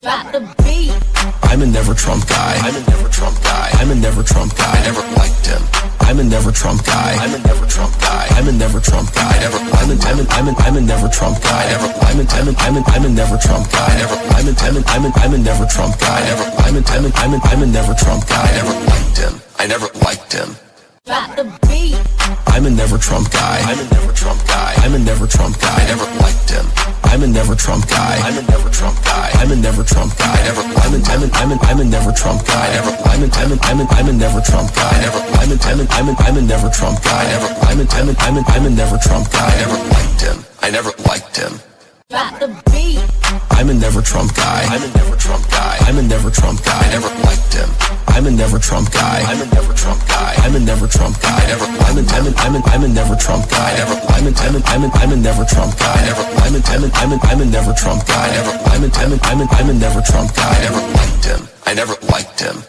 Drop the beat. I'm a never Trump guy. I'm a never Trump guy. I'm a never Trump guy. I never liked him. I'm a never Trump guy. I'm a never Trump guy. I'm a never Trump guy. I never. I'm a never Trump guy. I never. I'm a never Trump guy. I never. I'm a never Trump guy. I never. I'm a never Trump guy. I never liked him. I never liked him. Drop the beat. I'm a never Trump guy. I'm a never Trump guy. I'm a never Trump guy. I never liked him. I'm a never Trump guy. I'm a never Trump guy. I'm a never Trump guy. I never. I'm a never Trump guy. I never. I'm a never Trump guy. I never. I'm a never Trump guy. I never. I'm a never Trump guy. I never liked him. I never liked him. Drop the beat. I'm a never Trump guy. I'm a never Trump guy. I'm a never Trump guy. I never liked him. I'm a never Trump guy. I'm a never Trump guy. I'm a never Trump guy. I never. I'm a never Trump guy. I never. I'm a never Trump guy. I never. I'm a never Trump guy. I never. I'm a never Trump guy. I never liked him. I never liked him.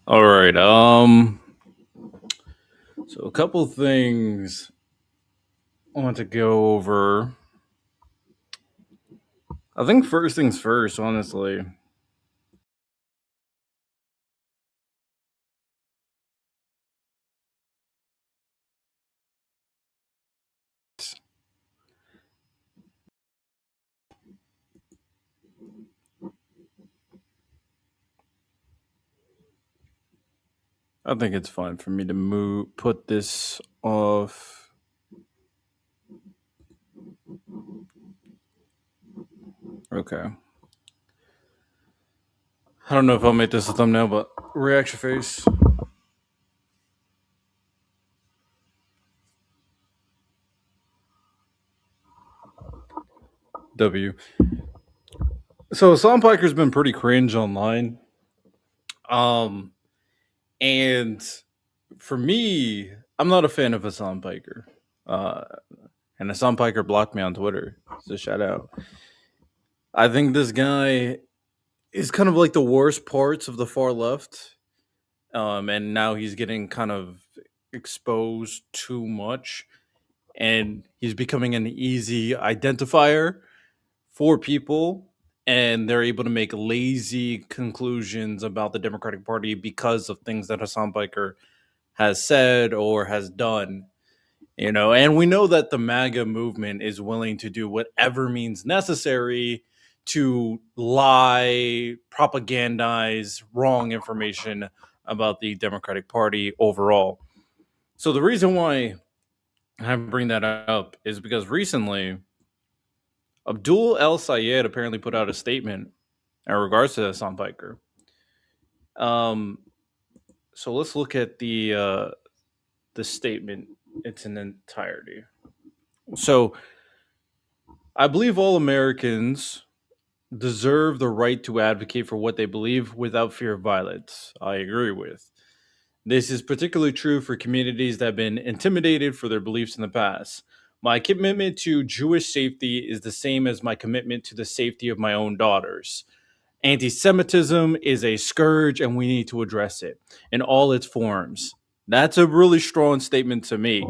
All right. So a couple things I want to go over. I think first things first, honestly. I think it's fine for me to put this off. Okay. I don't know if I'll make this a thumbnail, but reaction face. W. So Sam Piker's been pretty cringe online. And for me, I'm not a fan of Hassan Piker. And Hassan Piker blocked me on Twitter. So shout out. I think this guy is kind of like the worst parts of the far left. And now he's getting kind of exposed too much. And he's becoming an easy identifier for people. And they're able to make lazy conclusions about the Democratic Party because of things that Hassan Piker has said or has done. And we know that the MAGA movement is willing to do whatever means necessary to lie, propagandize wrong information about the Democratic Party overall. So the reason why I bring that up is because recently Abdul El Sayed apparently put out a statement in regards to Hassan Piker. Um, so let's look at the statement. It's in entirety. So I believe all Americans deserve the right to advocate for what they believe without fear of violence. I agree with. This is particularly true for communities that have been intimidated for their beliefs in the past. My commitment to Jewish safety is the same as my commitment to the safety of my own daughters. Anti Semitism is a scourge and we need to address it in all its forms. That's a really strong statement to make,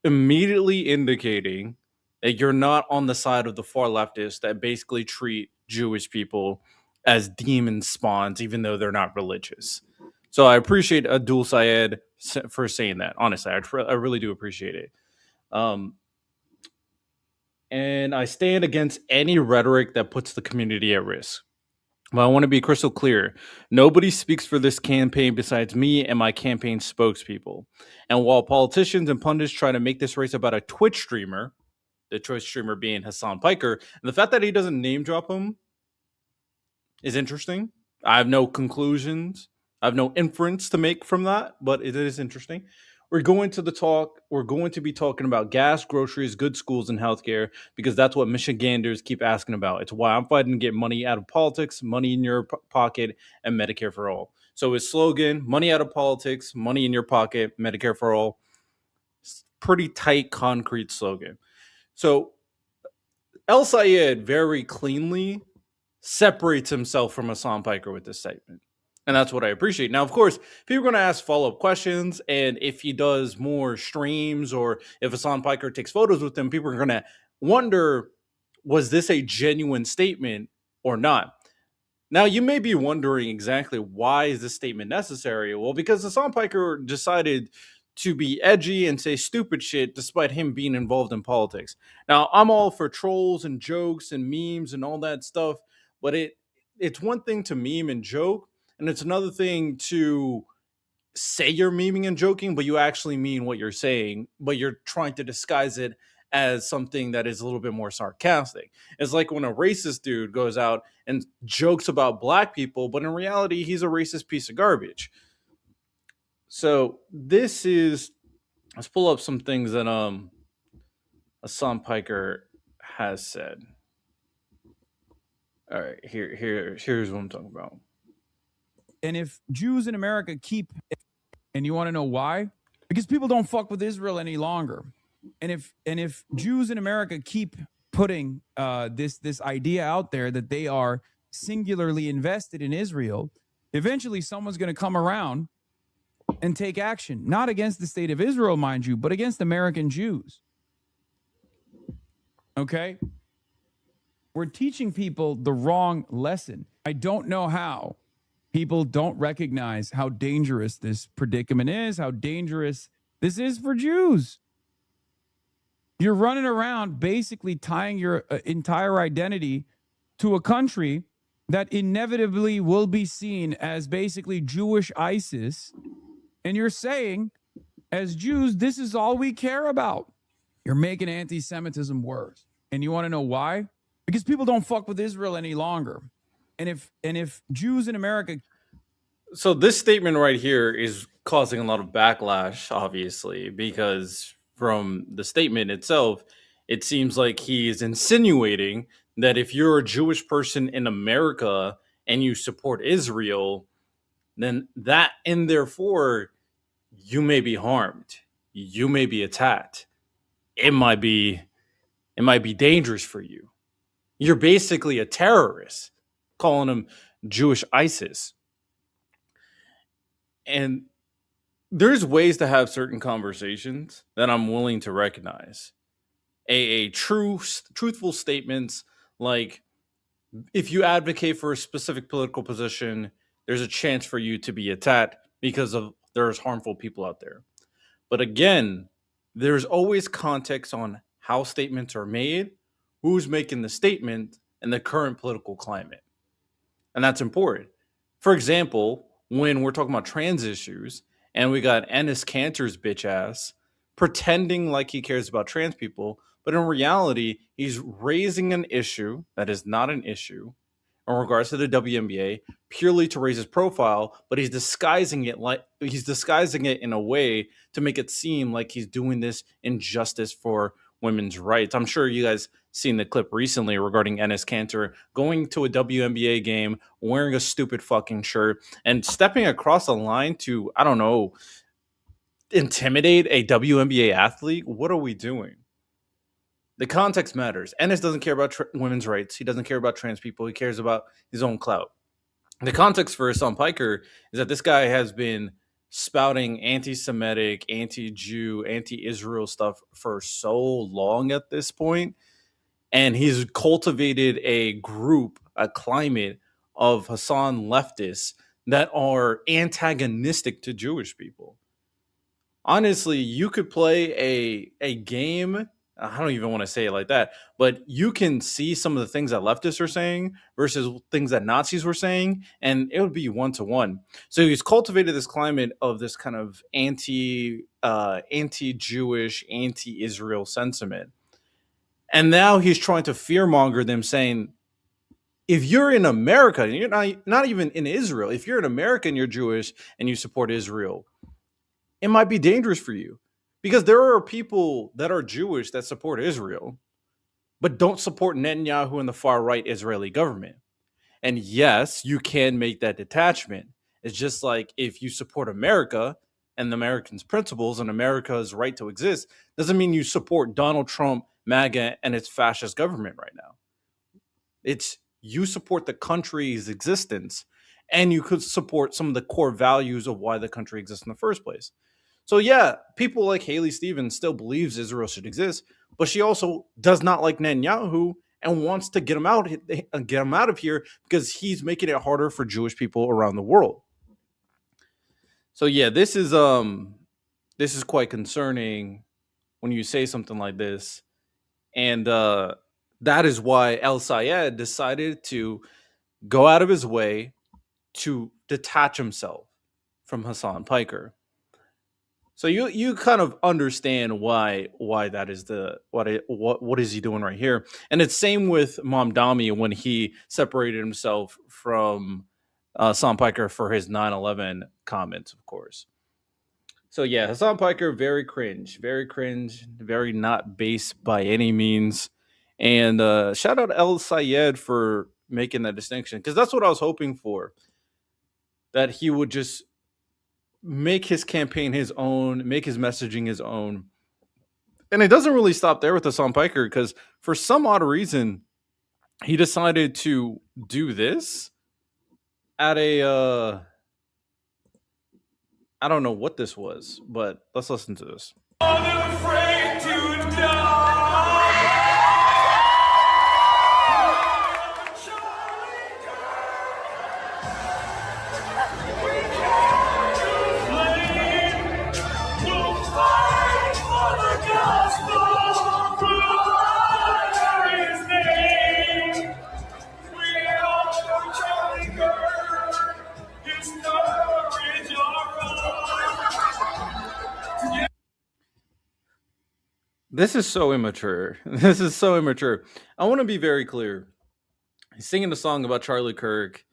immediately indicating that you're not on the side of the far leftists that basically treat Jewish people as demon spawns, even though they're not religious. So I appreciate Abdul Sayed for saying that. Honestly, I really do appreciate it. Um, and I stand against any rhetoric that puts the community at risk. But I want to be crystal clear. Nobody speaks for this campaign besides me and my campaign spokespeople. And while politicians and pundits try to make this race about a Twitch streamer, the Twitch streamer being Hassan Piker, and the fact that he doesn't name drop him is interesting. I have no conclusions. I have no inference to make from that, but it is interesting. We're going to be talking about gas, groceries, good schools, and healthcare because that's what Michiganders keep asking about. It's why I'm fighting to get money out of politics, money in your pocket, and Medicare for all. So his slogan, money out of politics, money in your pocket, Medicare for all. Pretty tight, concrete slogan. So El Sayed very cleanly separates himself from Hassan Piker with this statement. And that's what I appreciate. Now, of course, people are going to ask follow-up questions, and if he does more streams or if Hassan Piker takes photos with him, people are going to wonder, was this a genuine statement or not? Now, you may be wondering exactly why is this statement necessary? Well, because Hassan Piker decided to be edgy and say stupid shit despite him being involved in politics. Now, I'm all for trolls and jokes and memes and all that stuff, but it's one thing to meme and joke, and it's another thing to say you're memeing and joking, but you actually mean what you're saying, but you're trying to disguise it as something that is a little bit more sarcastic. It's like when a racist dude goes out and jokes about black people, but in reality, he's a racist piece of garbage. So let's pull up some things that Hassan Piker has said. All right, here's what I'm talking about. And if Jews in America keep, and you want to know why? Because people don't fuck with Israel any longer. And if Jews in America keep putting this idea out there that they are singularly invested in Israel, eventually someone's going to come around and take action, not against the state of Israel, mind you, but against American Jews. Okay? We're teaching people the wrong lesson. I don't know how people don't recognize how dangerous this predicament is, how dangerous this is for Jews. You're running around basically tying your entire identity to a country that inevitably will be seen as basically Jewish ISIS. And you're saying, as Jews, this is all we care about. You're making anti-Semitism worse. And you want to know why? Because people don't fuck with Israel any longer. And if Jews in America... So this statement right here is causing a lot of backlash, obviously, because from the statement itself, it seems like he is insinuating that if you're a Jewish person in America and you support Israel, then that and therefore you may be harmed, you may be attacked, it might be dangerous for you. You're basically a terrorist, calling them Jewish ISIS. And there's ways to have certain conversations that I'm willing to recognize. Truthful statements like, if you advocate for a specific political position, there's a chance for you to be attacked because there's harmful people out there. But again, there's always context on how statements are made, who's making the statement, and the current political climate. And that's important. For example, when we're talking about trans issues and we got Ennis Cantor's bitch ass pretending like he cares about trans people, but in reality, he's raising an issue that is not an issue, in regards to the WNBA purely to raise his profile, but he's disguising it in a way to make it seem like he's doing this injustice for women's rights. I'm sure you guys seen the clip recently regarding Enes Kanter going to a WNBA game, wearing a stupid fucking shirt, and stepping across the line to, I don't know, intimidate a WNBA athlete. What are we doing? The context matters. Ennis doesn't care about women's rights. He doesn't care about trans people. He cares about his own clout. The context for Hassan Piker is that this guy has been spouting anti-Semitic, anti-Jew, anti-Israel stuff for so long at this point, and he's cultivated a group, a climate of Hassan leftists that are antagonistic to Jewish people. Honestly, you could play a game. I don't even want to say it like that, but you can see some of the things that leftists are saying versus things that Nazis were saying, and it would be 1-to-1. So he's cultivated this climate of this kind of anti-Jewish, anti-Israel sentiment. And now he's trying to fearmonger them, saying, if you're in America, and you're not even in Israel, if you're in America and you're Jewish and you support Israel, it might be dangerous for you, because there are people that are Jewish that support Israel, but don't support Netanyahu and the far right Israeli government. And yes, you can make that detachment. It's just like if you support America and the Americans' principles and America's right to exist, doesn't mean you support Donald Trump, MAGA, and its fascist government right now. It's you support the country's existence, and you could support some of the core values of why the country exists in the first place. So yeah, people like Haley Stevens still believes Israel should exist, but she also does not like Netanyahu and wants to get him out of here because he's making it harder for Jewish people around the world. So yeah, this is quite concerning when you say something like this, and that is why El Sayed decided to go out of his way to detach himself from Hassan Piker. So you kind of understand why that is what is he doing right here. And it's same with Mamdani when he separated himself from Hassan Piker for his 9/11 comments, of course. So yeah, Hassan Piker, very cringe, very not base by any means. And shout out El Sayed for making that distinction, because that's what I was hoping for, that he would just make his campaign his own, make his messaging his own. And it doesn't really stop there with Hassan Piker, because for some odd reason, he decided to do this at a, I don't know what this was, but let's listen to this. Unafraid to die. This is so immature. This is so immature. I want to be very clear. He's singing a song about Charlie Kirk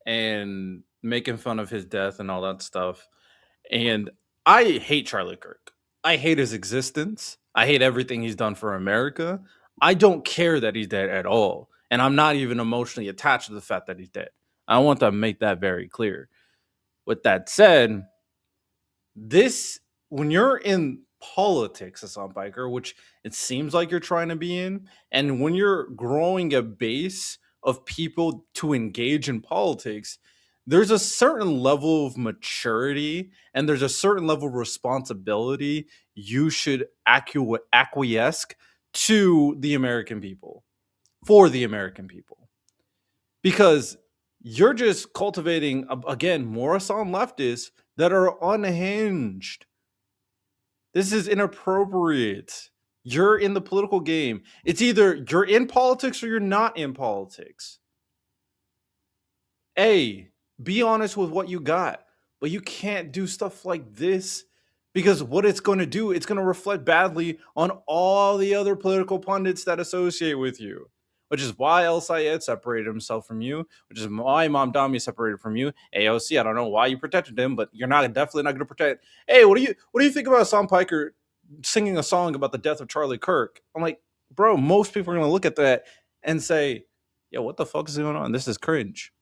and making fun of his death and all that stuff. And I hate Charlie Kirk. I hate his existence. I hate everything he's done for America. I don't care that he's dead at all. And I'm not even emotionally attached to the fact that he's dead. I want to make that very clear. With that said, when you're in politics, Hassan Piker, which it seems like you're trying to be in, and when you're growing a base of people to engage in politics, there's a certain level of maturity and there's a certain level of responsibility you should acquiesce to the American people, for the American people. Because you're just cultivating, again, more Hassan leftists that are unhinged. This is inappropriate. You're in the political game. It's either you're in politics or you're not in politics. Be honest with what you got, but you can't do stuff like this, because what it's going to do, it's going to reflect badly on all the other political pundits that associate with you. which is why El Sayed separated himself from you, which is why Imam Dami separated from you. AOC, I don't know why you protected him, but you're definitely not going to protect. Hey, what do you think about Sam Piker singing a song about the death of Charlie Kirk? I'm like, bro, most people are going to look at that and say, yo, what the fuck is going on? This is cringe.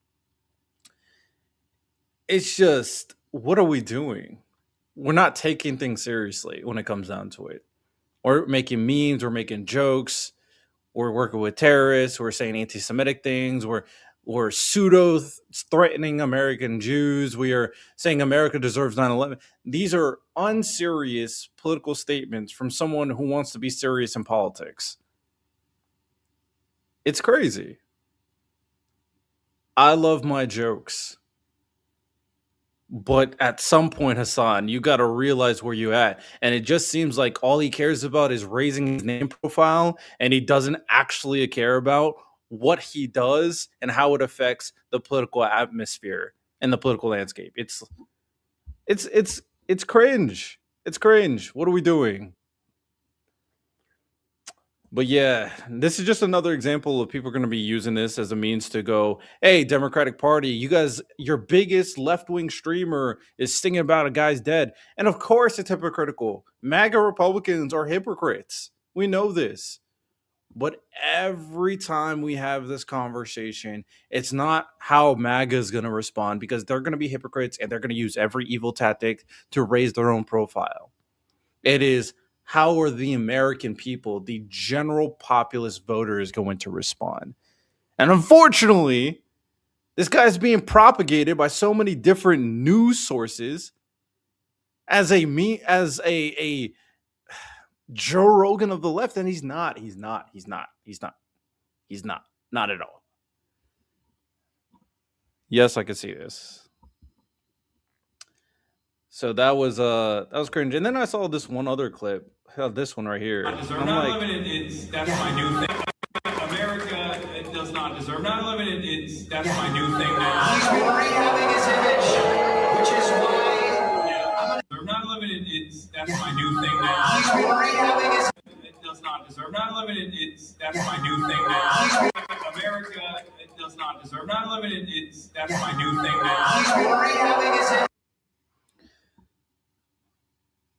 It's just, what are we doing? We're not taking things seriously when it comes down to it. We're making memes, we're making jokes, we're working with terrorists, we're saying anti-Semitic things, we're pseudo threatening American Jews, we are saying America deserves 9/11. These are unserious political statements from someone who wants to be serious in politics. It's crazy. I love my jokes. But at some point, Hassan, you got to realize where you're at. And it just seems like all he cares about is raising his name profile, and he doesn't actually care about what he does and how it affects the political atmosphere and the political landscape. It's cringe. It's cringe. What are we doing? But yeah, this is just another example of people going to be using this as a means to go, hey, Democratic Party, you guys, your biggest left-wing streamer is singing about a guy's dead. And of course it's hypocritical. MAGA Republicans are hypocrites. We know this. But every time we have this conversation, it's not how MAGA is going to respond, because they're going to be hypocrites and they're going to use every evil tactic to raise their own profile. It is, how are the American people, the general populist voters, going to respond? And unfortunately, this guy is being propagated by so many different news sources as a Joe Rogan of the left, and he's not at all. Yes, I can see this. So that was cringe. And then I saw this one other clip, this one right here. Not deserve 9/11. That's my new thing. America, it does not deserve 9/11. That's my new thing now. He's been rehabbing his image, which is why. 9/11. That's my new thing now. He's been rehabbing his. It does not deserve 9/11. That's my new thing now. America, it does not deserve 9/11. That's my new thing now. He's been rehabbing his image.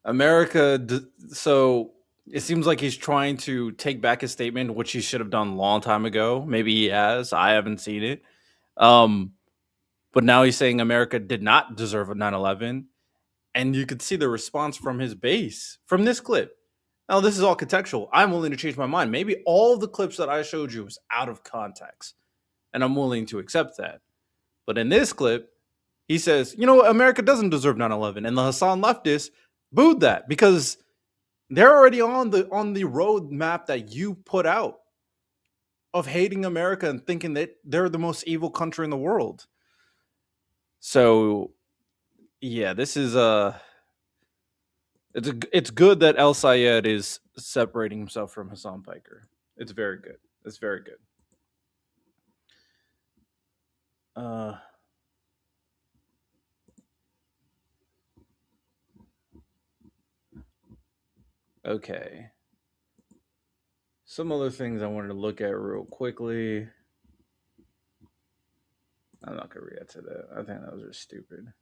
America, so it seems like he's trying to take back his statement, which he should have done a long time ago. Maybe he has. I haven't seen it. But now he's saying America did not deserve a 9/11. And you could see the response from his base from this clip. Now, this is all contextual. I'm willing to change my mind. Maybe all the clips that I showed you was out of context, and I'm willing to accept that. But in this clip, he says, you know what, America doesn't deserve 9/11. And the Hassan leftists booed that because they're already on the road map that you put out of hating America and thinking that they're the most evil country in the world. So yeah, this is it's good that El Sayed is separating himself from Hassan Piker. It's very good. It's very good. Okay. Some other things I wanted to look at real quickly. I'm not going to react to that. I think that was just stupid.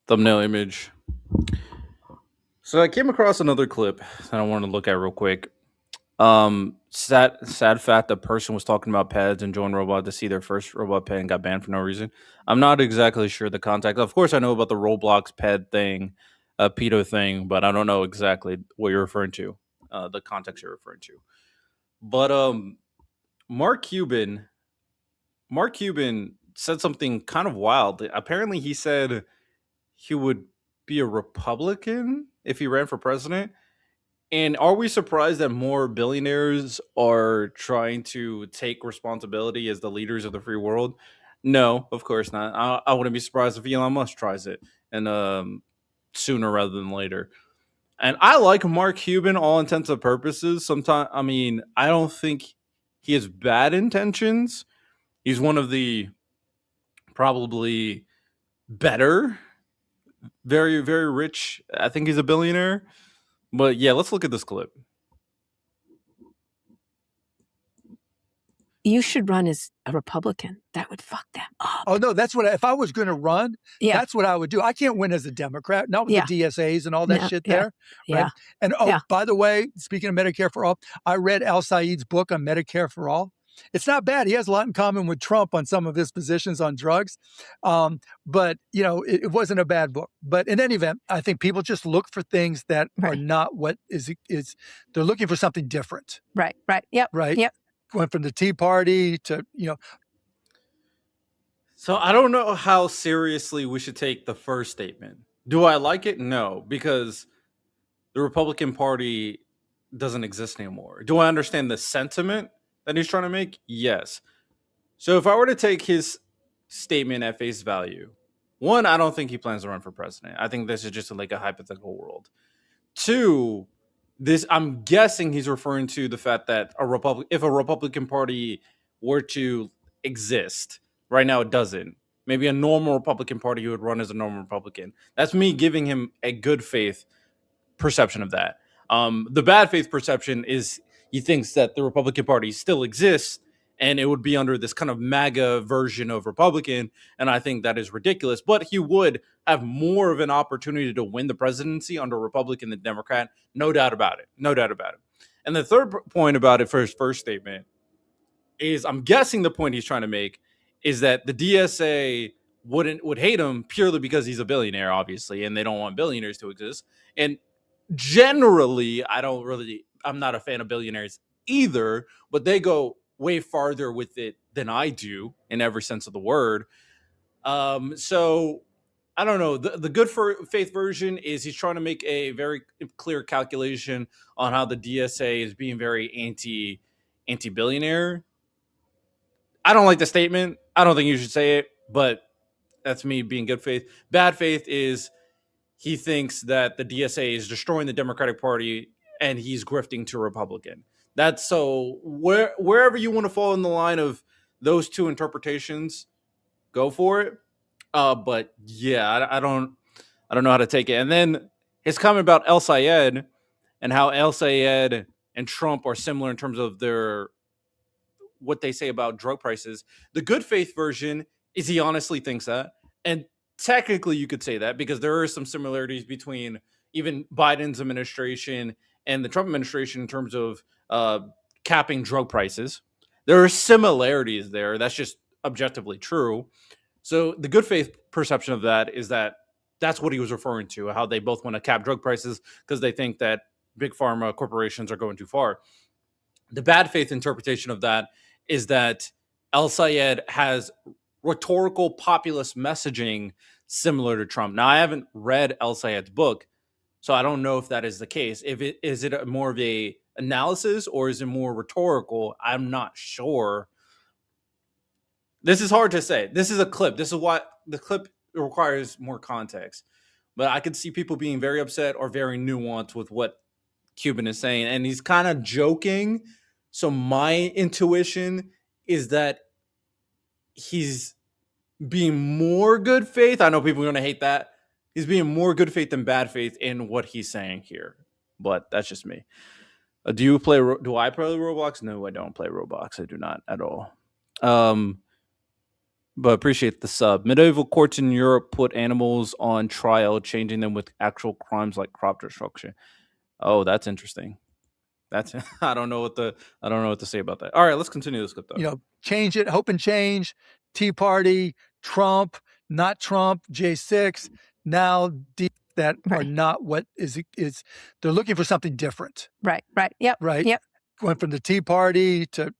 Thumbnail image. So I came across another clip that I want to look at real quick. Sad fact, the person was talking about peds and joined Robot to see their first robot ped and got banned for no reason. I'm not exactly sure the context. Of course, I know about the Roblox ped thing, pedo thing, but I don't know exactly what you're referring to, the context you're referring to. But Mark Cuban said something kind of wild. Apparently, he said he would be a Republican if he ran for president. And are we surprised that more billionaires are trying to take responsibility as the leaders of the free world? No, of course not. I wouldn't be surprised if Elon Musk tries it. And sooner rather than later. And I like Mark Cuban, all intents and purposes. Sometimes, I mean, I don't think he has bad intentions. He's one of the probably better, very, very rich. I think he's a billionaire. But yeah, let's look at this clip. You should run as a Republican. That would fuck them up. Oh, no, that's what, if I was going to run, Yeah. that's what I would do. I can't win as a Democrat, not with Yeah. the DSAs and all that No, shit yeah, there. yeah. Right? And by the way, speaking of Medicare for All, I read Al Said's book on Medicare for All. It's not bad. He has a lot in common with Trump on some of his positions on drugs. But, it wasn't a bad book. But in any event, I think people just look for things that are not what is. They're looking for something different. Right. Yep. Right. Yep. Went from the Tea Party to, So I don't know how seriously we should take the first statement. Do I like it? No, because the Republican Party doesn't exist anymore. Do I understand the sentiment that he's trying to make? Yes. So if I were to take his statement at face value, one, I don't think he plans to run for president. I think this is just like a hypothetical world. Two, I'm guessing he's referring to the fact that if a Republican Party were to exist, right now it doesn't. Maybe a normal Republican Party would run as a normal Republican. That's me giving him a good faith perception of that. The bad faith perception is he thinks that the Republican Party still exists and it would be under this kind of MAGA version of Republican. And I think that is ridiculous. But he would have more of an opportunity to win the presidency under Republican than Democrat. No doubt about it. No doubt about it. And the third point about it for his first statement is, I'm guessing the point he's trying to make is that the DSA would hate him purely because he's a billionaire, obviously, and they don't want billionaires to exist. And generally, I'm not a fan of billionaires either, but they go way farther with it than I do in every sense of the word. So I don't know. The good faith version is he's trying to make a very clear calculation on how the DSA is being very anti-billionaire. I don't like the statement. I don't think you should say it, but that's me being good faith. Bad faith is he thinks that the DSA is destroying the Democratic Party and he's grifting to Republican. That's so wherever you want to fall in the line of those two interpretations, go for it. But yeah, I don't know how to take it. And then his comment about El Sayed and how El Sayed and Trump are similar in terms of what they say about drug prices. The good faith version is he honestly thinks that. And technically you could say that because there are some similarities between even Biden's administration and the Trump administration in terms of capping drug prices. There are similarities there. That's just objectively true. So the good faith perception of that is that that's what he was referring to, how they both want to cap drug prices because they think that big pharma corporations are going too far. The bad faith interpretation of that is that El Sayed has rhetorical populist messaging similar to Trump. Now, I haven't read El Sayed's book, so I don't know if that is the case. Is it more of a analysis or is it more rhetorical? I'm not sure. This is hard to say. This is a clip. This is what the clip requires more context. But I could see people being very upset or very nuanced with what Cuban is saying. And he's kind of joking. So my intuition is that he's being more good faith. I know people are going to hate that. He's being more good faith than bad faith in what he's saying here. But that's just me. Do I play Roblox? No, I don't play Roblox. I do not at all. But appreciate the sub. Medieval courts in Europe put animals on trial, changing them with actual crimes like crop destruction. Oh, that's interesting. I don't know what to say about that. All right, let's continue this clip though. Change it, hope and change, Tea Party, Trump, not Trump, J6, now that are not what is. They're looking for something different. Right. Yep. Right. Yep. Went from the Tea Party to,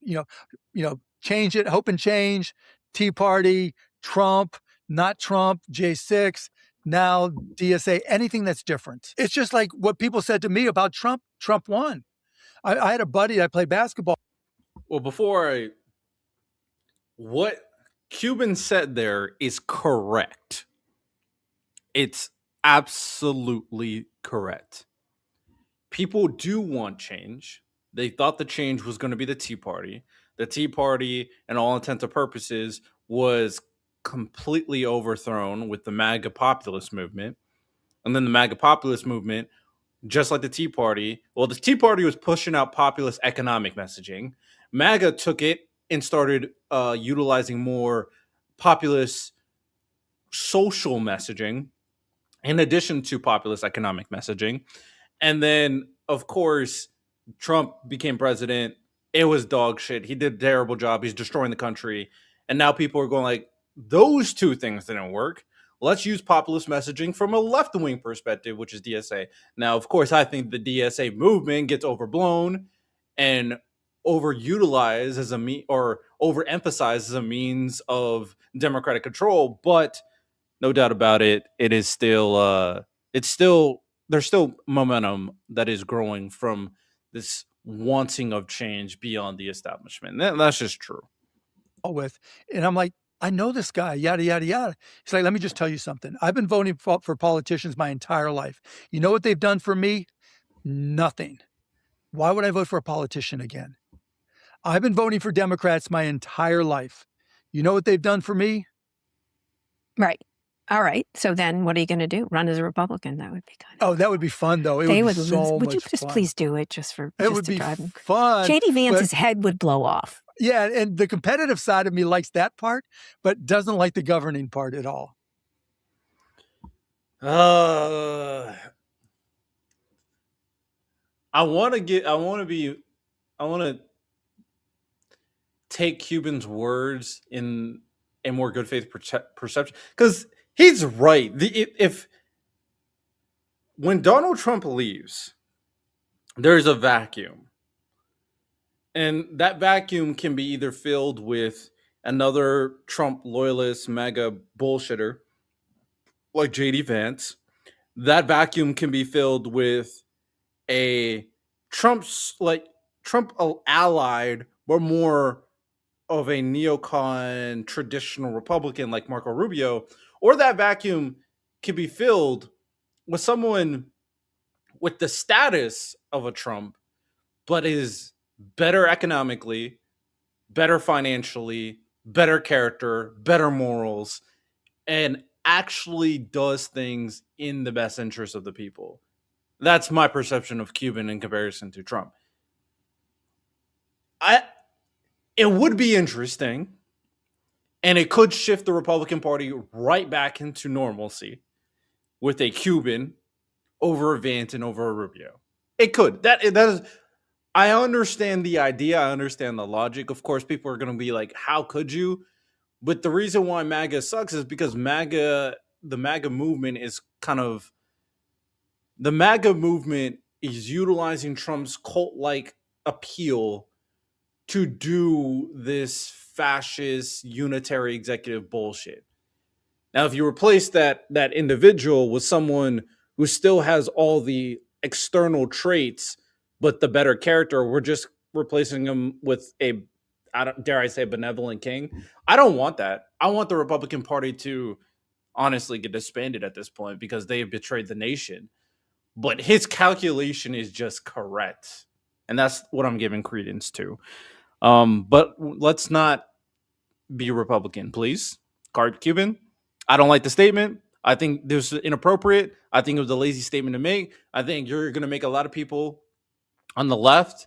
change it, hope and change, Tea Party, Trump, not Trump, J6, now DSA, anything that's different. It's just like what people said to me about Trump. Trump won. I had a buddy I played basketball. Well, what Cuban said there is correct. It's absolutely correct. People do want change. They thought the change was going to be the Tea Party. The Tea Party, in all intents and purposes, was completely overthrown with the MAGA populist movement. And then the MAGA populist movement, just like the Tea Party, well, the Tea Party was pushing out populist economic messaging. MAGA took it and started utilizing more populist social messaging in addition to populist economic messaging. And then, of course, Trump became president. It was dog shit. He did a terrible job. He's destroying the country. And now people are going like, those two things didn't work. Let's use populist messaging from a left-wing perspective, which is DSA. Now, of course, I think the DSA movement gets overblown and overutilized as a or overemphasized as a means of democratic control. But no doubt about it, it is still there's still momentum that is growing from this wanting of change beyond the establishment. That's just true. With, and I'm like, I know this guy, yada, yada, yada. He's like, let me just tell you something. I've been voting for politicians my entire life. You know what they've done for me? Nothing. Why would I vote for a politician again? I've been voting for Democrats my entire life. You know what they've done for me? Right. All right. So then what are you going to do? Run as a Republican? That would be kind of... Oh, that would be fun, though. It they would would be so lose. Would much you just fun. please do it just for It just would to be drive him? fun. J.D. but- Vance's head would blow off. Yeah, and the competitive side of me likes that part, but doesn't like the governing part at all. I want to take Cuban's words in a more good faith perception, because he's right. If when Donald Trump leaves, there's a vacuum, and that vacuum can be either filled with another Trump loyalist, MAGA bullshitter like JD Vance. That vacuum can be filled with a Trump allied, but more of a neocon traditional Republican like Marco Rubio, or that vacuum can be filled with someone with the status of a Trump, but is better economically, better financially, better character, better morals, and actually does things in the best interest of the people. That's my perception of Cuban in comparison to Trump. It would be interesting, and it could shift the Republican Party right back into normalcy with a Cuban over a Vance and over a Rubio. It could. That is. I understand the idea. I understand the logic. Of course, people are going to be like, "How could you?" But the reason why MAGA sucks is because the MAGA movement is the MAGA movement is utilizing Trump's cult-like appeal to do this fascist unitary executive bullshit. Now, if you replace that individual with someone who still has all the external traits, but the better character, we're just replacing him with dare I say, benevolent king. I don't want that. I want the Republican Party to honestly get disbanded at this point because they have betrayed the nation. But his calculation is just correct. And that's what I'm giving credence to. But let's not be Republican, please. Card Cuban. I don't like the statement. I think this is inappropriate. I think it was a lazy statement to make. I think you're going to make a lot of people on the left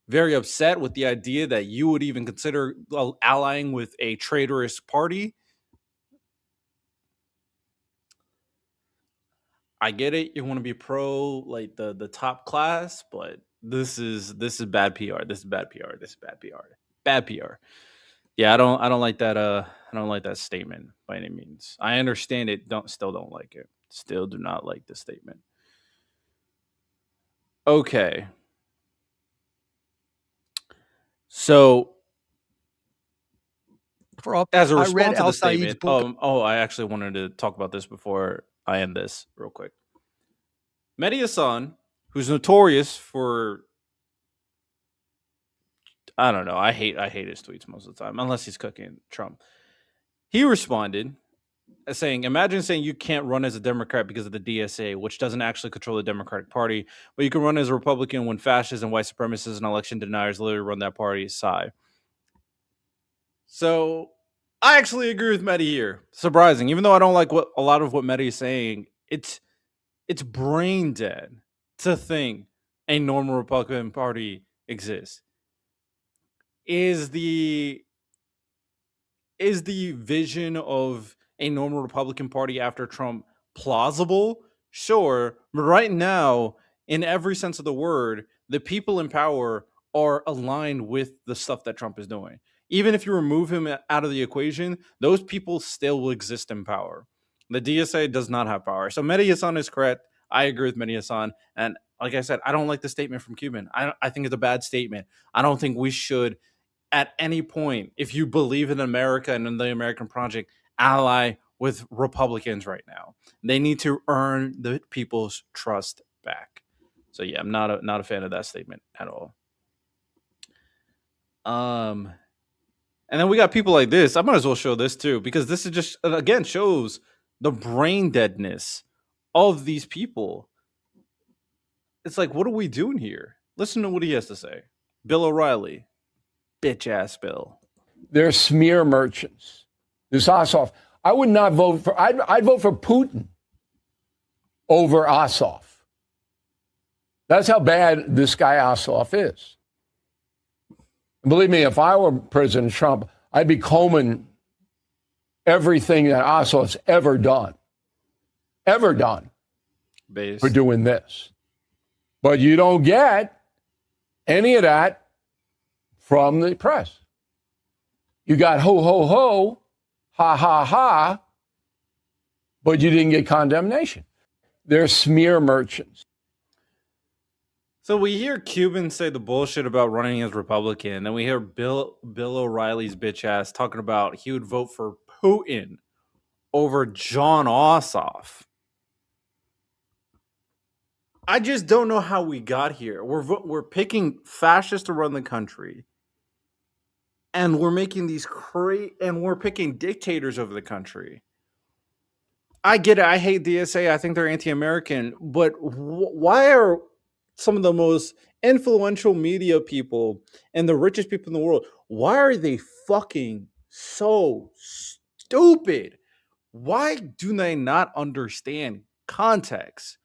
very upset with the idea that you would even consider allying with a traitorous party. I get it. You want to be pro like the top class, but this is bad PR. This is bad PR. This is bad PR. Bad PR. Yeah, I don't like that. I don't like that statement by any means. I understand it. Still don't like it. Still do not like the statement. Okay. So, as a response to the statement, I actually wanted to talk about this before I end this real quick. Mehdi Hasan, who's notorious for, I don't know, I hate his tweets most of the time, unless he's cooking Trump. He responded saying, imagine saying you can't run as a Democrat because of the DSA, which doesn't actually control the Democratic Party, but you can run as a Republican when fascists and white supremacists and election deniers literally run that party. Sigh. So I actually agree with Mehdi here. Surprising, even though I don't like what a lot of what Mehdi is saying, it's brain dead to think a normal Republican Party exists. Is the vision of a normal Republican Party after Trump plausible? Sure, but right now, in every sense of the word, the people in power are aligned with the stuff that Trump is doing. Even if you remove him out of the equation, those people still will exist in power. The DSA does not have power. So Mehdi Hassan is correct. I agree with Mehdi Hassan. And like I said, I don't like the statement from Cuban. I think it's a bad statement. I don't think we should, at any point, if you believe in America and in the American project, ally with Republicans right now. They need to earn the people's trust back. So yeah, I'm not a fan of that statement at all. And then we got people like this. I might as well show this too, because this is just, again, shows the brain deadness of these people. It's like, what are we doing here? Listen to what he has to say. Bill O'Reilly. Bitch ass Bill. They're smear merchants. This Ossoff. I would not vote for, I'd vote for Putin over Ossoff. That's how bad this guy Ossoff is. Believe me, if I were President Trump, I'd be combing everything that Ossoff's ever done Base. for doing this. But you don't get any of that from the press. You got ho, ho, ho, ha, ha, ha, but you didn't get condemnation. They're smear merchants. So we hear Cubans say the bullshit about running as Republican, and we hear Bill O'Reilly's bitch ass talking about he would vote for Putin over John Ossoff. I just don't know how we got here. We're picking fascists to run the country, and we're making these and we're picking dictators over the country. I get it. I hate DSA. I think they're anti-American, but why are some of the most influential media people and the richest people in the world, why are they fucking so stupid? Why do they not understand context?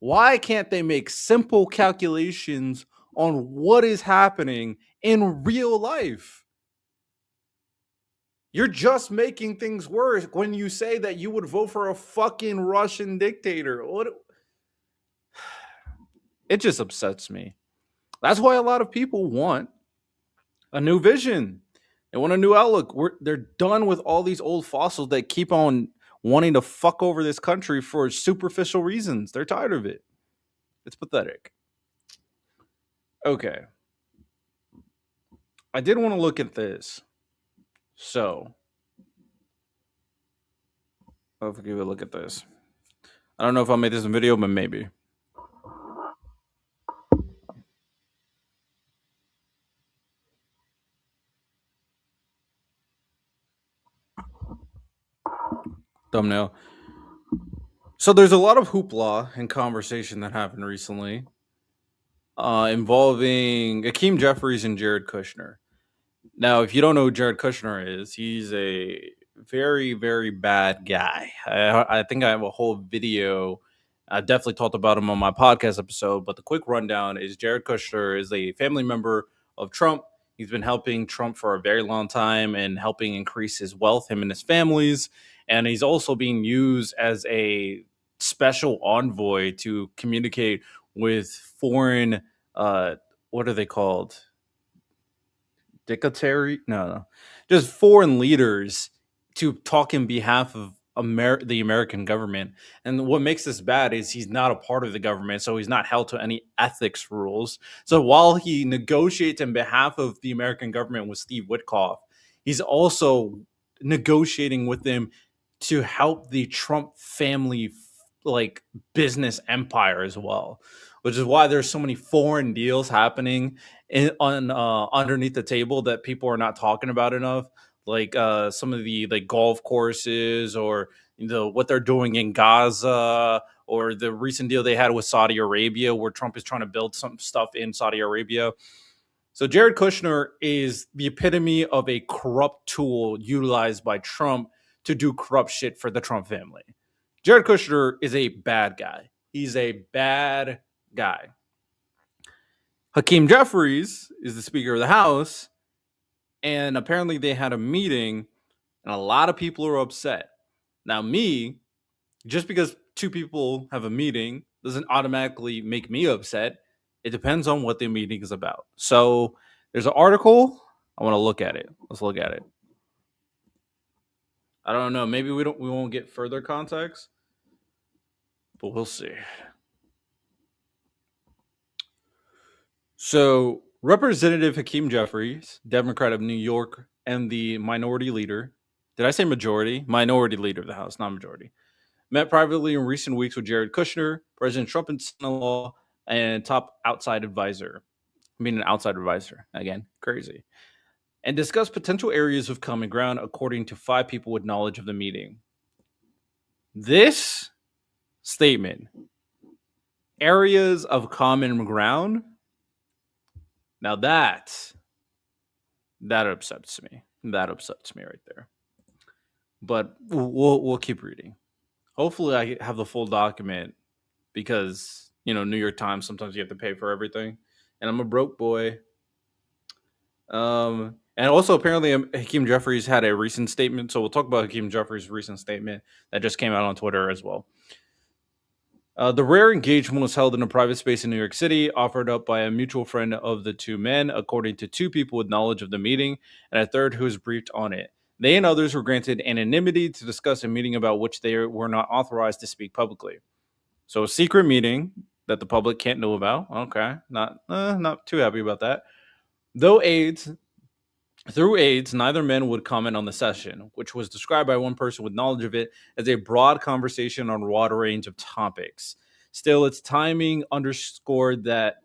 Why can't they make simple calculations on what is happening in real life? You're just making things worse when you say that you would vote for a fucking Russian dictator. What? It just upsets me. That's why a lot of people want a new vision. They want a new outlook. They're done with all these old fossils that keep on wanting to fuck over this country for superficial reasons. They're tired of it. It's pathetic. Okay. I did want to look at this. So, I'll give a look at this. I don't know if I'll make this a video, but maybe. Thumbnail. So there's a lot of hoopla and conversation that happened recently involving Akeem Jeffries and Jared Kushner. Now, if you don't know who Jared Kushner is, he's a very, very bad guy. I think I have a whole video. I definitely talked about him on my podcast episode, but the quick rundown is Jared Kushner is a family member of Trump. He's been helping Trump for a very long time and helping increase his wealth, him and his family's. And he's also being used as a special envoy to communicate with foreign, what are they called? Dictatorial? No. Just foreign leaders to talk in behalf of the American government. And what makes this bad is he's not a part of the government, so he's not held to any ethics rules. So while he negotiates in behalf of the American government with Steve Witkoff, he's also negotiating with them to help the Trump family like business empire as well, which is why there's so many foreign deals happening underneath the table that people are not talking about enough. like some of the like golf courses, or what they're doing in Gaza, or the recent deal they had with Saudi Arabia, where Trump is trying to build some stuff in Saudi Arabia. So Jared Kushner is the epitome of a corrupt tool utilized by Trump to do corrupt shit for the Trump family. Jared Kushner is a bad guy. He's a bad guy. Hakeem Jeffries is the Speaker of the House, and apparently they had a meeting, and a lot of people are upset. Now, just because two people have a meeting doesn't automatically make me upset. It depends on what the meeting is about. So there's an article. I want to look at it. Let's look at it. I don't know. Maybe we won't get further context, but we'll see. So Representative Hakeem Jeffries, Democrat of New York, and the minority leader. Did I say majority? Minority leader of the House, not majority. Met privately in recent weeks with Jared Kushner, President Trump's son-in-law, and top outside advisor. I mean, an outside advisor. Again, crazy. And discussed potential areas of common ground, according to 5 people with knowledge of the meeting. This statement, areas of common ground, now that upsets me. That upsets me right there. But we'll keep reading. Hopefully I have the full document, because, New York Times, sometimes you have to pay for everything. And I'm a broke boy. And also, apparently, Hakeem Jeffries had a recent statement. So we'll talk about Hakeem Jeffries' recent statement that just came out on Twitter as well. The rare engagement was held in a private space in New York City, offered up by a mutual friend of the two men, according to 2 people with knowledge of the meeting, and a third who was briefed on it. They and others were granted anonymity to discuss a meeting about which they were not authorized to speak publicly. So a secret meeting that the public can't know about. Okay, not too happy about that. Through aides, neither man would comment on the session, which was described by one person with knowledge of it as a broad conversation on a wide range of topics. Still, its timing underscored that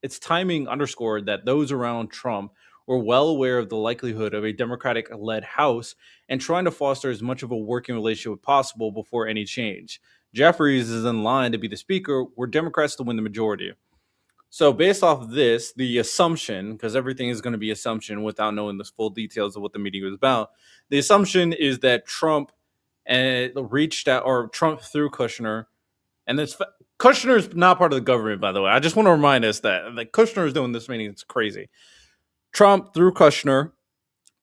those around Trump were well aware of the likelihood of a Democratic-led House and trying to foster as much of a working relationship as possible before any change. Jeffries is in line to be the Speaker, were Democrats to win the majority. So based off of this, the assumption, because everything is going to be assumption without knowing the full details of what the meeting was about, the assumption is that Trump reached out, or Trump through Kushner, and Kushner is not part of the government, by the way. I just want to remind us that Kushner is doing this meeting. It's crazy. Trump through Kushner,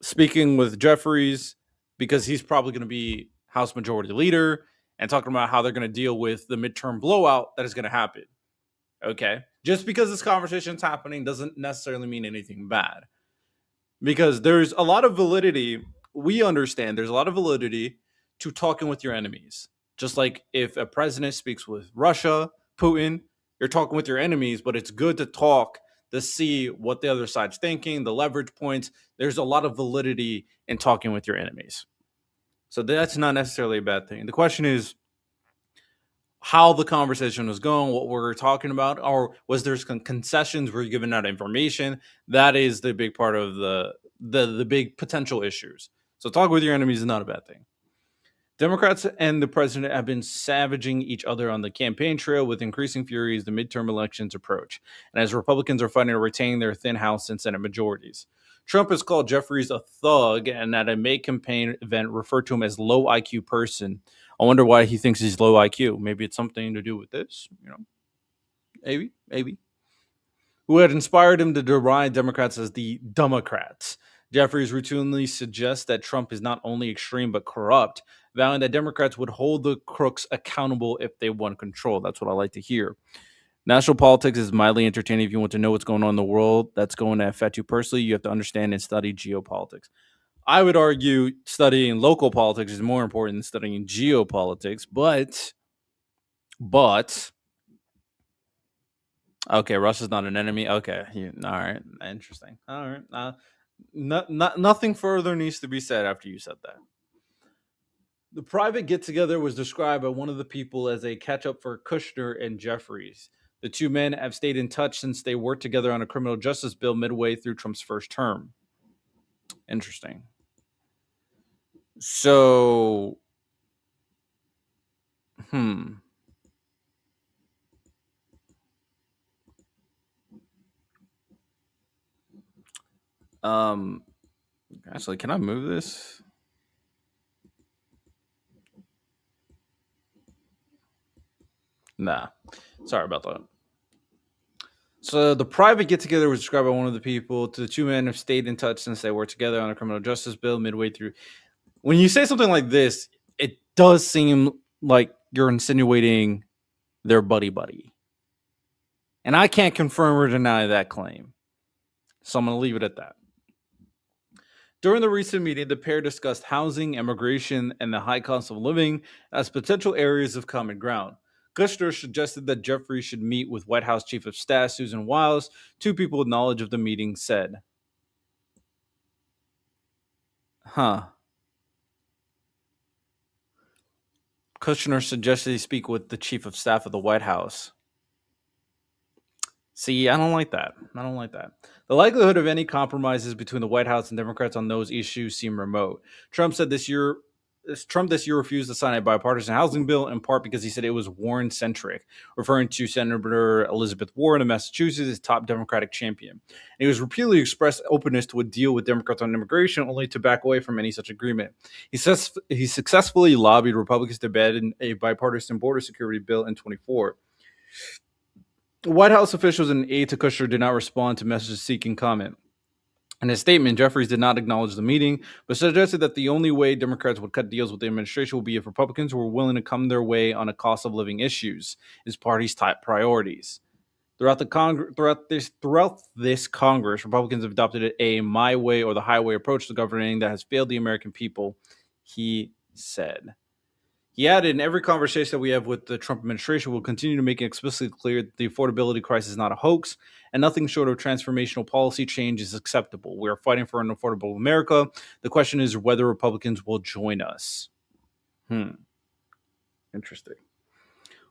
speaking with Jeffries, because he's probably going to be House Majority Leader, and talking about how they're going to deal with the midterm blowout that is going to happen. Okay? Just because this conversation is happening doesn't necessarily mean anything bad. Because there's a lot of validity. We understand there's a lot of validity to talking with your enemies. Just like if a president speaks with Russia, Putin, you're talking with your enemies, but it's good to talk to see what the other side's thinking, the leverage points. There's a lot of validity in talking with your enemies. So that's not necessarily a bad thing. The question is how the conversation was going, what we're talking about, or was there some concessions? Were you giving out information? That is the big part of the big potential issues. So talk with your enemies is not a bad thing. Democrats and the president have been savaging each other on the campaign trail with increasing fury as the midterm elections approach, and as Republicans are fighting to retain their thin House and Senate majorities. Trump has called Jeffries a thug, and at a May campaign event referred to him as low IQ person. I wonder why he thinks he's low IQ. Maybe it's something to do with this, maybe. Who had inspired him to deride Democrats as the Democrats. Jeffries routinely suggests that Trump is not only extreme but corrupt, vowing that Democrats would hold the crooks accountable if they won control. That's what I like to hear. National politics is mildly entertaining if you want to know what's going on in the world that's going to affect you personally. You have to understand and study geopolitics. I would argue studying local politics is more important than studying geopolitics, but okay, Russia's not an enemy. Okay, all right, interesting. All right, nothing further needs to be said after you said that. The private get-together was described by one of the people as a catch-up for Kushner and Jeffries. The two men have stayed in touch since they worked together on a criminal justice bill midway through Trump's first term. Interesting. So, um, actually, can I move this? Nah, sorry about that. So the private get together was described by one of the people. To the two men have stayed in touch since they worked together on a criminal justice bill midway through. When you say something like this, it does seem like you're insinuating they're buddy buddy. And I can't confirm or deny that claim. So I'm going to leave it at that. During the recent meeting, the pair discussed housing, immigration, and the high cost of living as potential areas of common ground. Kushner suggested that Jeffrey should meet with White House Chief of Staff Susan Wiles. Two people with knowledge of the meeting said. Kushner suggested he speak with the Chief of Staff of the White House. See, I don't like that. The likelihood of any compromises between the White House and Democrats on those issues seem remote. Trump this year refused to sign a bipartisan housing bill, in part because he said it was Warren-centric, referring to Senator Elizabeth Warren of Massachusetts, his top Democratic champion. And he was repeatedly expressed openness to a deal with Democrats on immigration, only to back away from any such agreement. He says he successfully lobbied Republicans to ban a bipartisan border security bill in 2024. White House officials and aide to Kushner did not respond to messages seeking comment. In his statement, Jeffries did not acknowledge the meeting, but suggested that the only way Democrats would cut deals with the administration would be if Republicans were willing to come their way on a cost of living issues, his party's top priorities. Throughout this Congress, Republicans have adopted a my way or the highway approach to governing that has failed the American people, he said. He added, in every conversation that we have with the Trump administration, we'll continue to make it explicitly clear that the affordability crisis is not a hoax, and nothing short of transformational policy change is acceptable. We are fighting for an affordable America. The question is whether Republicans will join us. Interesting.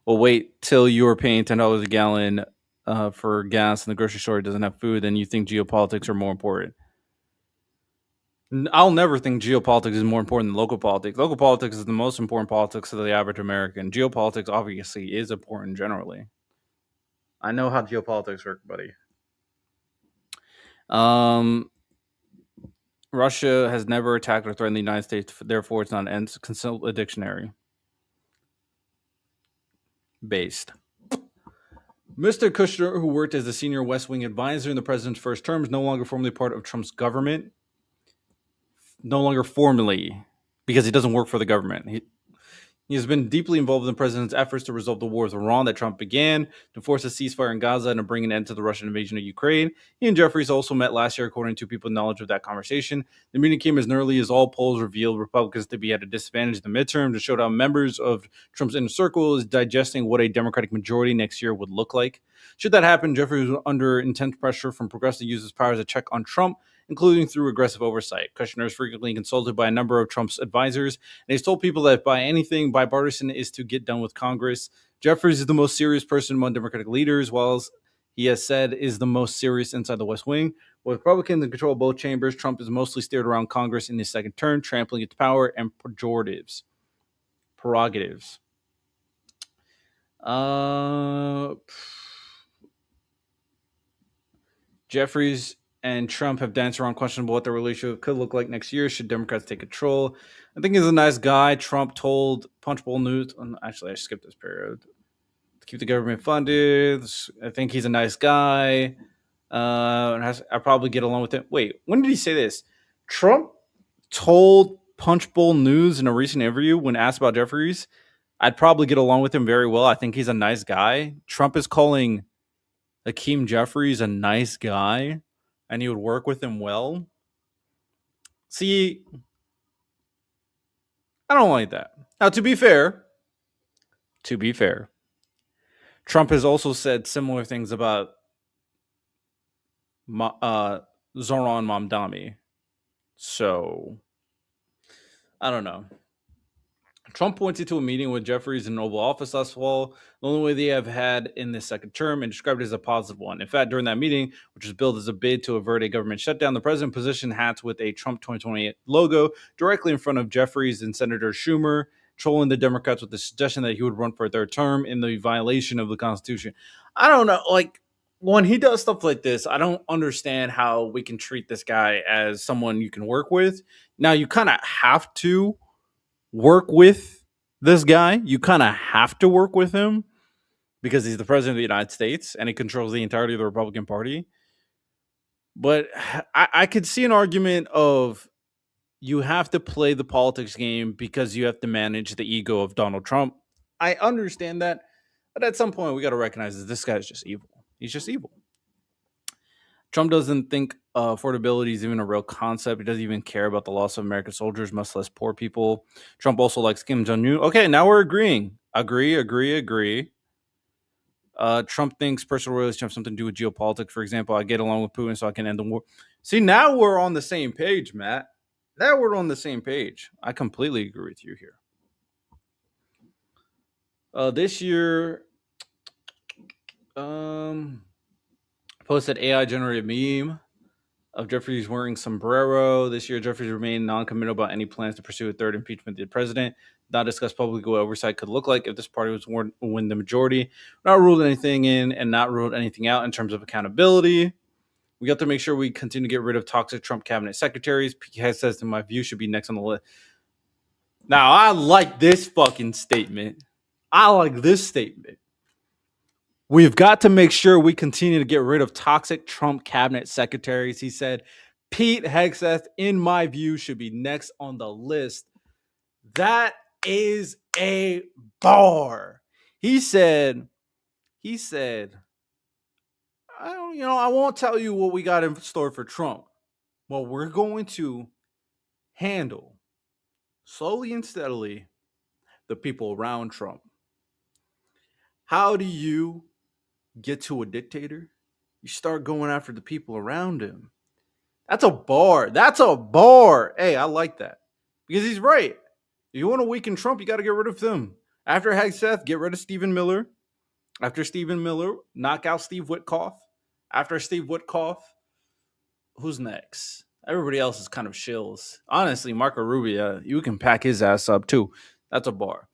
Well, wait till you're paying $10 a gallon for gas and the grocery store doesn't have food, and you think geopolitics are more important. I'll never think geopolitics is more important than local politics. Local politics is the most important politics to the average American. Geopolitics obviously is important generally. I know how geopolitics work, buddy. Russia has never attacked or threatened the United States, therefore it's not an end. Consult a dictionary. Based. Mr. Kushner, who worked as the senior West Wing advisor in the president's first term, is no longer formally part of Trump's government. No longer formally, because he doesn't work for the government. He has been deeply involved in the president's efforts to resolve the war with Iran that Trump began, to force a ceasefire in Gaza, and to bring an end to the Russian invasion of Ukraine. He and Jeffries also met last year, according to people with knowledge of that conversation. The meeting came as early as all polls revealed Republicans to be at a disadvantage in the midterm, to show how members of Trump's inner circle is digesting what a Democratic majority next year would look like. Should that happen, Jeffries was under intense pressure from progressive to use his power as a check on Trump, including through aggressive oversight. Kushner is frequently consulted by a number of Trump's advisors, and he's told people that by anything bipartisan is to get done with Congress. Jeffries is the most serious person among Democratic leaders, while he has said is the most serious inside the West Wing. With Republicans in control of both chambers, Trump is mostly steered around Congress in his second term, trampling its power and prerogatives. Jeffries and Trump have danced around questioning what their relationship could look like next year should Democrats take control. I think he's a nice guy. Trump told Punchbowl News, actually I skipped this period, to keep the government funded. I think he's a nice guy. I probably get along with him. Wait, when did he say this? Trump told Punchbowl News in a recent interview when asked about Jeffries, I'd probably get along with him very well. I think he's a nice guy. Trump is calling Hakeem Jeffries a nice guy, and he would work with him well. See, I don't like that. Now, to be fair, Trump has also said similar things about Zoran Mamdani. So, I don't know. Trump pointed to a meeting with Jeffries in Oval Office last fall, the only way they have had in this second term, and described it as a positive one. In fact, during that meeting, which was billed as a bid to avert a government shutdown, the president positioned hats with a Trump 2028 logo directly in front of Jeffries and Senator Schumer, trolling the Democrats with the suggestion that he would run for a third term in the violation of the Constitution. I don't know, like, when he does stuff like this, I don't understand how we can treat this guy as someone you can work with. Now, you kind of have to work with this guy. You kind of have to work with him because he's the president of the United States and he controls the entirety of the Republican Party. But I could see an argument of you have to play the politics game because you have to manage the ego of Donald Trump. I understand that. But at some point, we got to recognize that this guy's just evil. He's just evil. Trump doesn't think affordability is even a real concept. He doesn't even care about the loss of American soldiers, much less poor people. Trump also likes Kim Jong-un. Okay, now we're agreeing. Agree. Trump thinks personal relations have something to do with geopolitics. For example, I get along with Putin so I can end the war. See, now we're on the same page, Matt. Now we're on the same page. I completely agree with you here. This year, posted AI generated meme of Jeffries wearing sombrero. This year, Jeffries remained non-committal about any plans to pursue a third impeachment of the president. Not discussed publicly what oversight could look like if this party was to win the majority. Not ruled anything in and not ruled anything out in terms of accountability. We got to make sure we continue to get rid of toxic Trump cabinet secretaries. PK says, in my view, should be next on the list. Now, I like this fucking statement. We've got to make sure we continue to get rid of toxic Trump cabinet secretaries. He said, Pete Hegseth, in my view, should be next on the list. That is a bar. He said, I won't tell you what we got in store for Trump. Well, we're going to handle slowly and steadily the people around Trump. How do you get to a dictator? You start going after the people around him. That's a bar. Hey, I like that. Because he's right. If you want to weaken Trump, you got to get rid of them. After Hegseth, get rid of Stephen Miller. After Stephen Miller, knock out Steve Witkoff. After Steve Witkoff, who's next? Everybody else is kind of shills. Honestly, Marco Rubio, you can pack his ass up too. That's a bar.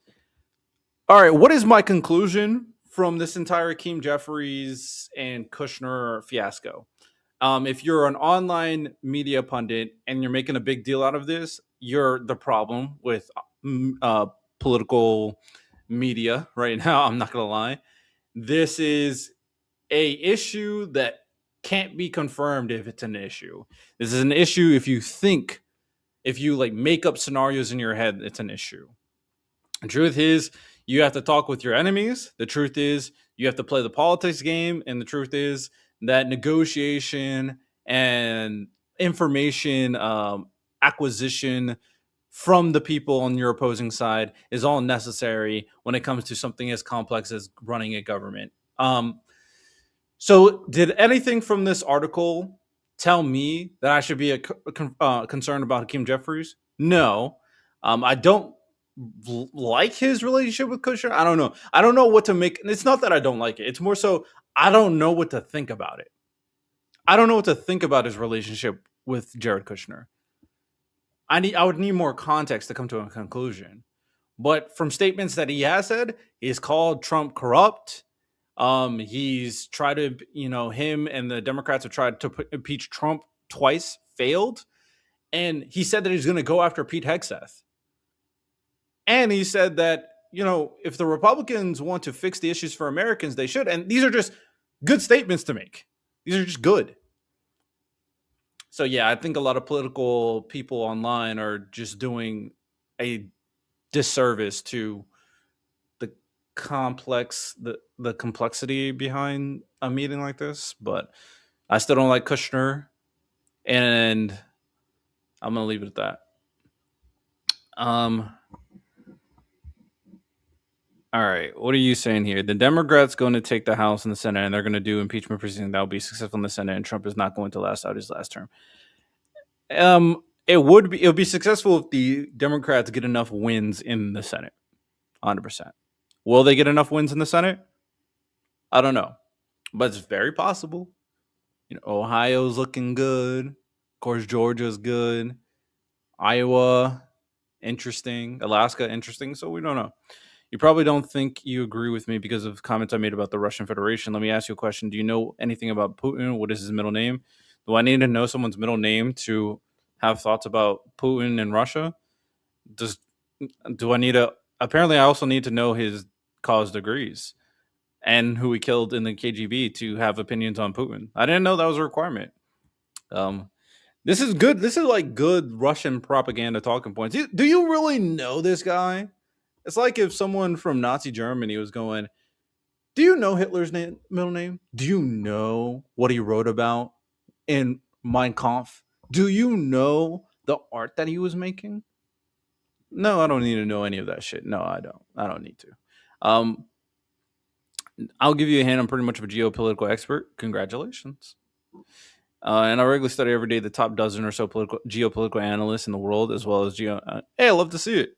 All right, what is my conclusion from this entire Hakeem Jeffries and Kushner fiasco? If you're an online media pundit and you're making a big deal out of this, you're the problem with political media right now. I'm not going to lie. This is a issue that can't be confirmed if it's an issue. This is an issue if you like make up scenarios in your head, it's an issue. The truth is, you have to talk with your enemies. The truth is, you have to play the politics game. And the truth is that negotiation and information acquisition from the people on your opposing side is all necessary when it comes to something as complex as running a government. So did anything from this article tell me that I should be concerned about Hakeem Jeffries? No. I don't like his relationship with Kushner. I don't know. I don't know what to make. It's not that I don't like it. It's more so I don't know what to think about it. I don't know what to think about his relationship with Jared Kushner. I would need more context to come to a conclusion. But from statements that he has said, he's called Trump corrupt. He's tried to, him and the Democrats have tried to impeach Trump twice, failed. And he said that he's going to go after Pete Hegseth. And he said that, if the Republicans want to fix the issues for Americans, they should. And these are just good statements to make. These are just good. So, yeah, I think a lot of political people online are just doing a disservice to the complexity behind a meeting like this. But I still don't like Kushner. And I'm going to leave it at that. All right, what are you saying here? The Democrats going to take the House and the Senate, and they're going to do impeachment proceedings that will be successful in the Senate, and Trump is not going to last out his last term. it would be successful if the Democrats get enough wins in the Senate. 100%. Will they get enough wins in the Senate? I don't know, but it's very possible. Ohio's looking good. Of course, Georgia's good. Iowa, interesting. Alaska, interesting. So we don't know. You probably don't think you agree with me because of comments I made about the Russian Federation. Let me ask you a question. Do you know anything about Putin? What is his middle name? Do I need to know someone's middle name to have thoughts about Putin and Russia? Do I need to? Apparently, I also need to know his college degrees and who he killed in the KGB to have opinions on Putin. I didn't know that was a requirement. This is good. This is like good Russian propaganda talking points. Do you really know this guy? It's like if someone from Nazi Germany was going, do you know Hitler's middle name? Do you know what he wrote about in Mein Kampf? Do you know the art that he was making? No, I don't need to know any of that shit. No, I don't. I don't need to. I'll give you a hint. I'm pretty much of a geopolitical expert. Congratulations. And I regularly study every day the top dozen or so geopolitical analysts in the world, as well as hey, I love to see it.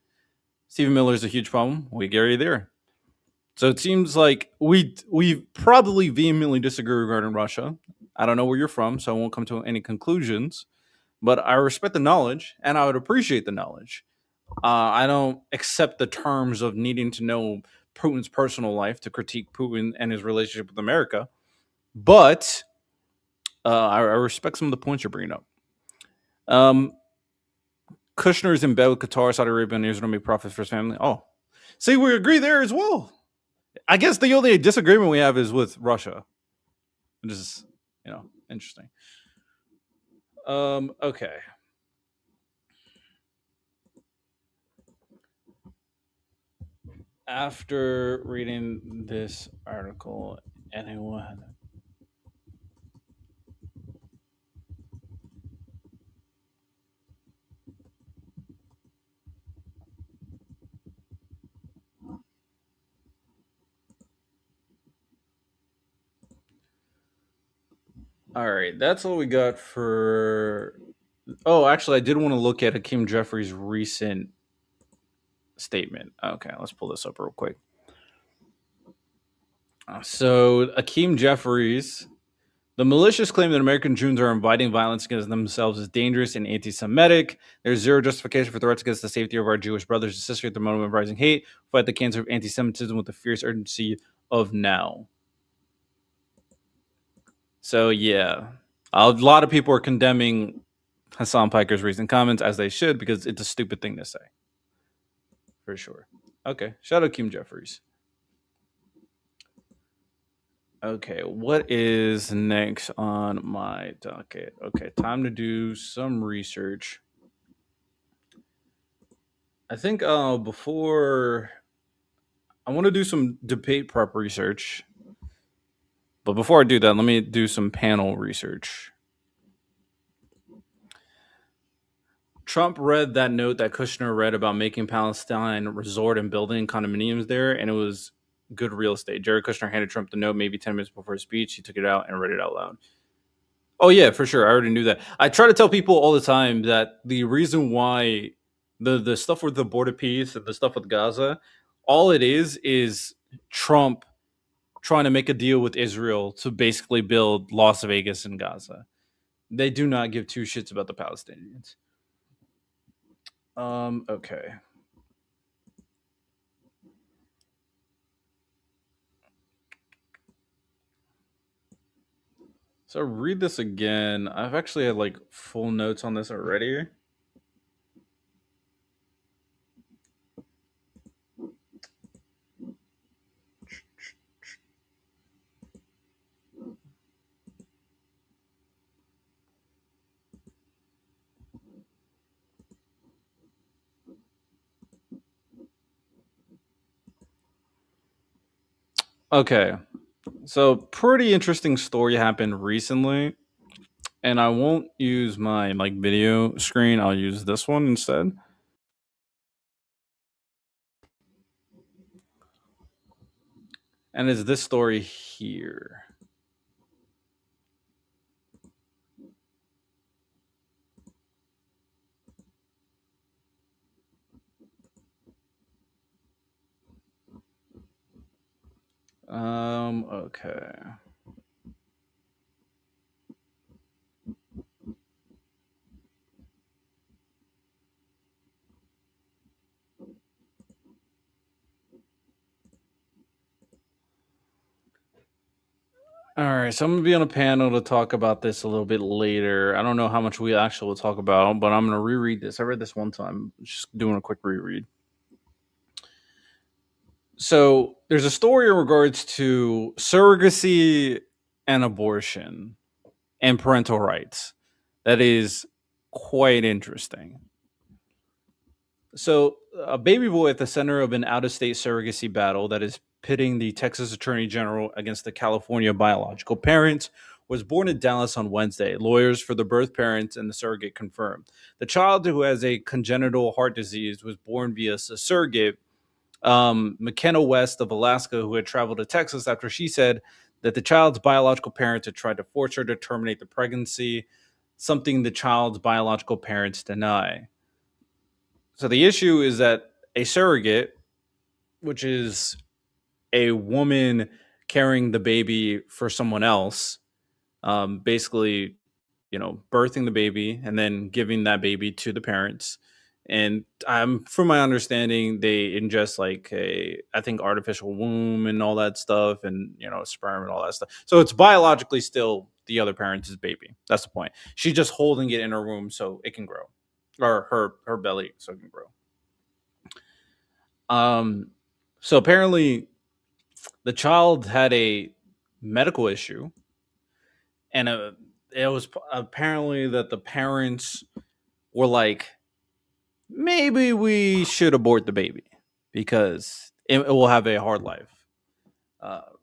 Stephen Miller is a huge problem. We get you there. So it seems like we probably vehemently disagree regarding Russia. I don't know where you're from, so I won't come to any conclusions. But I respect the knowledge, and I would appreciate the knowledge. I don't accept the terms of needing to know Putin's personal life to critique Putin and his relationship with America. But I respect some of the points you're bringing up. Kushner's in bed with Qatar, Saudi Arabia, and Israel make profits for his family. Oh, see, we agree there as well. I guess the only disagreement we have is with Russia, which is, interesting. Okay. After reading this article, anyone... All right, that's all we got for... Oh, actually, I did want to look at Hakeem Jeffries' recent statement. Okay, let's pull this up real quick. So, Hakeem Jeffries, the malicious claim that American Jews are inviting violence against themselves is dangerous and anti-Semitic. There's zero justification for threats against the safety of our Jewish brothers and sisters at the moment of rising hate. Fight the cancer of anti-Semitism with the fierce urgency of now. So, yeah, a lot of people are condemning Hassan Piker's recent comments, as they should, because it's a stupid thing to say. For sure. Okay, shout out Hakeem Jeffries. Okay, what is next on my docket? Okay, time to do some research. I think before... I want to do some debate prep research. But before I do that, let me do some panel research. Trump read that note that Kushner read about making Palestine resort and building condominiums there, and it was good real estate. Jared Kushner handed Trump the note maybe 10 minutes before his speech. He took it out and read it out loud. Oh, yeah, for sure. I already knew that. I try to tell people all the time that the reason why the stuff with the border peace and the stuff with Gaza, all it is Trump trying to make a deal with Israel to basically build Las Vegas and Gaza. They do not give two shits about the Palestinians. Okay. So read this again. I've actually had like full notes on this already. Okay. So pretty interesting story happened recently. And I won't use my video screen. I'll use this one instead. And it's this story here. Okay. All right, so I'm gonna be on a panel to talk about this a little bit later. I don't know how much we actually will talk about, but I'm gonna reread this. I read this one time, just doing a quick reread. So there's a story in regards to surrogacy and abortion and parental rights that is quite interesting. So, a baby boy at the center of an out of state surrogacy battle that is pitting the Texas Attorney General against the California biological parents was born in Dallas on Wednesday. Lawyers for the birth parents and the surrogate confirmed. The child, who has a congenital heart disease, was born via a surrogate, McKenna West of Alaska, who had traveled to Texas after she said that the child's biological parents had tried to force her to terminate the pregnancy, something the child's biological parents deny. So the issue is that a surrogate, which is a woman carrying the baby for someone else, basically, birthing the baby and then giving that baby to the parents. And from my understanding, they ingest I think artificial womb and all that stuff, and sperm and all that stuff. So it's biologically still the other parent's baby. That's the point. She's just holding it in her womb so it can grow, or her belly so it can grow. So apparently the child had a medical issue, and it was apparently that the parents were like, maybe we should abort the baby because it will have a hard life.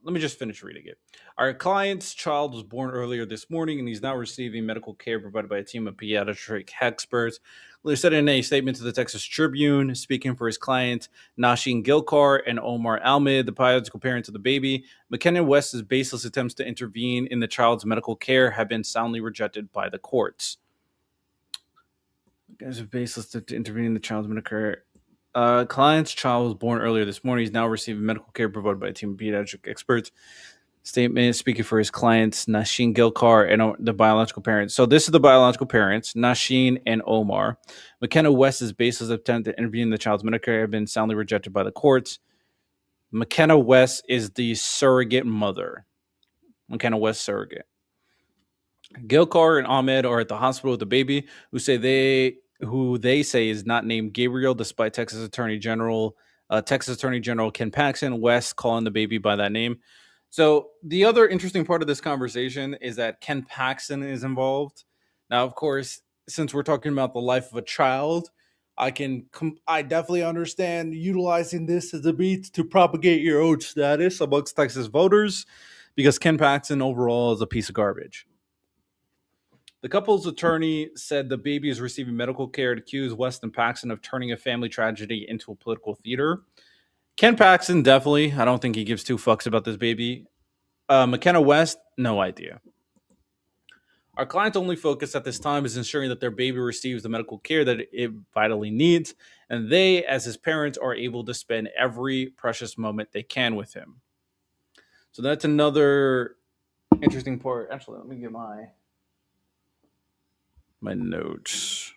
Let me just finish reading it. Our client's child was born earlier this morning, and he's now receiving medical care provided by a team of pediatric experts. They said in a statement to the Texas Tribune, speaking for his client, Nasheen Gilkar and Omar Almid, the biological parents of the baby, McKenna West's baseless attempts to intervene in the child's medical care have been soundly rejected by the courts. Guys are baseless to intervene in the child's medical care. Client's child was born earlier this morning. He's now receiving medical care provided by a team of pediatric experts. Statement speaking for his clients, Nasheen Gilkar and the biological parents. So this is the biological parents, Nasheen and Omar. McKenna West's baseless attempt to intervene in the child's medical care have been soundly rejected by the courts. McKenna West is the surrogate mother. McKenna West surrogate. Gilkar and Ahmed are at the hospital with the baby, who they say is not named Gabriel, despite Texas Attorney General Ken Paxton West calling the baby by that name. So the other interesting part of this conversation is that Ken Paxton is involved. Now, of course, since we're talking about the life of a child, I definitely understand utilizing this as a means to propagate your own status amongst Texas voters, because Ken Paxton overall is a piece of garbage. The couple's attorney said the baby is receiving medical care to accuse West and Paxton of turning a family tragedy into a political theater. Ken Paxton, definitely. I don't think he gives two fucks about this baby. McKenna West, no idea. Our client's only focus at this time is ensuring that their baby receives the medical care that it vitally needs, and they, as his parents, are able to spend every precious moment they can with him. So that's another interesting part. Actually, let me get my notes.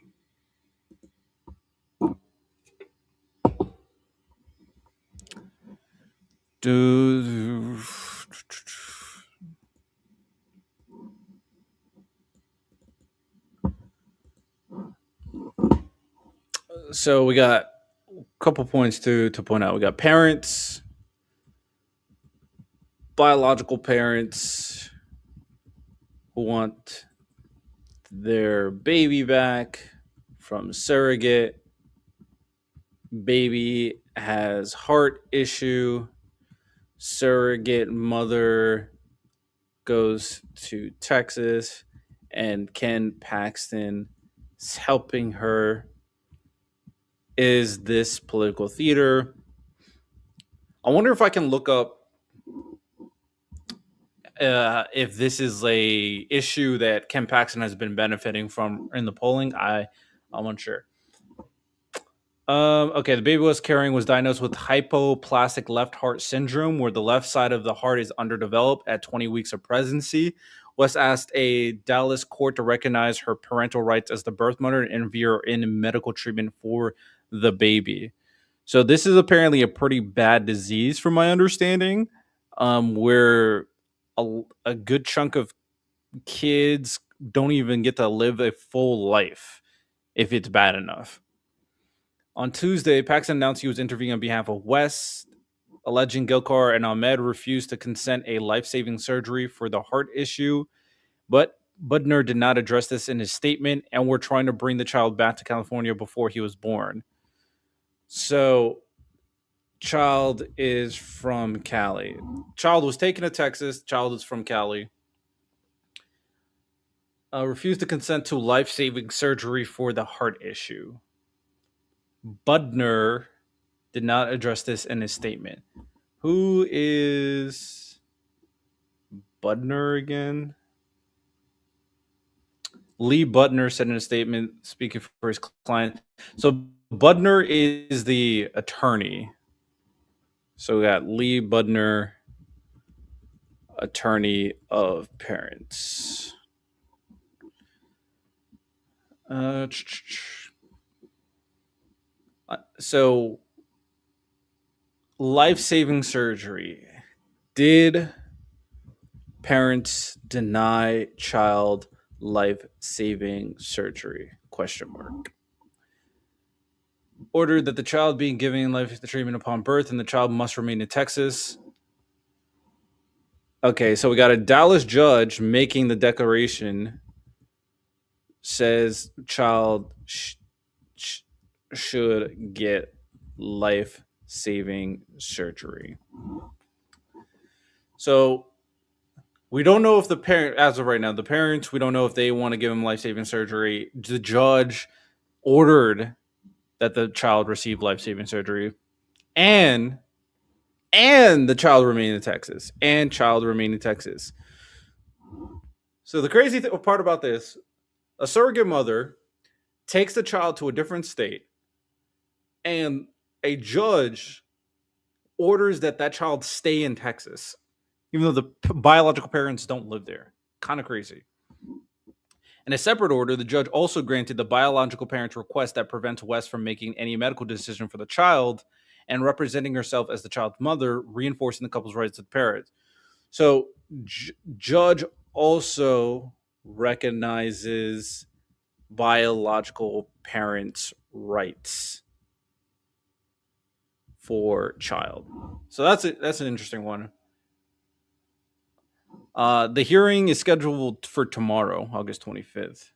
So we got a couple points to point out. We got parents, biological parents who want their baby back from surrogate. Baby has heart issue. Surrogate mother goes to Texas, and Ken Paxton is helping her. Is this political theater? I wonder if I can look up if this is a issue that Ken Paxton has been benefiting from in the polling. I'm unsure. Okay, the baby was carrying was diagnosed with hypoplastic left heart syndrome, where the left side of the heart is underdeveloped at 20 weeks of pregnancy. West asked a Dallas court to recognize her parental rights as the birth mother and interfere in medical treatment for the baby. So this is apparently a pretty bad disease, from my understanding, where a good chunk of kids don't even get to live a full life if it's bad enough. On Tuesday, Paxson announced he was intervening on behalf of West, alleging Gilcar and Ahmed refused to consent a life-saving surgery for the heart issue. But Budner did not address this in his statement, and were trying to bring the child back to California before he was born. So, child is from Cali. Child was taken to Texas. Child is from Cali. Refused to consent to life-saving surgery for the heart issue. Budner did not address this in his statement. Who is Budner again? Lee Budner said in a statement, speaking for his client. So Budner is the attorney. So we got Lee Budner, attorney of parents. So life-saving surgery. Did parents deny child life-saving surgery? Question mark. Ordered that the child being given life treatment upon birth and the child must remain in Texas. Okay, so we got a Dallas judge making the declaration, says child should get life-saving surgery. So we don't know if the parent, as of right now, the parents, we don't know if they want to give him life-saving surgery. The judge ordered that the child receive life-saving surgery, and the child remain in Texas, So the crazy part about this, a surrogate mother takes the child to a different state, and a judge orders that child stay in Texas, even though the biological parents don't live there. Kind of crazy. In a separate order, the judge also granted the biological parent's request that prevents West from making any medical decision for the child and representing herself as the child's mother, reinforcing the couple's rights to the parent. So, judge also recognizes biological parents' rights for child. So that's an interesting one. The hearing is scheduled for tomorrow, August 25th.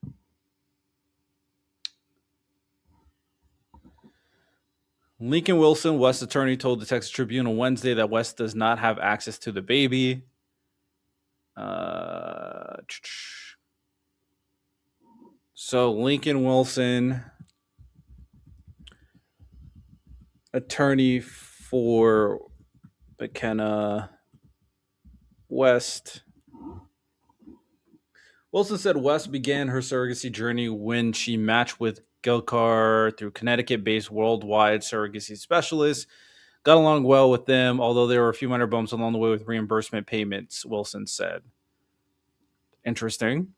Lincoln Wilson, West's attorney, told the Texas Tribune on Wednesday that West does not have access to the baby. So Lincoln Wilson, attorney for McKenna West. Wilson said West began her surrogacy journey when she matched with Gilcar through Connecticut-based worldwide surrogacy specialists. Got along well with them, although there were a few minor bumps along the way with reimbursement payments, Wilson said. Interesting.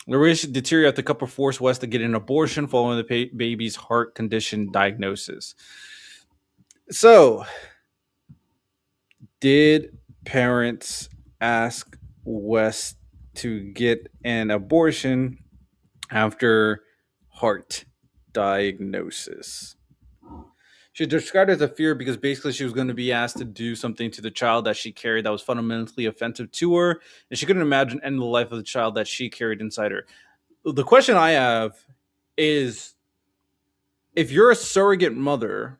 The relationship deteriorated. The couple forced West to get an abortion following the baby's heart condition diagnosis. So, did parents ask West to get an abortion after heart diagnosis? She described it as a fear because basically she was going to be asked to do something to the child that she carried that was fundamentally offensive to her, and she couldn't imagine ending the life of the child that she carried inside her. The question I have is, if you're a surrogate mother,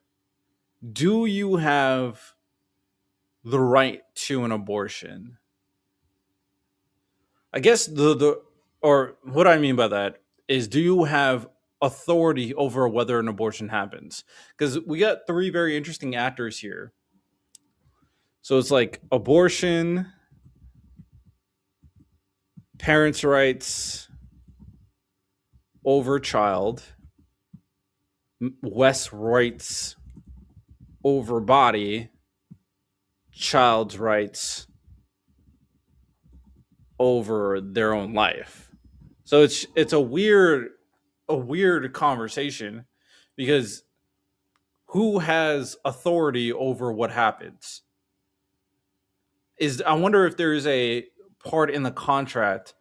do you have the right to an abortion? I guess or what I mean by that is, do you have authority over whether an abortion happens? Because we got three very interesting actors here. So it's like abortion, parents' rights over child, West's rights over body, child's rights over their own life. So it's a weird conversation, because who has authority over what happens? I wonder if there is a part in the contract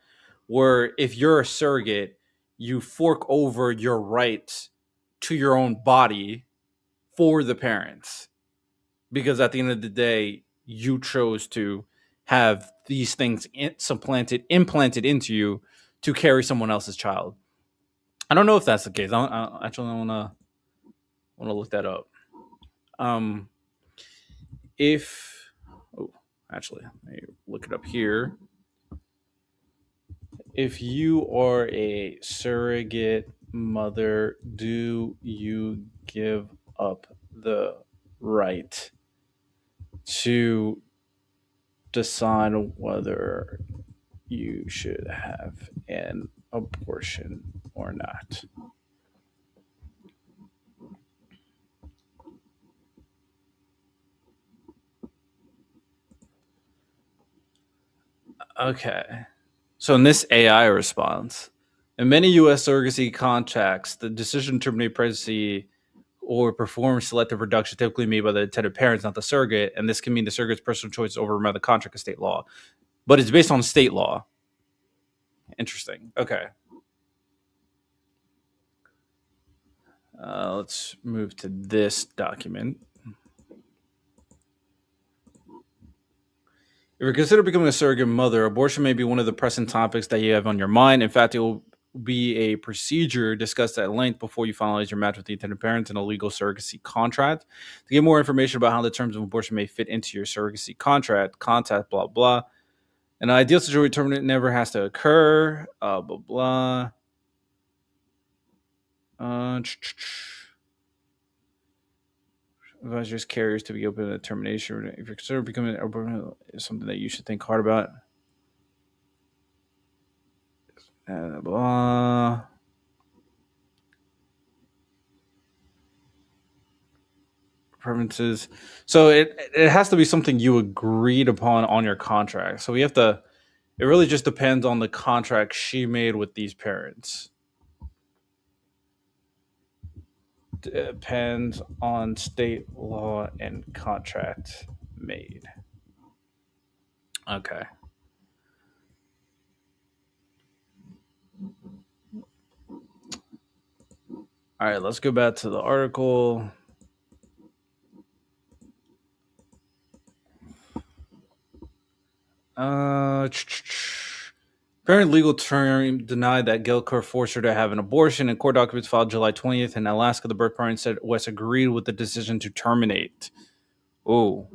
where if you're a surrogate, you fork over your rights to your own body for the parents, because at the end of the day, you chose to have these things implanted into you to carry someone else's child. I don't know if that's the case. I actually want to look that up. Actually, let me look it up here. If you are a surrogate mother, do you give up the right to decide whether you should have an abortion or not? Okay. So in this AI response, in many U.S. surrogacy contracts, the decision to terminate pregnancy or perform selective reduction typically made by the intended parents, not the surrogate, and this can mean the surrogate's personal choice over the contract of state law. But it's based on state law. Interesting. Okay. Let's move to this document. If you're considering becoming a surrogate mother, abortion may be one of the pressing topics that you have on your mind. In fact, it will be a procedure discussed at length before you finalize your match with the intended parents in a legal surrogacy contract. To get more information about how the terms of abortion may fit into your surrogacy contract, contact blah blah. An ideal situation terminate never has to occur. Blah blah. Advisors carriers to be open to termination. If you're considering becoming an abortion, is something that you should think hard about. Blah. Preferences. So it has to be something you agreed upon on your contract. So we have to. It really just depends on the contract she made with these parents. Depends on state law and contract made. Okay. All right, let's go back to the article. Parent legal term denied that Gelker forced her to have an abortion. In court documents filed July 20th in Alaska, the birth parent said West agreed with the decision to terminate. Oh.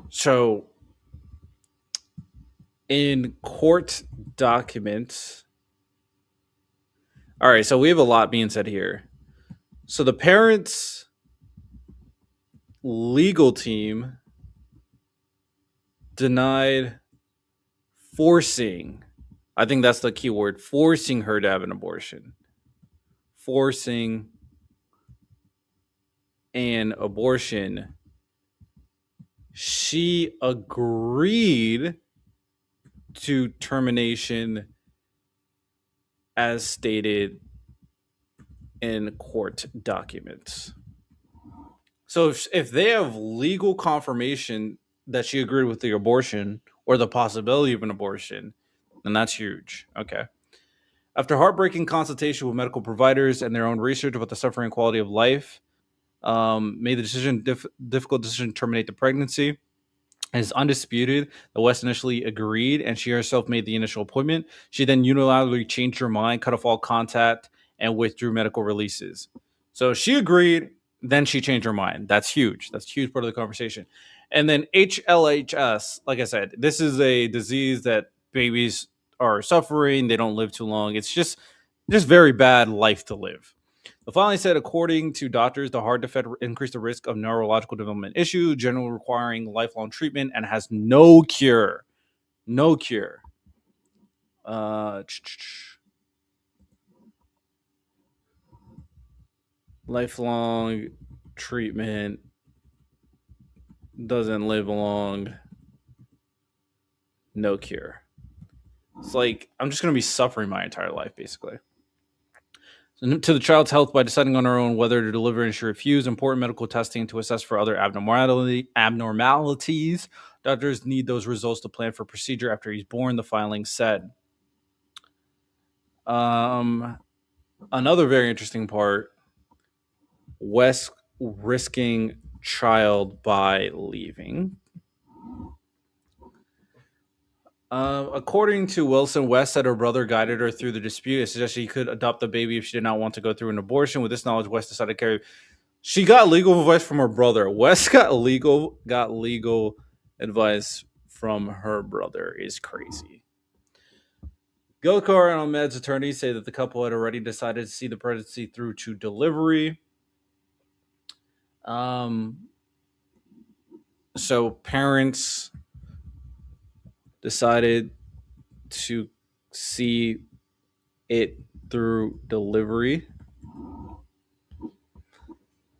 So, in court documents... All right, so we have a lot being said here. So the parents' legal team denied forcing, I think that's the key word, forcing her to have an abortion. Forcing an abortion. She agreed to termination as stated in court documents. So if they have legal confirmation that she agreed with the abortion or the possibility of an abortion, then that's huge. Okay. After heartbreaking consultation with medical providers and their own research about the suffering and quality of life, made the difficult decision to terminate the pregnancy. It is undisputed that West initially agreed, and she herself made the initial appointment. She then unilaterally changed her mind, cut off all contact, and withdrew medical releases. So she agreed, then she changed her mind. That's huge. That's a huge part of the conversation. And then HLHS, like I said, this is a disease that babies are suffering. They don't live too long. It's just very bad life to live. The filing said, according to doctors, the hard defect increased the risk of neurological development issue, generally requiring lifelong treatment, and has no cure. No cure. lifelong treatment doesn't live long, no cure. It's like I'm just going to be suffering my entire life, basically. So, to the child's health by deciding on our own whether to deliver and she refuse important medical testing to assess for other abnormalities. Doctors need those results to plan for procedure after he's born, the filing said. Another very interesting part, West risking child by leaving. According to Wilson, West said her brother guided her through the dispute and suggested she could adopt the baby if she did not want to go through an abortion. With this knowledge, West decided to carry. She got legal advice from her brother. West got legal advice from her brother. Is crazy. Gilcar and Ahmed's attorneys say that the couple had already decided to see the pregnancy through to delivery. So parents decided to see it through delivery.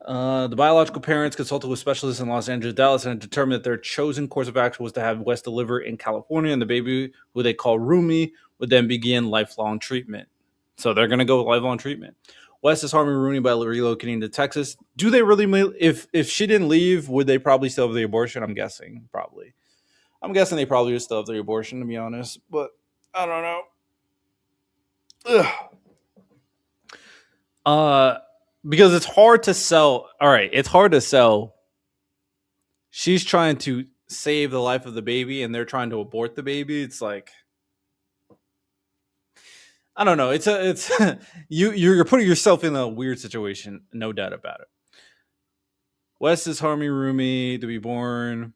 The biological parents consulted with specialists in Los Angeles, Dallas, and determined that their chosen course of action was to have West deliver in California, and the baby, who they call Rumi, would then begin lifelong treatment. So they're going to go lifelong treatment. West is harming Rooney by relocating to Texas. Do they really? If she didn't leave, would they probably still have the abortion? I'm guessing probably. I'm guessing they probably would still have the abortion, to be honest. But I don't know. Because it's hard to sell. All right, it's hard to sell. She's trying to save the life of the baby, and they're trying to abort the baby. It's like, I don't know. It's you're putting yourself in a weird situation, no doubt about it. West is harming Rumi to be born.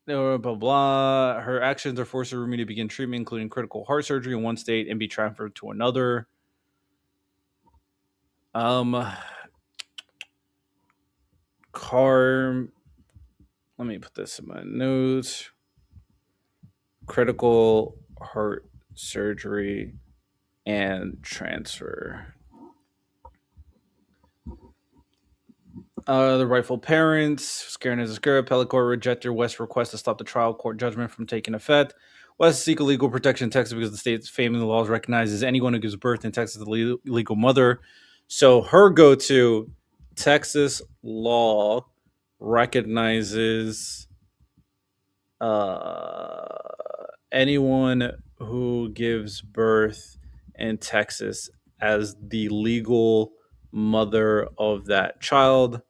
Blah, blah, blah. Her actions are forcing Rumi to begin treatment, including critical heart surgery in one state and be transferred to another. Let me put this in my notes. Critical heart surgery and transfer. The rightful parents, scaring as a scare, appellate court rejected West's request to stop the trial court judgment from taking effect. West seek legal protection in Texas because the state's family laws recognizes anyone who gives birth in Texas as a legal mother. So her go-to, Texas law recognizes anyone who gives birth in Texas as the legal mother of that child.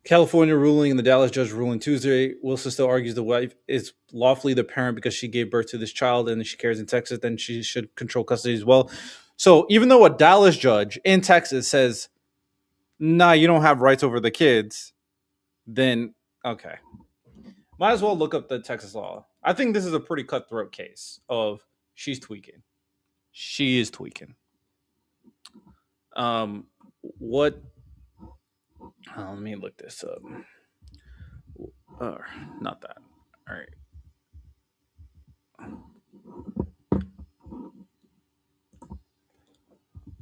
California ruling and the Dallas judge ruling Tuesday. Wilson still argues the wife is lawfully the parent because she gave birth to this child and she cares in Texas, then she should control custody as well. So even though a Dallas judge in Texas says, nah, you don't have rights over the kids, then okay. Might as well look up the Texas law. I think this is a pretty cutthroat case of she's tweaking. She is tweaking. What? Let me look this up. Not that. All right.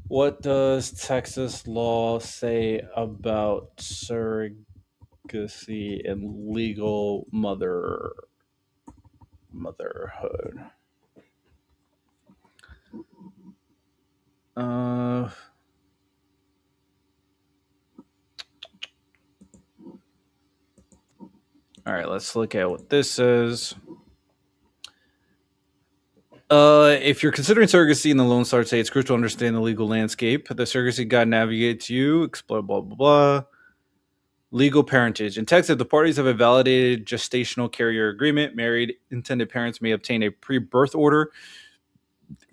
What does Texas law say about surrogacy and legal motherhood? All right, let's look at what this says. If you're considering surrogacy in the Lone Star State, it's crucial to understand the legal landscape. The surrogacy guide navigates you, explore blah, blah, blah. Legal parentage. In Texas, the parties have a validated gestational carrier agreement. Married intended parents may obtain a pre-birth order.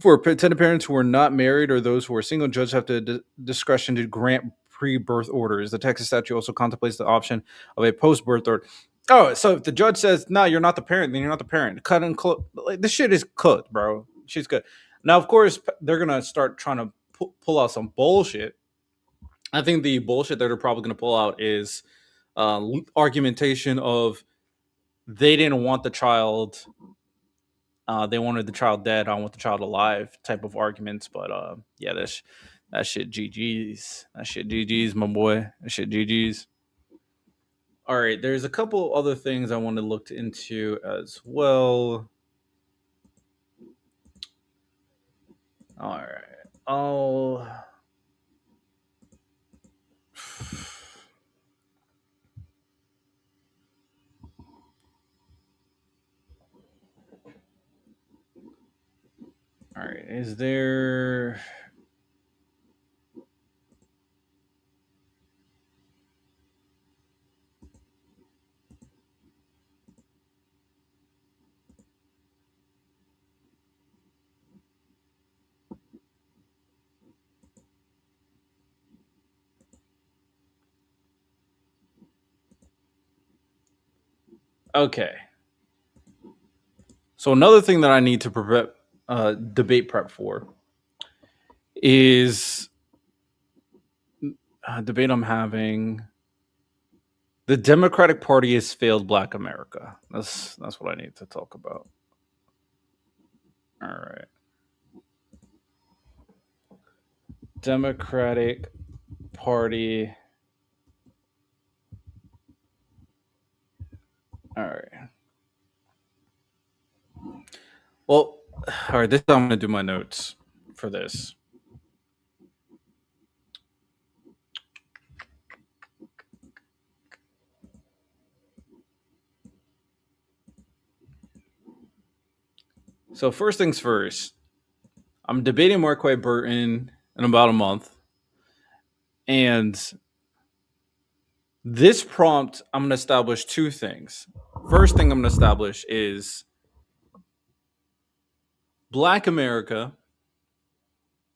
For intended parents who are not married or those who are single, judges have the discretion to grant pre-birth orders. The Texas statute also contemplates the option of a post-birth order. Oh, so if the judge says, no, you're not the parent, then you're not the parent. Cut and close. Like, this shit is cooked, bro. She's good. Now, of course, they're going to start trying to pull out some bullshit. I think the bullshit that they're probably going to pull out is argumentation of they didn't want the child. They wanted the child dead. I want the child alive type of arguments. But yeah, That shit GG's. That shit GG's, my boy. That shit GG's. All right, there's a couple other things I want to look into as well. All right. All right. Is there okay? So another thing that I need to prep debate prep for is a debate I'm having. The Democratic Party has failed Black America. That's what I need to talk about. All right. Democratic Party. All right. Well, all right. This time I'm going to do my notes for this. So first things first, I'm debating Marquette Burton in about a month, and this prompt I'm going to establish two things. First thing I'm going to establish is Black America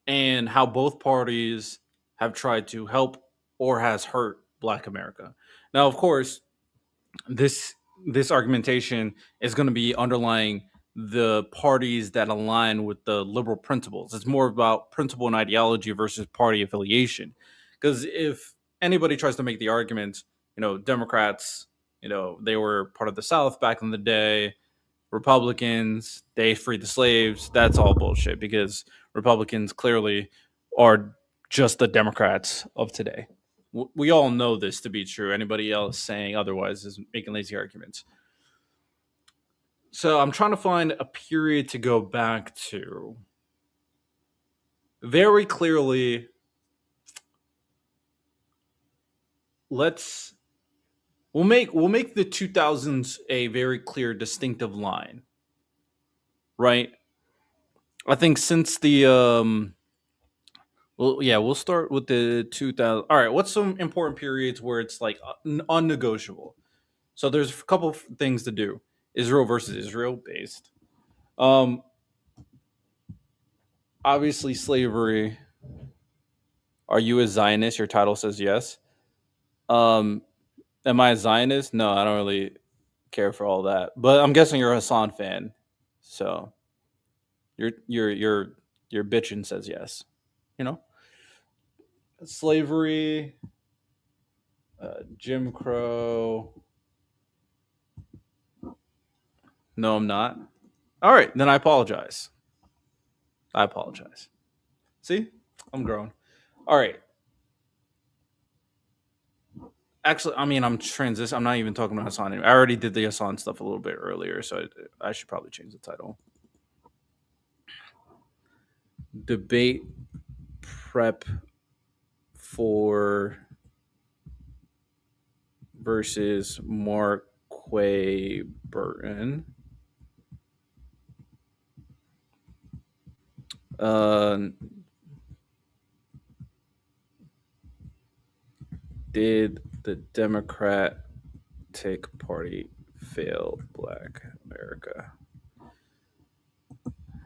and how both parties have tried to help or has hurt Black America. Now, of course, this argumentation is going to be underlying the parties that align with the liberal principles. It's more about principle and ideology versus party affiliation. Because if anybody tries to make the argument, Democrats, they were part of the South back in the day. Republicans, they freed the slaves. That's all bullshit because Republicans clearly are just the Democrats of today. We all know this to be true. Anybody else saying otherwise is making lazy arguments. So I'm trying to find a period to go back to. Very clearly, we'll make the 2000s a very clear distinctive line. Right? I think since the we'll start with the 2000. All right, what's some important periods where it's like unnegotiable? So there's a couple of things to do. Israel versus Israel based. Obviously slavery. Are you a Zionist? Your title says yes. Am I a Zionist? No, I don't really care for all that. But I'm guessing you're a Hassan fan. So your bitchin' says yes. Slavery, Jim Crow. No, I'm not. All right, then I apologize. See, I'm grown. All right. Actually, I mean, I'm not even talking about Hassan anymore. I already did the Hassan stuff a little bit earlier, so I should probably change the title. Debate prep for versus Marquette Burton. Did the Democratic Party fail Black America?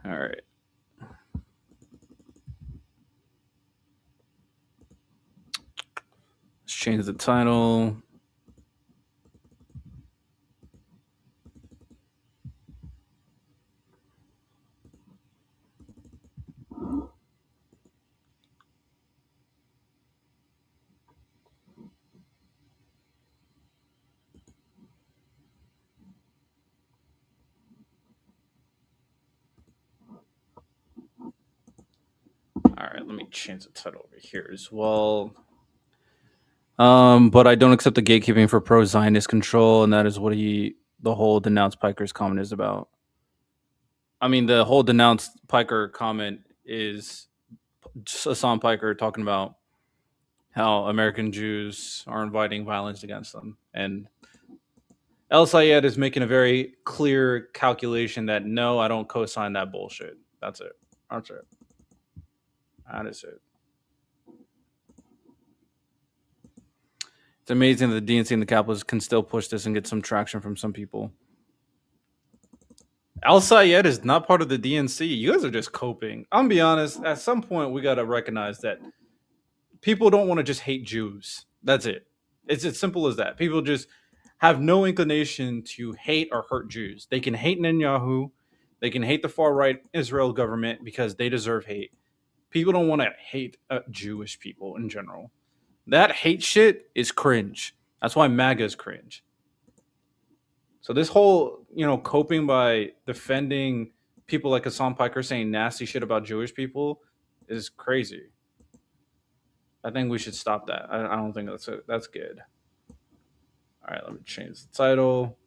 All right. Let's change the title. All right, let me change the title over here as well. But I don't accept the gatekeeping for pro-Zionist control, and that is what the whole denounce Piker's comment is about. I mean, the whole denounce Piker comment is Hassan Piker talking about how American Jews are inviting violence against them, and El Sayed is making a very clear calculation that no, I don't co-sign that bullshit. That's it. That's it. That is it. It's amazing that the DNC and the capitalists can still push this and get some traction from some people. Al Sayed is not part of the DNC. You guys are just coping. I'm gonna be honest. At some point, we gotta recognize that people don't want to just hate Jews. That's it. It's as simple as that. People just have no inclination to hate or hurt Jews. They can hate Netanyahu. They can hate the far-right Israel government because they deserve hate. People don't want to hate Jewish people in general. That hate shit is cringe. That's why MAGA is cringe. So this whole, coping by defending people like Hassan Piker saying nasty shit about Jewish people is crazy. I think we should stop that. I don't think that's good. All right, let me change the title.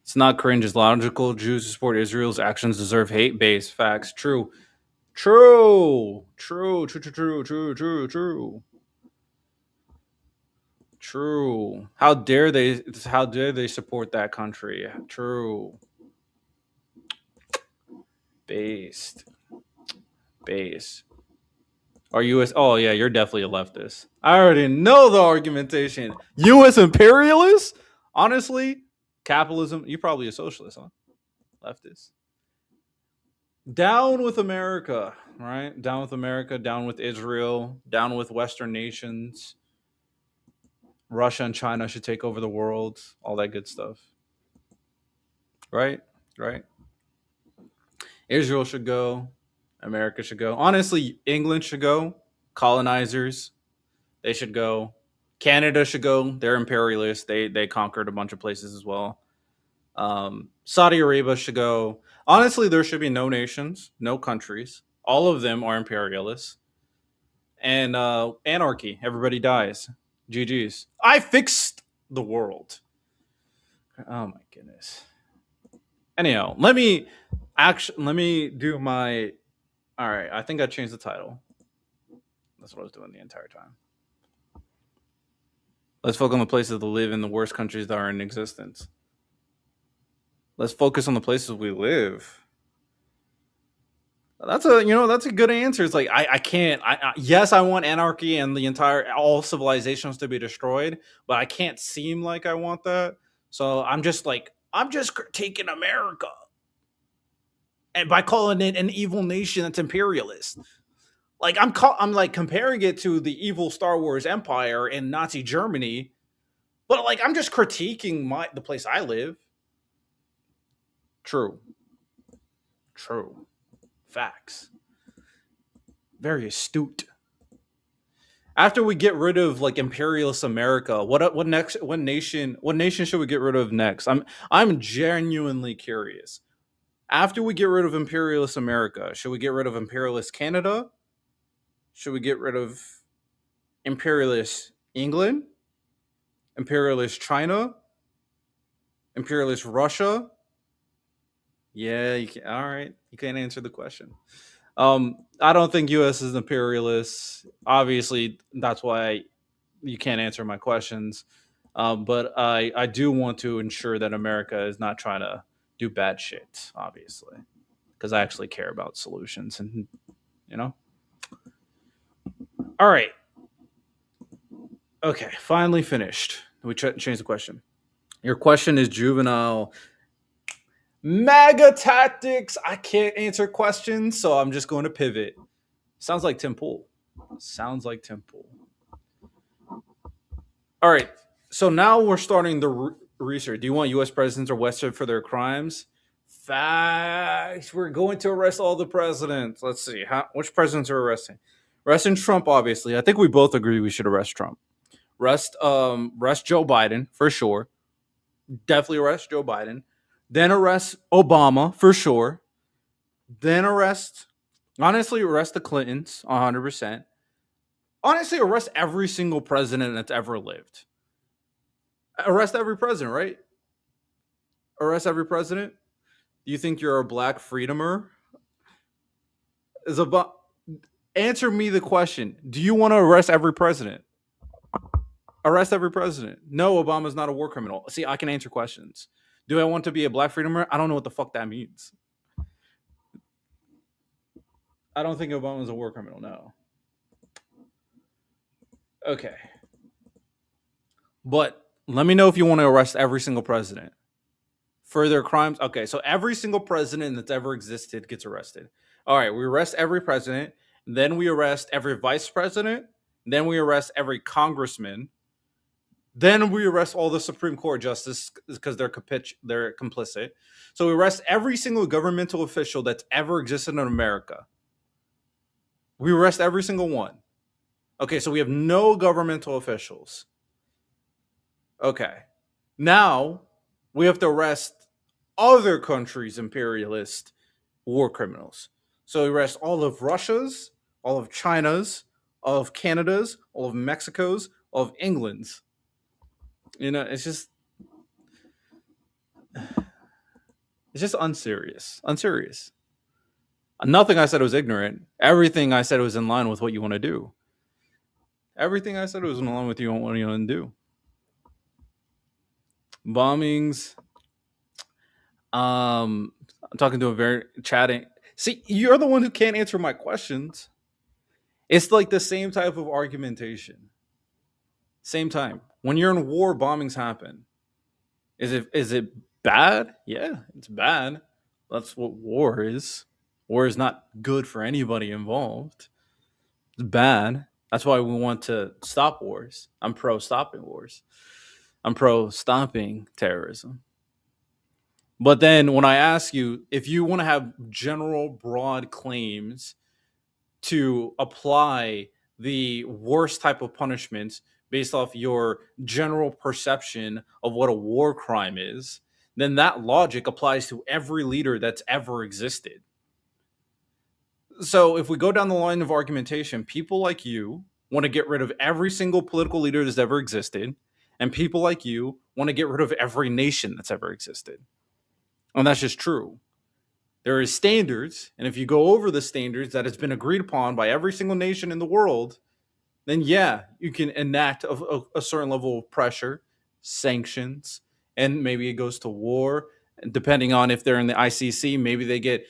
It's not cringe, it's logical. Jews who support Israel's actions deserve hate-based facts. True. True. True. True. True. True. True. True. True. How dare they support that country? True. Based. Are U.S. Oh yeah, you're definitely a leftist. I already know the argumentation. U.S. imperialists? Honestly, capitalism. You're probably a socialist, huh? Leftist. Down with America, right? Down with America. Down with Israel. Down with Western nations. Russia and China should take over the world. All that good stuff. Right? Israel should go. America should go. Honestly, England should go. Colonizers, they should go. Canada should go. They're imperialists. They conquered a bunch of places as well. Saudi Arabia should go. Honestly, there should be no nations, no countries. All of them are imperialists. And anarchy. Everybody dies. GG's. I fixed the world. Oh my goodness. Anyhow, let me do my... All right, I think I changed the title. That's what I was doing the entire time. Let's focus on the places that live in the worst countries that are in existence. Let's focus on the places we live. That's a good answer. It's like I can't. Yes, I want anarchy and all civilizations to be destroyed, but I can't seem like I want that. So I'm just critiquing America. And by calling it an evil nation that's imperialist, like I'm like comparing it to the evil Star Wars Empire in Nazi Germany, but like I'm just critiquing the place I live. True. Facts. Very astute. After we get rid of like imperialist America, what next? What nation should we get rid of next? I'm genuinely curious. After we get rid of imperialist America, should we get rid of imperialist Canada? Should we get rid of imperialist England? Imperialist China? Imperialist Russia? Yeah, all right. You can't answer the question. I don't think U.S. is imperialist. Obviously, that's why you can't answer my questions. But I do want to ensure that America is not trying to do bad shit, obviously, because I actually care about solutions, and All right. Okay, finally finished. We changed the question. Your question is juvenile MAGA tactics. I can't answer questions, so I'm just going to pivot. Sounds like Tim Pool. All right. So now we're starting the research. Do you want U.S. presidents arrested for their crimes? Facts. We're going to arrest all the presidents. Let's see. Which presidents are arresting? Arresting Trump, obviously. I think we both agree we should arrest Trump. Arrest Joe Biden, for sure. Definitely arrest Joe Biden. Then arrest Obama, for sure. then arrest. Honestly, arrest the Clintons 100%. Honestly, arrest every single president that's ever lived. Arrest every president, right? Arrest every president. Do you think you're a black freedomer? Is about answer me the question. Do you want to arrest every president? Arrest every president. No, Obama's not a war criminal. See, I can answer questions. Do I want to be a black freedomer? I don't know what the fuck that means. I don't think Obama's a war criminal, no. Okay. But let me know if you want to arrest every single president for their crimes. Okay, so every single president that's ever existed gets arrested. All right, we arrest every president, then we arrest every vice president, then we arrest every congressman, then we arrest all the Supreme Court justices because they're complicit. So we arrest every single governmental official that's ever existed in America. We arrest every single one. Okay, so we have no governmental officials. Okay. Now we have to arrest other countries' imperialist war criminals. So we arrest all of Russia's, all of China's, all of Canada's, all of Mexico's, all of England's. You know, it's just unserious. Unserious. Nothing I said was ignorant. Everything I said was in line with what you want to do. Everything I said was in line with what you want to do. Bombings. I'm talking to a very chatting. See, you're the one who can't answer my questions. It's like the same type of argumentation. Same time. When you're in war, bombings happen. Is it bad? Yeah, it's bad. That's what war is. War is not good for anybody involved. It's bad. That's why we want to stop wars. I'm pro stopping wars. I'm pro stopping terrorism. But then when I ask you if you want to have general broad claims to apply the worst type of punishments based off your general perception of what a war crime is, then that logic applies to every leader that's ever existed. So if we go down the line of argumentation, people like you want to get rid of every single political leader that's ever existed, and people like you want to get rid of every nation that's ever existed. And that's just true. There is standards, and if you go over the standards that has been agreed upon by every single nation in the world, then yeah, you can enact a certain level of pressure, sanctions, and maybe it goes to war. And depending on if they're in the ICC, maybe they get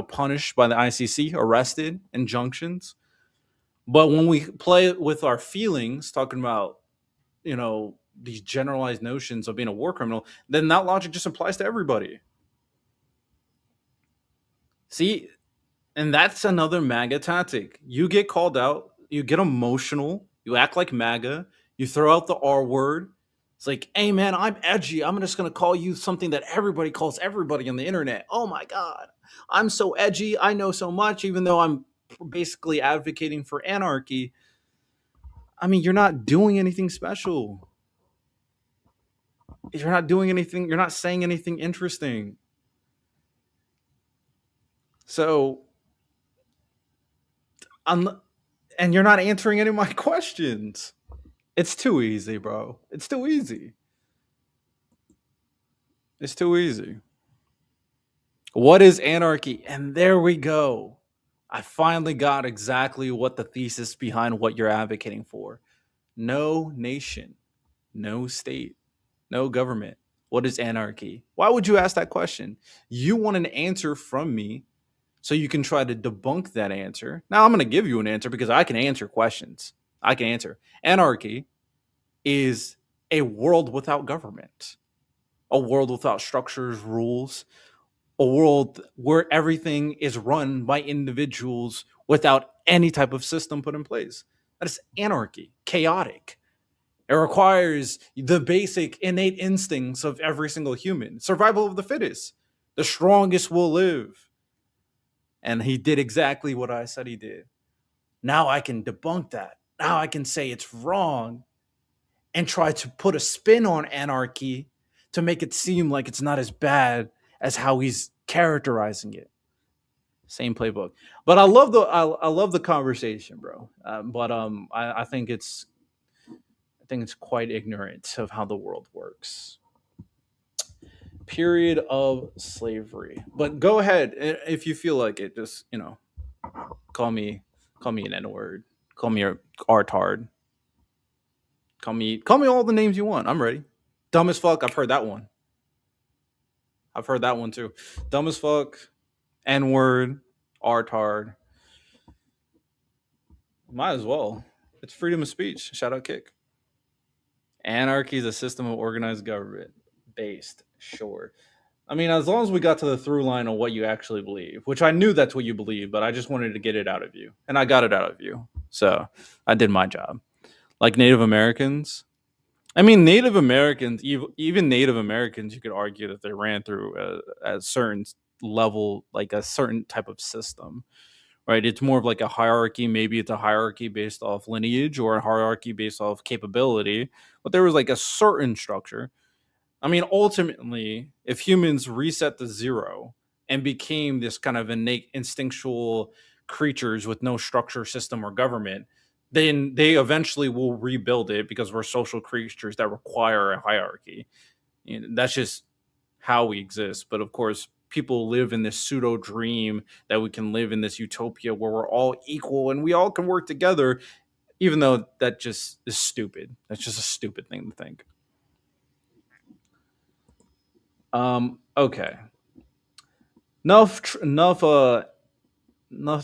punished by the ICC, arrested, injunctions. But when we play with our feelings, talking about these generalized notions of being a war criminal, then that logic just applies to everybody. See, and that's another MAGA tactic. You get called out, you get emotional, you act like MAGA, you throw out the R word. It's like, hey man, I'm edgy. I'm just going to call you something that everybody calls everybody on the internet. Oh my God, I'm so edgy. I know so much, even though I'm basically advocating for anarchy. I mean, you're not doing anything special. You're not doing anything. You're not saying anything interesting. So, and you're not answering any of my questions. It's too easy, bro. It's too easy. It's too easy. What is anarchy? And there we go. I finally got exactly what the thesis behind what you're advocating for. No nation, no state, no government. What is anarchy? Why would you ask that question? You want an answer from me so you can try to debunk that answer. Now I'm going to give you an answer because I can answer questions. I can answer. Anarchy is a world without government, a world without structures, rules, a world where everything is run by individuals without any type of system put in place. That is anarchy, chaotic. It requires the basic innate instincts of every single human. Survival of the fittest. The strongest will live. And he did exactly what I said he did. Now I can debunk that. Now I can say it's wrong and try to put a spin on anarchy to make it seem like it's not as bad as how he's characterizing it. Same playbook. But I love the conversation, bro. I think it's quite ignorant of how the world works. Period of slavery. But go ahead if you feel like it. Just call me an N word. Call me a artard. Call me all the names you want. I'm ready. Dumb as fuck. I've heard that one. I've heard that one too. Dumb as fuck. N word. Artard. Might as well. It's freedom of speech. Shout out Kick. Anarchy is a system of organized government. Based. Sure. I mean, as long as we got to the through line of what you actually believe, which I knew that's what you believe, but I just wanted to get it out of you. And I got it out of you. So I did my job. Like Native Americans. I mean, Native Americans, even Native Americans, you could argue that they ran through a certain level, like a certain type of system, right? It's more of like a hierarchy. Maybe it's a hierarchy based off lineage or a hierarchy based off capability, but there was like a certain structure. I mean, ultimately, if humans reset to zero and became this kind of innate instinctual creatures with no structure, system, or government, then they eventually will rebuild it because we're social creatures that require a hierarchy. That's just how we exist. But of course, people live in this pseudo dream that we can live in this utopia where we're all equal and we all can work together, even though that just is stupid. That's just a stupid thing to think. Okay. Enough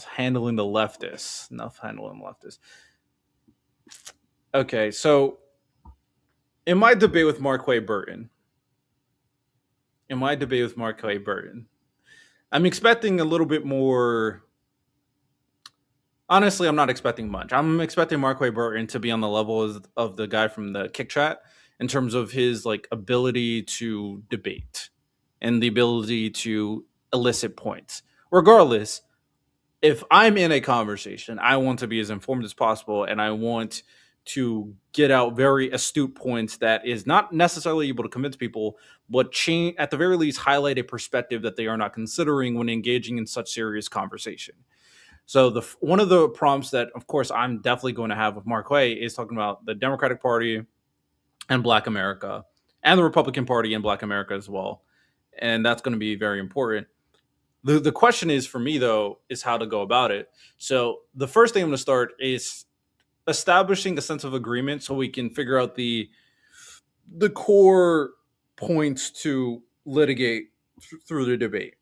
handling the leftists. Enough handling the leftists. Okay, so in my debate with Burton, I'm expecting a little bit more. Honestly, I'm not expecting much. I'm expecting Marquette Burton to be on the level of the guy from the Kick Chat in terms of his like ability to debate and the ability to elicit points. Regardless, if I'm in a conversation, I want to be as informed as possible and I want to get out very astute points that is not necessarily able to convince people, but change at the very least highlight a perspective that they are not considering when engaging in such serious conversation. So one of the prompts that, of course, I'm definitely going to have with Marquette is talking about the Democratic Party and Black America and the Republican Party and Black America as well. And that's going to be very important. The question is for me, though, is how to go about it. So the first thing I'm going to start is establishing a sense of agreement so we can figure out the core points to litigate through the debate.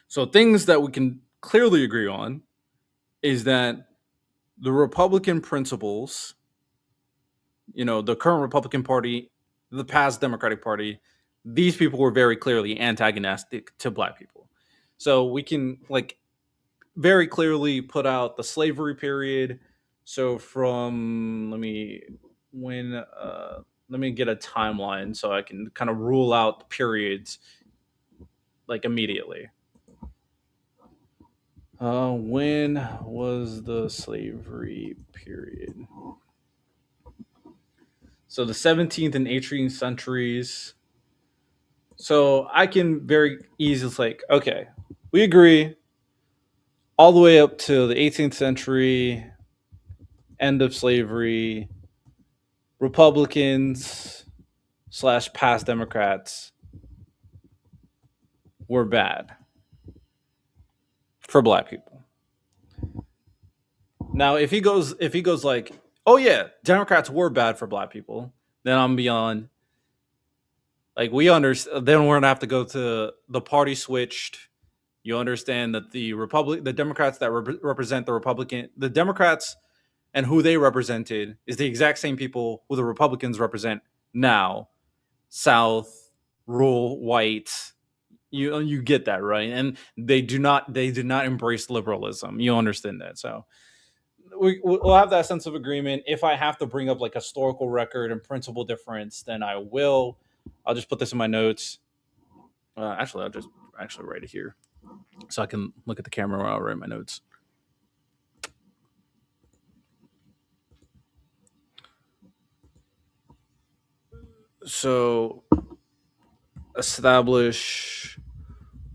So things that we can clearly agree on is that the Republican principles, the current Republican Party, the past Democratic Party, these people were very clearly antagonistic to Black people. So we can very clearly put out the slavery period. So let me get a timeline so I can kind of rule out the periods immediately. When was the slavery period? So the 17th and 18th centuries. So I can very easily okay, we agree all the way up to the 18th century, end of slavery, Republicans / past Democrats were bad for Black people. Now, if he goes like, oh yeah, Democrats were bad for Black people, then I'm beyond. We understand. Then we're gonna have to go to the party switched. You understand that the Democrats that represent the Democrats and who they represented is the exact same people who the Republicans represent now. South, rural, white. You get that, right? And they do not embrace liberalism. You understand that. So we'll have that sense of agreement. If I have to bring up historical record and principle difference, then I will. I'll just put this in my notes. Actually, I'll just write it here so I can look at the camera while I write my notes. So establish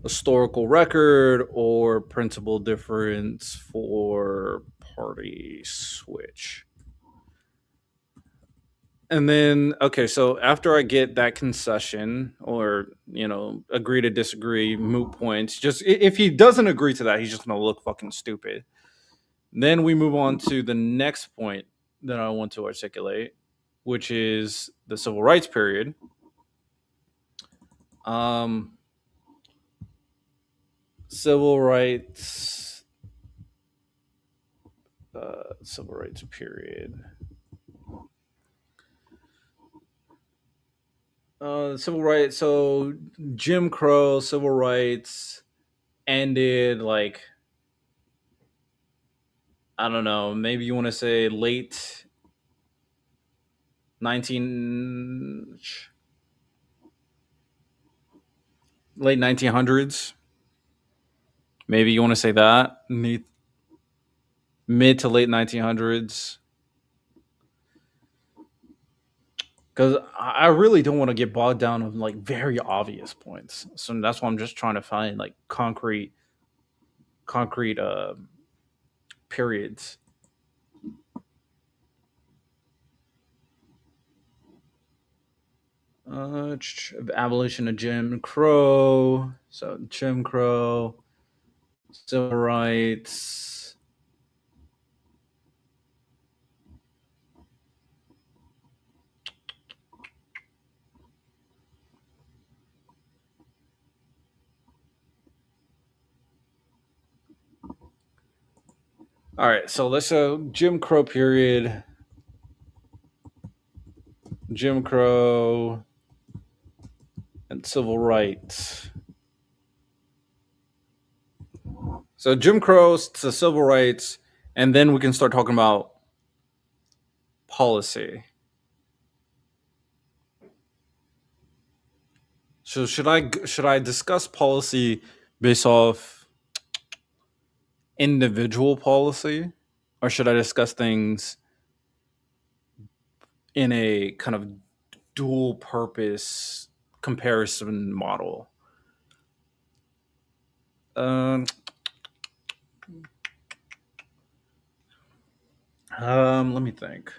historical record or principal difference for party switch. And then, okay, so after I get that concession or, agree to disagree, moot points, just if he doesn't agree to that, he's just going to look fucking stupid. Then we move on to the next point that I want to articulate, which is the civil rights period. Civil rights period. Civil rights. So Jim Crow, civil rights ended like, I don't know, maybe you want to say late 1900s. Maybe you want to say that mid to late 1900s. Because I really don't want to get bogged down on like very obvious points. So that's why I'm just trying to find like concrete periods. Abolition of Jim Crow. So Jim Crow, civil rights. All right, so let's Jim Crow period. Jim Crow and civil rights. So Jim Crow to civil rights, and then we can start talking about policy. So should I discuss policy based off individual policy, or should I discuss things in a kind of dual purpose comparison model? Let me think.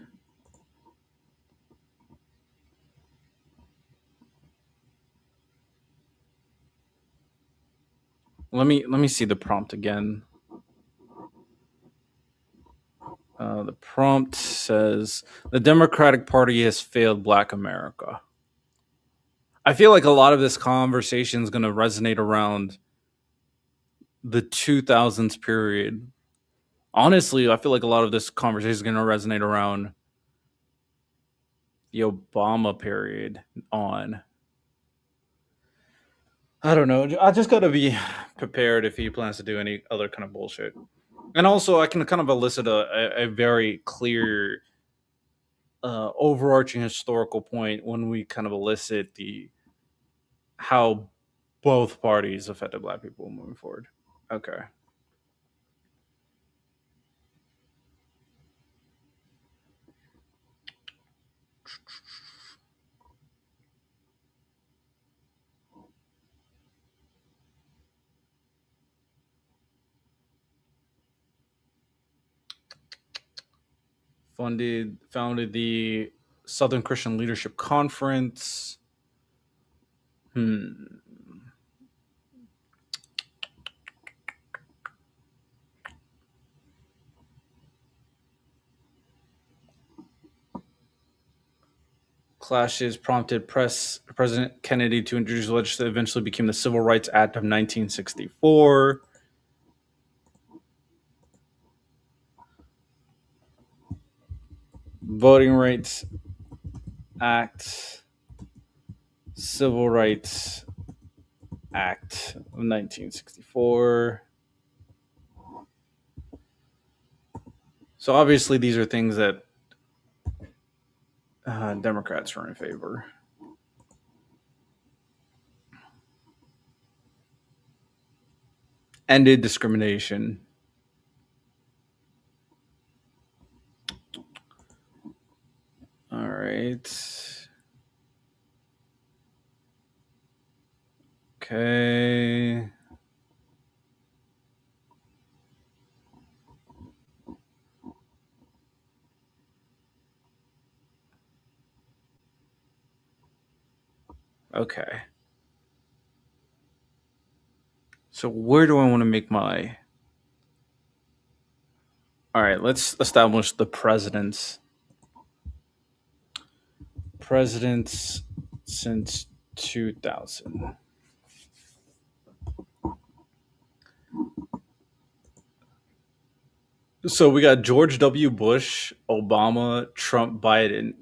Let me see the prompt again. The prompt says the Democratic Party has failed Black America. I feel like a lot of this conversation is going to resonate around the 2000s period. Honestly, I feel like a lot of this conversation is going to resonate around the Obama period on. I don't know. I just got to be prepared if he plans to do any other kind of bullshit. And also, I can kind of elicit a very clear, overarching historical point when we kind of elicit how both parties affected Black people moving forward. Okay. Founded the Southern Christian Leadership Conference. Clashes prompted President Kennedy to introduce legislation that eventually became the Civil Rights Act of 1964. Voting Rights Act, Civil Rights Act of 1964. So obviously these are things that Democrats are in favor. Ended discrimination. All right. Okay. Okay. So where do I want to make my? All right, let's establish the presidents. Presidents since 2000. So we got George W. Bush, Obama, Trump, Biden.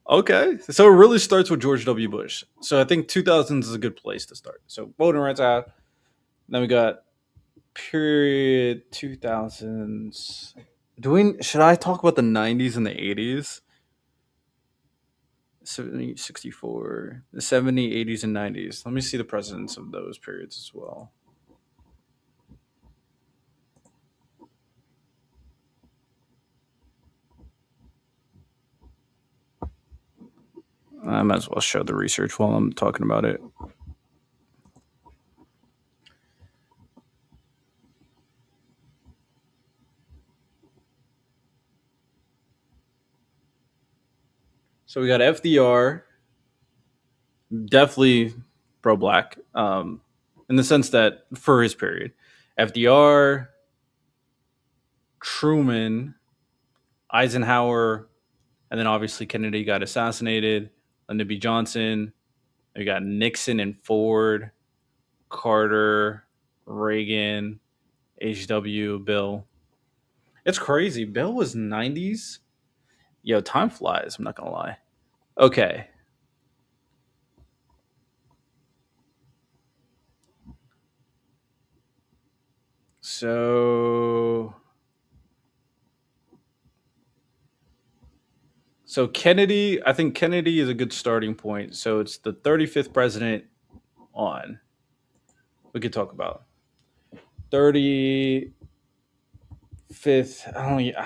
Okay, so it really starts with George W. Bush. So I think 2000s is a good place to start. So Voting Rights Act. Then we got period 2000s. Should I talk about the 90s and the 80s? 70, 64, the 70, 80s, and 90s. Let me see the presidents of those periods as well. I might as well show the research while I'm talking about it. So we got FDR, definitely pro-black, in the sense that for his period, FDR, Truman, Eisenhower, and then obviously Kennedy got assassinated. Lyndon B. Johnson. We got Nixon and Ford, Carter, Reagan, HW, Bill. It's crazy. Bill was 90s. Yo, time flies. I'm not gonna lie. Okay. So Kennedy, I think Kennedy is a good starting point. So it's the 35th president on. We could talk about 35th.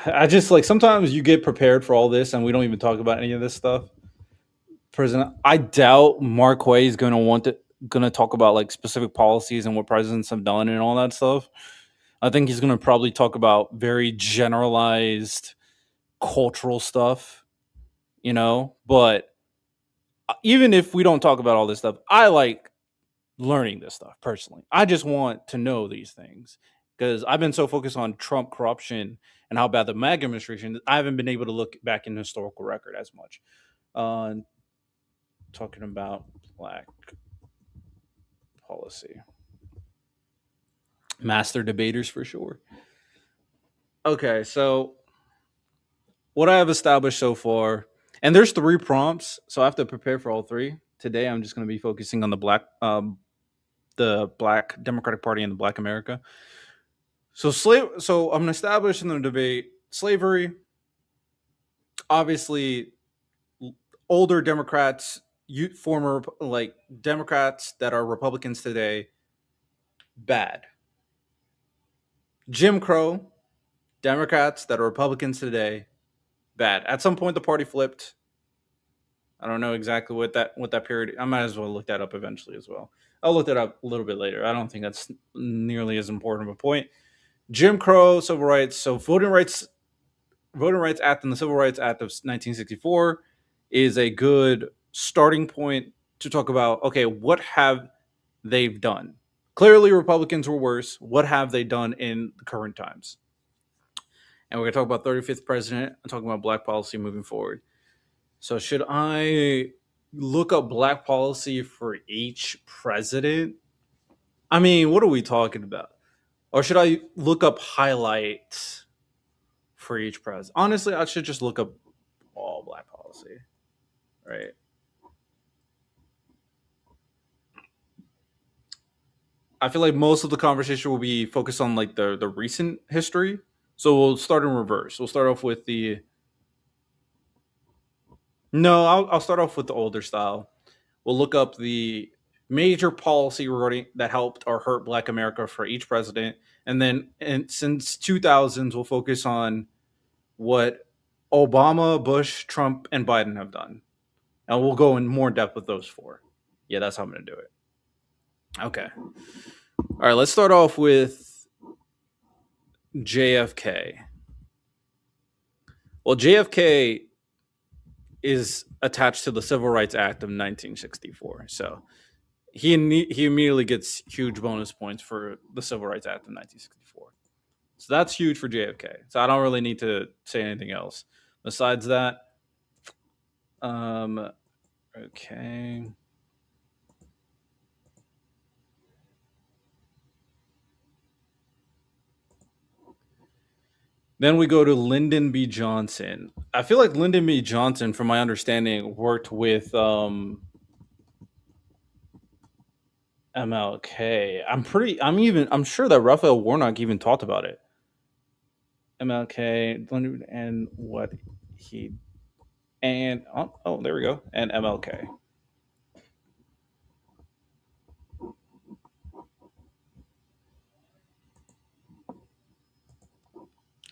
I just like sometimes you get prepared for all this and we don't even talk about any of this stuff. President, I doubt Marquette is going to talk about like specific policies and what presidents have done and all that stuff. I think he's going to probably talk about very generalized cultural stuff, but even if we don't talk about all this stuff, I like learning this stuff personally. I just want to know these things because I've been so focused on Trump corruption and how bad the MAGA administration is, I haven't been able to look back in the historical record as much. Talking about black policy. Master debaters for sure. Okay, so what I have established so far, and there's 3 prompts, so I have to prepare for all 3. Today, I'm just going to be focusing on the Black Democratic Party and the Black America. So I'm going to establish in the debate slavery. Obviously, older Democrats, former like Democrats that are Republicans today, bad. Jim Crow, Democrats that are Republicans today, bad. At some point, the party flipped. I don't know exactly what that period. I might as well look that up eventually as well. I'll look that up a little bit later. I don't think that's nearly as important of a point. Jim Crow, civil rights. So Voting Rights Act and the Civil Rights Act of 1964 is a good starting point to talk about, okay, what have they done? Clearly, Republicans were worse. What have they done in the current times? And we're going to talk about 35th president and talking about black policy moving forward. So should I look up black policy for each president? I mean, what are we talking about? Or should I look up highlights for each president? Honestly, I should just look up all black policy, right? I feel like most of the conversation will be focused on like the recent history. So we'll start in reverse. We'll start off with I'll start off with the older style. We'll look up the major policy regarding that helped or hurt Black America for each president, and then since 2000s, we'll focus on what Obama, Bush, Trump, and Biden have done, and we'll go in more depth with those 4. Yeah, that's how I'm going to do it. Okay. All right, let's start off with JFK. Well, JFK is attached to the Civil Rights Act of 1964. So he immediately gets huge bonus points for the Civil Rights Act of 1964. So that's huge for JFK. So I don't really need to say anything else besides that. Okay. Then we go to Lyndon B. Johnson. I feel like Lyndon B. Johnson, from my understanding, worked with MLK. I'm sure that Raphael Warnock even talked about it. MLK and what he and oh there we go, and MLK.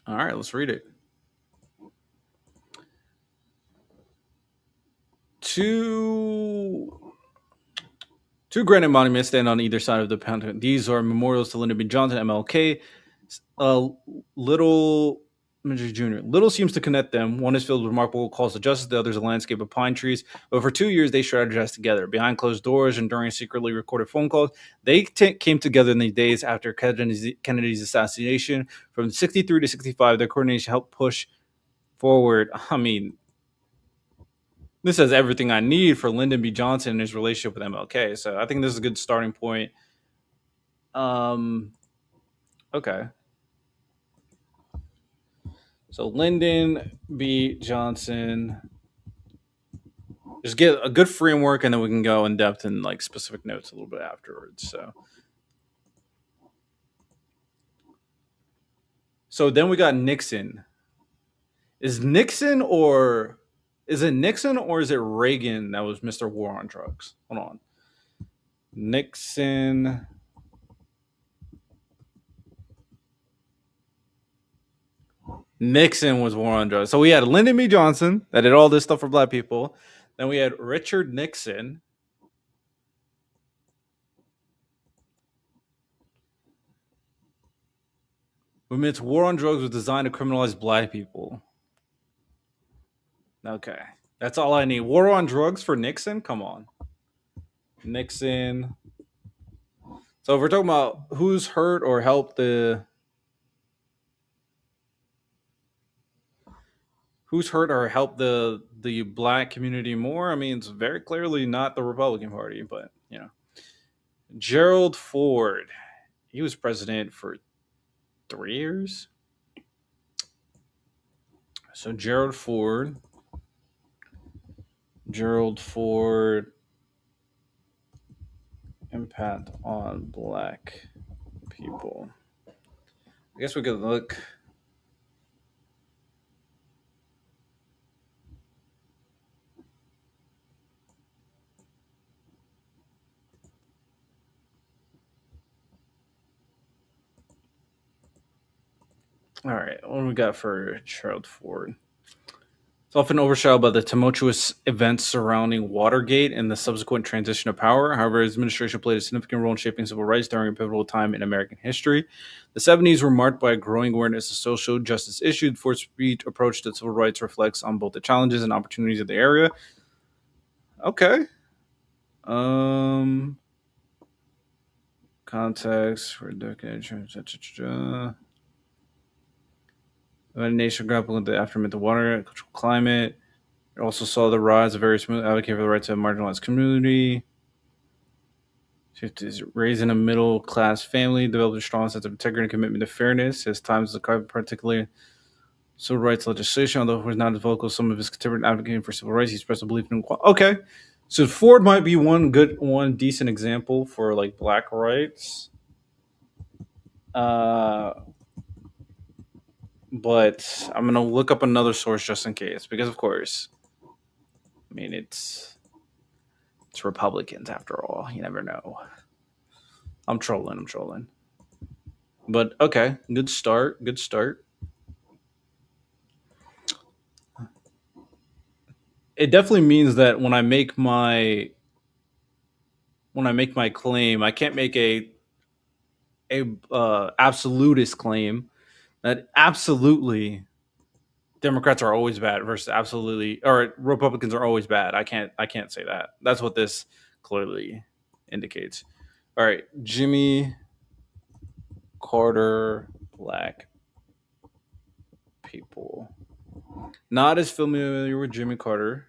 All right, let's read it. Two granite monuments stand on either side of the Pentagon. These are memorials to Lyndon B. Johnson, MLK. Little Jr. Little seems to connect them. One is filled with remarkable calls to justice. The other is a landscape of pine trees. But for 2 years, they strategized together. Behind closed doors and during secretly recorded phone calls, they came together in the days after Kennedy's assassination. From 63 to 65, their coordination helped push forward. I mean, this has everything I need for Lyndon B. Johnson and his relationship with MLK. So I think this is a good starting point. Okay. So Lyndon B. Johnson. Just get a good framework, and then we can go in depth in like specific notes a little bit afterwards. So then we got Nixon. Is it Nixon or is it Reagan that was Mr. War on Drugs? Hold on. Nixon. Nixon was War on Drugs. So we had Lyndon B. Johnson that did all this stuff for black people. Then we had Richard Nixon. Who admits war on drugs was designed to criminalize black people. Okay. That's all I need. War on drugs for Nixon? Come on. Nixon. So if we're talking about who's hurt or helped the black community more, I mean, it's very clearly not the Republican Party, but you know. Gerald Ford. He was president for 3 years. So Gerald Ford impact on black people. I guess we could look. All right, what do we got for Gerald Ford? It's often overshadowed by the tumultuous events surrounding Watergate and the subsequent transition of power. However, his administration played a significant role in shaping civil rights during a pivotal time in American history. The 70s were marked by a growing awareness of social justice issues. The forced speech approach to civil rights reflects on both the challenges and opportunities of the area. Okay. Context for decade. The nation grappled with the aftermath of water, cultural climate. It also saw the rise of various movements advocating for the rights of a marginalized community. Raised in a middle-class family, developed a strong sense of integrity and commitment to fairness. His times, particularly civil rights legislation, although he was not as vocal as some of his contemporaries advocating for civil rights, he expressed a belief in equality. Okay, so Ford might be one decent example for like black rights. But I'm gonna look up another source just in case, because of course, I mean it's Republicans after all. You never know. I'm trolling. But okay, good start. It definitely means that when I make my claim, I can't make a absolutist claim that absolutely Democrats are always bad versus absolutely, or Republicans are always bad. I can't say that. That's what this clearly indicates. All right, Jimmy Carter, black people. Not as familiar with Jimmy Carter.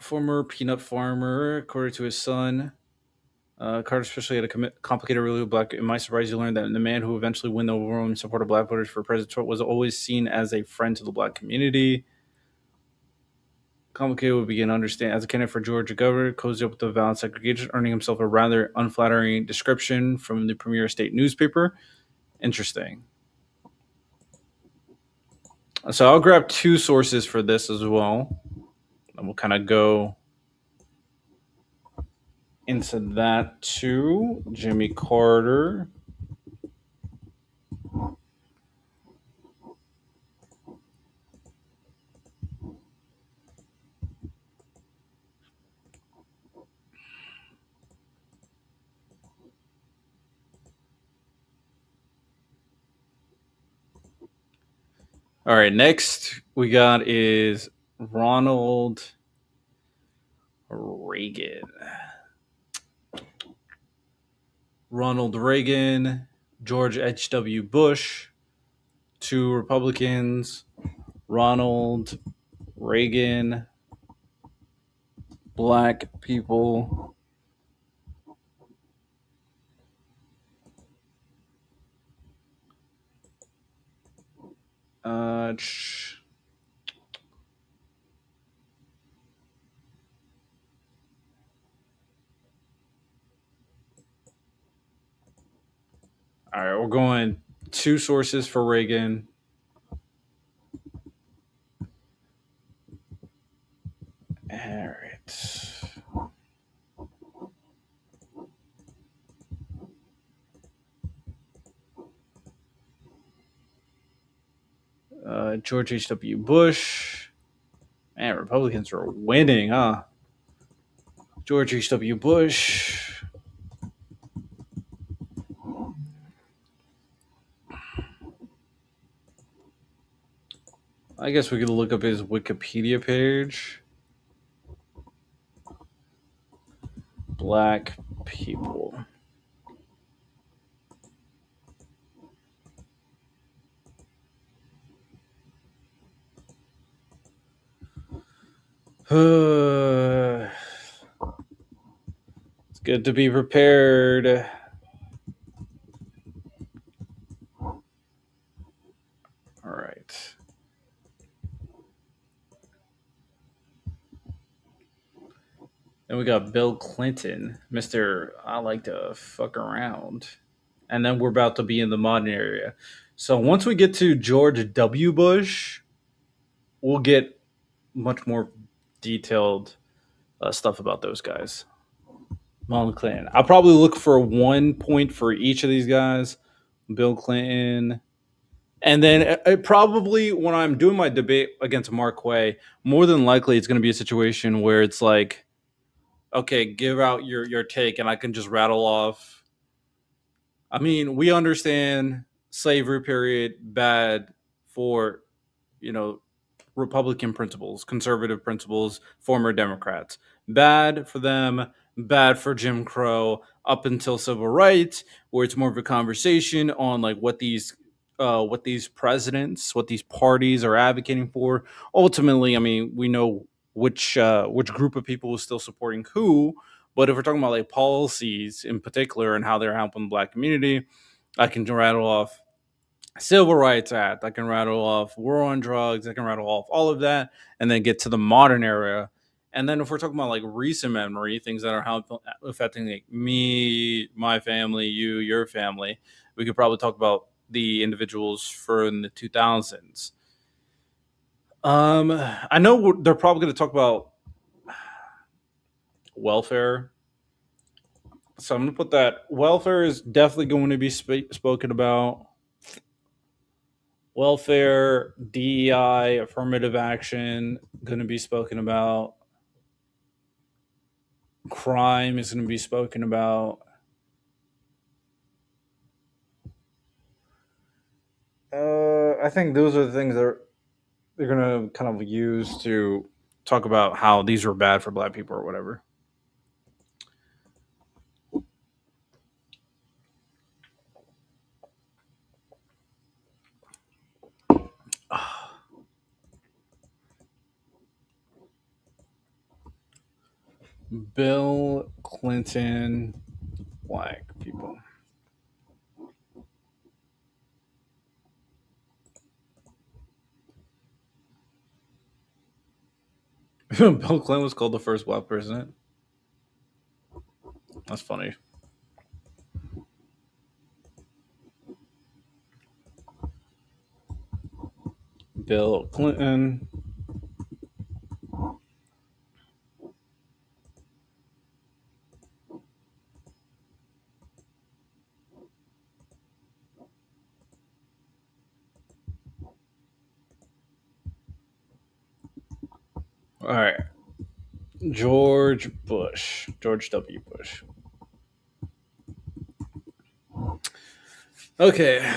Former peanut farmer, according to his son. Carter especially had a complicated relationship with black. It might surprise you to learn that the man who eventually won the overwhelming support of black voters for President Trump was always seen as a friend to the black community. Complicated would begin to understand as a candidate for Georgia governor, cozy up with the violent segregation, earning himself a rather unflattering description from the premier state newspaper. Interesting. So I'll grab two sources for this as well. And we'll kind of go into that too. Jimmy Carter. All right, next we got is Ronald Reagan. Ronald Reagan, George H.W. Bush, two Republicans. Ronald Reagan, black people. All right, we're going two sources for Reagan. All right. George H.W. Bush. Man, Republicans are winning, huh? George H.W. Bush. I guess we could look up his Wikipedia page. Black people. It's good to be prepared. All right. Then we got Bill Clinton, Mr. I like to fuck around. And then we're about to be in the modern area. So once we get to George W. Bush, we'll get much more detailed stuff about those guys. Bill Clinton. I'll probably look for 1 point for each of these guys. Bill Clinton. And then it probably, when I'm doing my debate against Marquette, more than likely it's going to be a situation where it's like, okay, give out your take, and I can just rattle off. I mean, we understand slavery period bad for, Republican principles, conservative principles, former Democrats. Bad for them, bad for Jim Crow, up until civil rights, where it's more of a conversation on like what these presidents, what these parties are advocating for. Ultimately, I mean, we know which group of people is still supporting who, but if we're talking about like policies in particular and how they're helping the black community, I can rattle off Civil Rights Act. I can rattle off war on drugs. I can rattle off all of that, and then get to the modern era. And then if we're talking about like recent memory, things that are affecting like me, my family, you, your family, we could probably talk about the individuals from the 2000s. I know they're probably going to talk about welfare. So I'm going to put that. Welfare is definitely going to be spoken about. Welfare, DEI, affirmative action going to be spoken about. Crime is going to be spoken about. I think those are the things that they're going to kind of use to talk about how these were bad for black people or whatever. Bill Clinton, black people. Bill Clinton was called the first black president. That's funny. Bill Clinton. All right. George Bush. George W. Bush. Okay.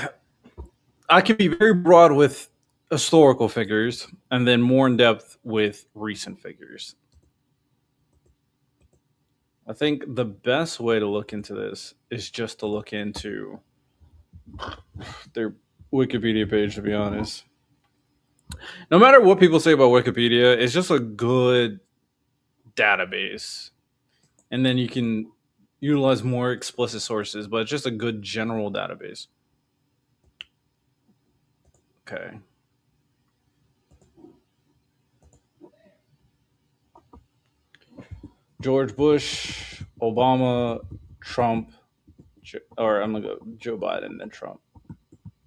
I can be very broad with historical figures and then more in depth with recent figures. I think the best way to look into this is just to look into their Wikipedia page, to be honest. No matter what people say about Wikipedia, it's just a good database. And then you can utilize more explicit sources, but it's just a good general database. Okay. George Bush, Obama, Trump, or I'm going to go Joe Biden, then Trump.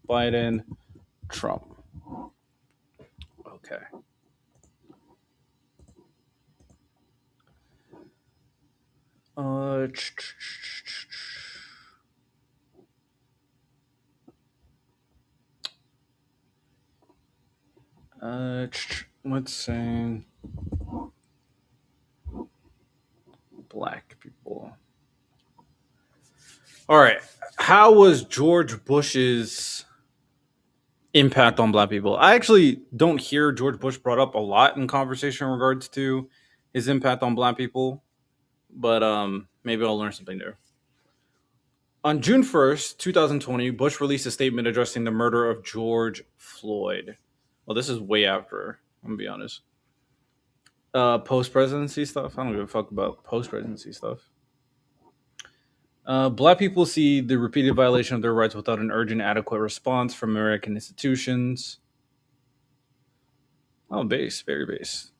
Biden, Trump. Okay. Let's say black people. All right. How was George Bush's impact on black people? I actually don't hear George Bush brought up a lot in conversation in regards to his impact on black people, but maybe I'll learn something new. On June 1st, 2020, Bush released a statement addressing the murder of George Floyd. Well, this is way after, I'm going to be honest. Post-presidency stuff? I don't give a fuck about post-presidency stuff. Black people see the repeated violation of their rights without an urgent, adequate response from American institutions. Oh, base. Very base.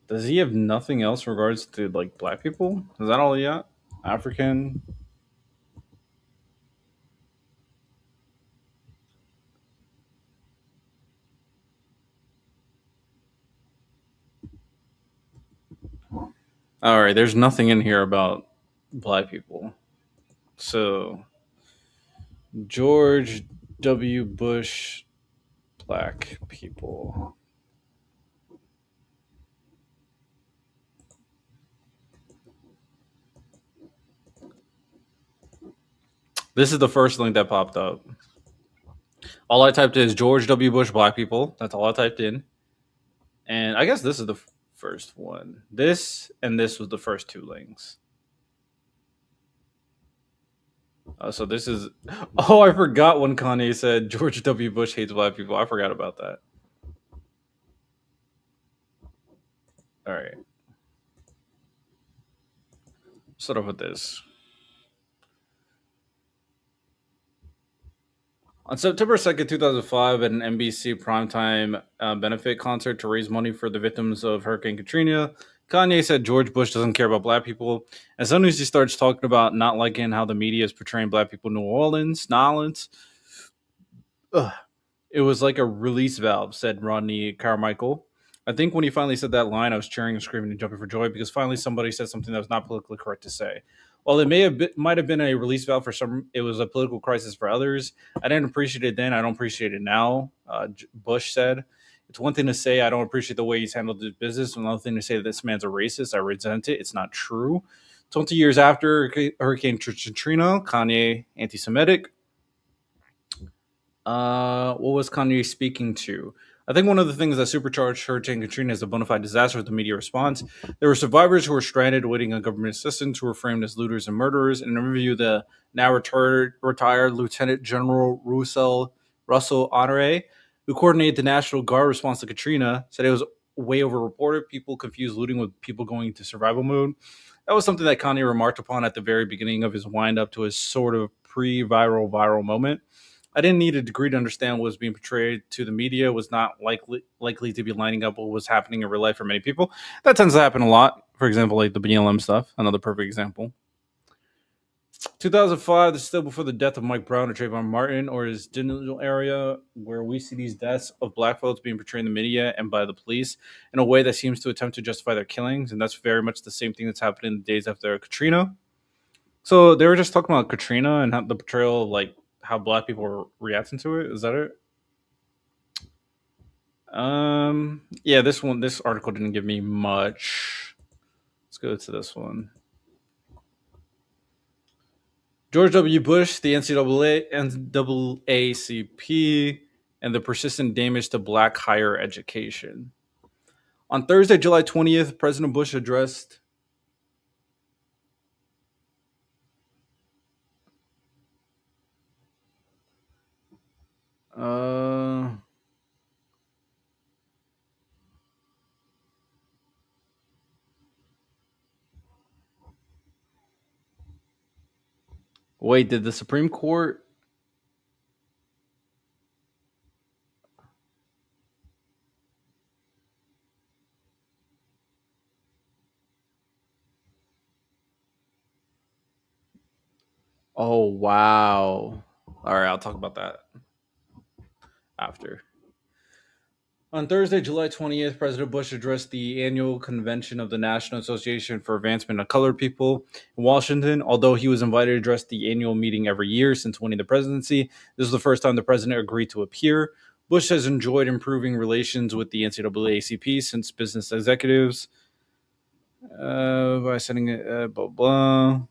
Does he have nothing else in regards to like black people? Is that all he got? African? All right, there's nothing in here about black people. So, George W. Bush, black people. This is the first link that popped up. All I typed in is George W. Bush, black people. That's all I typed in. And I guess this is the first one. This and this was the first two links. So this is... Oh, I forgot when Kanye said George W. Bush hates black people. I forgot about that. All right. Start off with this. On September 2nd, 2005, at an NBC primetime benefit concert to raise money for the victims of Hurricane Katrina, Kanye said George Bush doesn't care about black people. As soon as he starts talking about not liking how the media is portraying black people in New Orleans, it was like a release valve, said Rodney Carmichael, I think when he finally said that line, I was cheering and screaming and jumping for joy because finally somebody said something that was not politically correct to say. While it might have been a release valve for some, it was a political crisis for others. I didn't appreciate it then. I don't appreciate it now. Bush said, "It's one thing to say I don't appreciate the way he's handled his business. Another thing to say that this man's a racist. I resent it. It's not true." 20 years after Hurricane Katrina, Kanye anti-Semitic. What was Kanye speaking to? I think one of the things that supercharged Hurricane Katrina as a bona fide disaster was the media response. There were survivors who were stranded waiting on government assistance who were framed as looters and murderers. In an interview, the now retired Lieutenant General Russell Honore, who coordinated the National Guard response to Katrina, said it was way overreported. People confused looting with people going into survival mode. That was something that Kanye remarked upon at the very beginning of his wind up to his sort of viral moment. I didn't need a degree to understand what was being portrayed to the media was not likely to be lining up what was happening in real life for many people. That tends to happen a lot. For example, like the BLM stuff, another perfect example. 2005, this is still before the death of Mike Brown or Trayvon Martin or his general area, where we see these deaths of black folks being portrayed in the media and by the police in a way that seems to attempt to justify their killings. And that's very much the same thing that's happened in the days after Katrina. So they were just talking about Katrina and how the portrayal of like how black people were reacting to it. Is that it? Yeah, this article didn't give me much. Let's go to this one. George W. Bush, the NAACP, and the persistent damage to black higher education. On Thursday, July 20th, President Bush addressed wait, did the Supreme Court? Oh, wow. All right, I'll talk about that after. On Thursday, July 20th, President Bush addressed the annual convention of the National Association for Advancement of Colored People in Washington. Although he was invited to address the annual meeting every year since winning the presidency, this was the first time the president agreed to appear. Bush has enjoyed improving relations with the NAACP since business executives by sending it, blah, blah.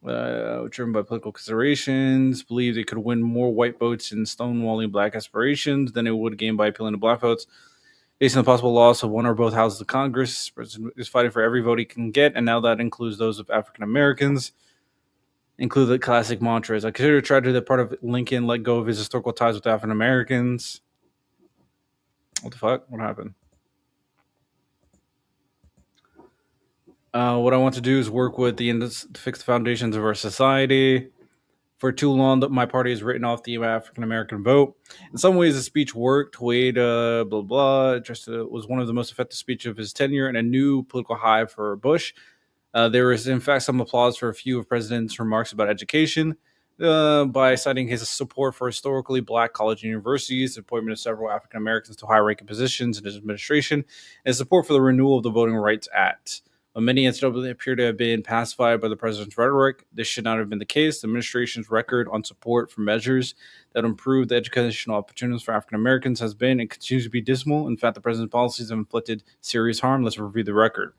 Driven by political considerations, believed it could win more white votes in stonewalling black aspirations than it would gain by appealing to black votes. Based on the possible loss of one or both houses of Congress, the president is fighting for every vote he can get, and now that includes those of African Americans. Include the classic mantras. I consider tragedy that part of Lincoln let go of his historical ties with African Americans. What the fuck? What happened? What I want to do is work with to fix the foundations of our society. For too long, my party has written off the African American vote. In some ways, the speech worked. Wade, blah, blah, just was one of the most effective speeches of his tenure and a new political high for Bush. There was, in fact, some applause for a few of the president's remarks about education by citing his support for historically black college and universities, the appointment of several African Americans to high-ranking positions in his administration, and support for the renewal of the Voting Rights Act. Many NCAA appear to have been pacified by the president's rhetoric. This should not have been the case. The administration's record on support for measures that improve the educational opportunities for African Americans has been and continues to be dismal. In fact, the president's policies have inflicted serious harm. Let's review the record.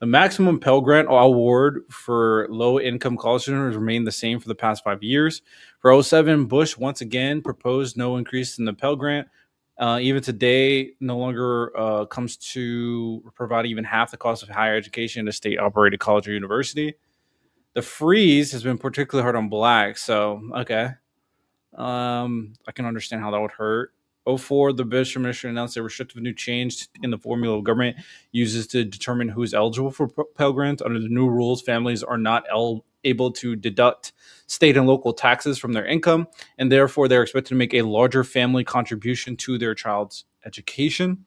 The maximum Pell Grant award for low-income college students remained the same for the past 5 years. For 2007, Bush once again proposed no increase in the Pell Grant. Even today, no longer comes to provide even half the cost of higher education in a state-operated college or university. The freeze has been particularly hard on blacks, so okay. I can understand how that would hurt. 2004, the Bush administration announced a restrictive new change in the formula government uses to determine who is eligible for Pell Grants. Under the new rules, families are not able to deduct state and local taxes from their income, and therefore they're expected to make a larger family contribution to their child's education.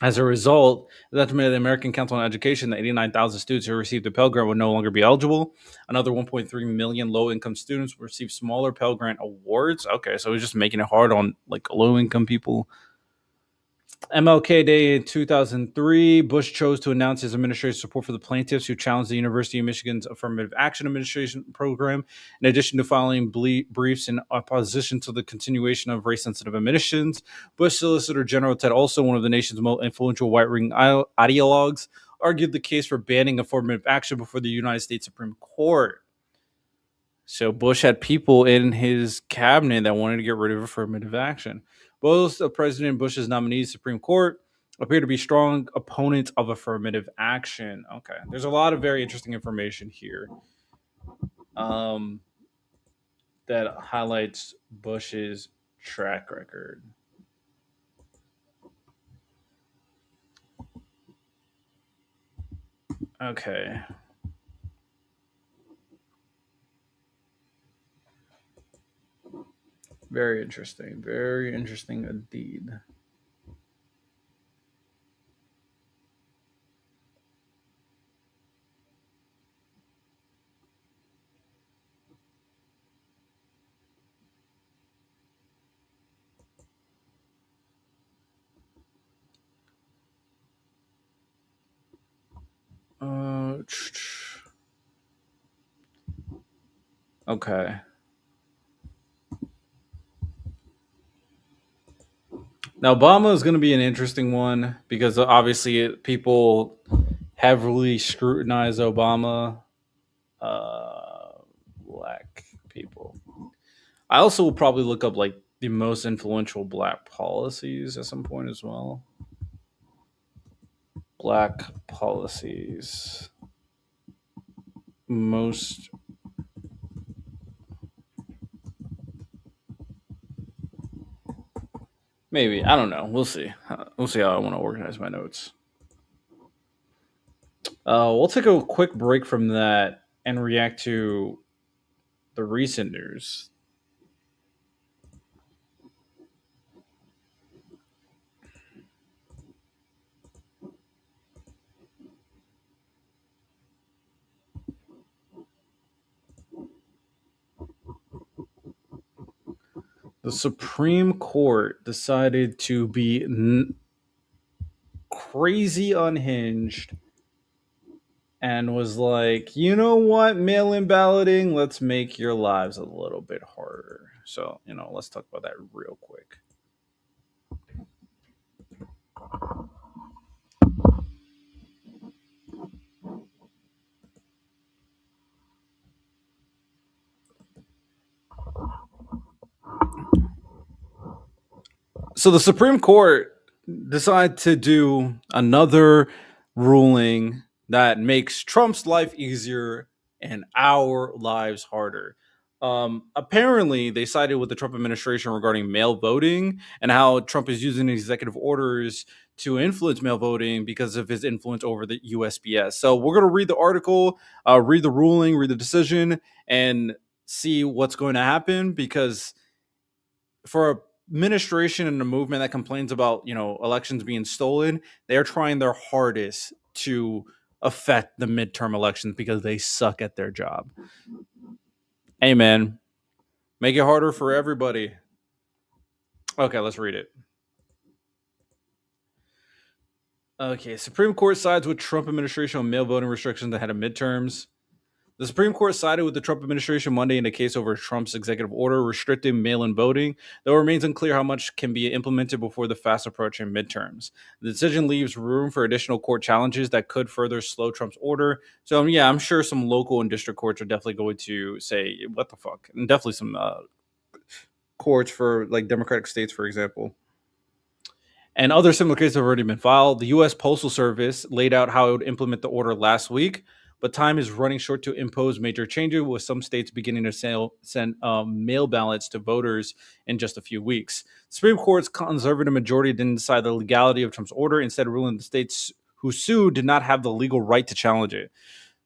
As a result, the estimate of the American Council on Education that 89,000 students who received the Pell Grant would no longer be eligible. Another 1.3 million low-income students will receive smaller Pell Grant awards. Okay, so it's just making it hard on like low-income people. MLK Day in 2003, Bush chose to announce his administration's support for the plaintiffs who challenged the University of Michigan's affirmative action administration program, in addition to filing briefs in opposition to the continuation of race-sensitive admissions. Bush Solicitor General Ted Olson, one of the nation's most influential right-wing ideologues, argued the case for banning affirmative action before the United States Supreme Court. So Bush had people in his cabinet that wanted to get rid of affirmative action. Both of President Bush's nominees, Supreme Court, appear to be strong opponents of affirmative action. Okay, there's a lot of very interesting information here that highlights Bush's track record. Okay. Very interesting. Very interesting indeed. Okay. Now, Obama is going to be an interesting one because obviously people heavily scrutinize Obama. Black people. I also will probably look up like the most influential black policies at some point as well. Black policies. Most maybe. I don't know. We'll see. We'll see how I want to organize my notes. We'll take a quick break from that and react to the recent news. The Supreme Court decided to be crazy unhinged and was like, you know what, mail-in balloting, let's make your lives a little bit harder. So, let's talk about that real quick. So the Supreme Court decided to do another ruling that makes Trump's life easier and our lives harder. Apparently, they sided with the Trump administration regarding mail voting and how Trump is using executive orders to influence mail voting because of his influence over the USPS. So we're going to read the article, read the ruling, read the decision, and see what's going to happen, because for a administration and a movement that complains about elections being stolen, they're trying their hardest to affect the midterm elections because they suck at their job. Hey man, make it harder for everybody. Okay, let's read it. Okay, Supreme Court sides with Trump administration on mail voting restrictions ahead of midterms. The Supreme Court sided with the Trump administration Monday in a case over Trump's executive order restricting mail-in voting, though it remains unclear how much can be implemented before the fast approaching midterms. The decision leaves room for additional court challenges that could further slow Trump's order. So, yeah, I'm sure some local and district courts are definitely going to say, what the fuck? And definitely some courts for, like, Democratic states, for example. And other similar cases have already been filed. The U.S. Postal Service laid out how it would implement the order last week, but time is running short to impose major changes, with some states beginning to send mail ballots to voters in just a few weeks. The Supreme Court's conservative majority didn't decide the legality of Trump's order, instead ruling the states who sued did not have the legal right to challenge it.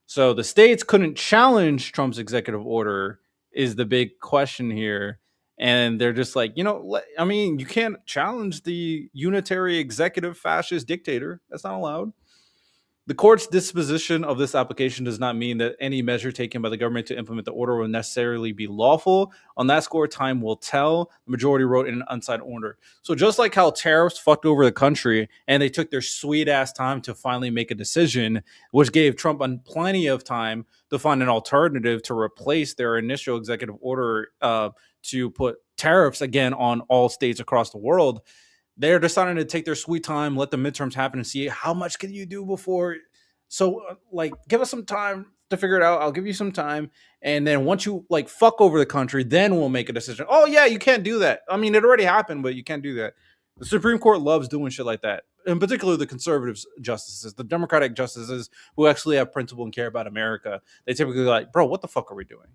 So the states couldn't challenge Trump's executive order is the big question here. And they're just like, you can't challenge the unitary executive fascist dictator. That's not allowed. The court's disposition of this application does not mean that any measure taken by the government to implement the order will necessarily be lawful. On that score, time will tell. The majority wrote in an unsigned order. So just like how tariffs fucked over the country and they took their sweet ass time to finally make a decision, which gave Trump plenty of time to find an alternative to replace their initial executive order to put tariffs again on all states across the world. They're deciding to take their sweet time, let the midterms happen, and see how much can you do before. So, give us some time to figure it out. I'll give you some time, and then once you fuck over the country, then we'll make a decision. Oh yeah, you can't do that. I mean, it already happened, but you can't do that. The Supreme Court loves doing shit like that, in particular the conservative justices, the Democratic justices who actually have principle and care about America. They typically like, bro, what the fuck are we doing?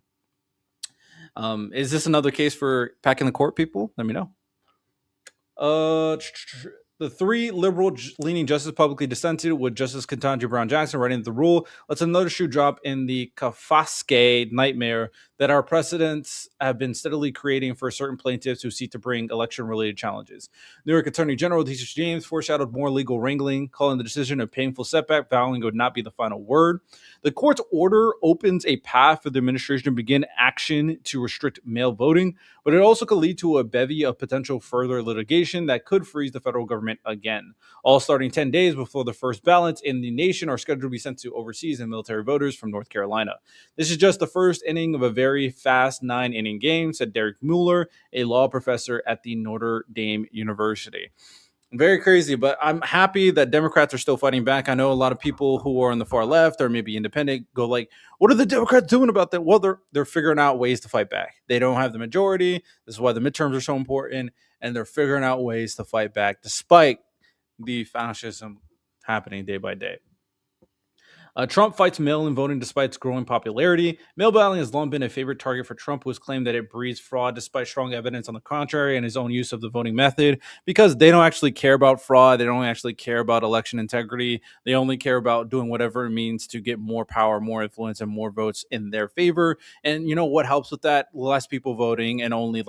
Is this another case for packing the court, people? Let me know. The three liberal-leaning justices publicly dissented, with Justice Ketanji Brown Jackson writing the rule. Let's another shoe drop in the Kafkaesque nightmare that our precedents have been steadily creating for certain plaintiffs who seek to bring election-related challenges. New York Attorney General Tisha James foreshadowed more legal wrangling, calling the decision a painful setback, vowing it would not be the final word. The court's order opens a path for the administration to begin action to restrict mail voting, but it also could lead to a bevy of potential further litigation that could freeze the federal government again, all starting 10 days before the first ballots in the nation are scheduled to be sent to overseas and military voters from North Carolina. This is just the first inning of a very fast 9-inning game, said Derek Mueller, a law professor at the Notre Dame University. Very crazy, but I'm happy that Democrats are still fighting back. I know a lot of people who are on the far left or maybe independent go like, what are the Democrats doing about that? Well, they're figuring out ways to fight back. They don't have the majority. This is why the midterms are so important, and they're figuring out ways to fight back despite the fascism happening day by day. Trump fights mail-in voting despite its growing popularity. Mail balloting has long been a favorite target for Trump, who has claimed that it breeds fraud despite strong evidence on the contrary and his own use of the voting method, because they don't actually care about fraud. They don't actually care about election integrity. They only care about doing whatever it means to get more power, more influence, and more votes in their favor. And you know what helps with that? Less people voting and only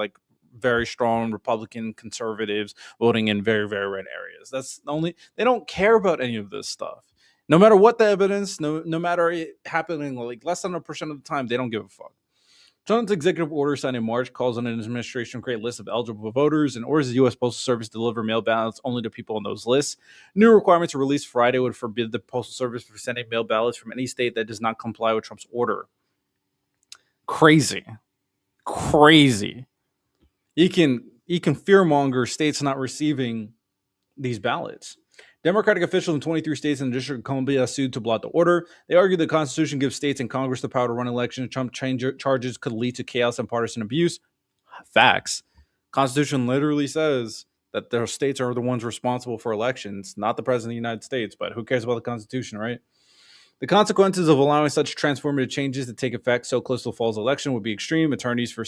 very strong Republican conservatives voting in very, very red areas. That's only, they don't care about any of this stuff. No matter what the evidence, no matter it happening less than 1% of the time, they don't give a fuck. Trump's executive order signed in March calls on an administration to create lists of eligible voters and orders the U.S. Postal Service to deliver mail ballots only to people on those lists. New requirements released Friday would forbid the Postal Service from sending mail ballots from any state that does not comply with Trump's order. Crazy. He can fearmonger states not receiving these ballots. Democratic officials in 23 states and the District of Columbia sued to block the order. They argue the Constitution gives states and Congress the power to run elections. Trump charges could lead to chaos and partisan abuse. Facts. Constitution literally says that their states are the ones responsible for elections, not the President of the United States, but who cares about the Constitution, right? The consequences of allowing such transformative changes to take effect so close to the fall's election would be extreme. Attorneys for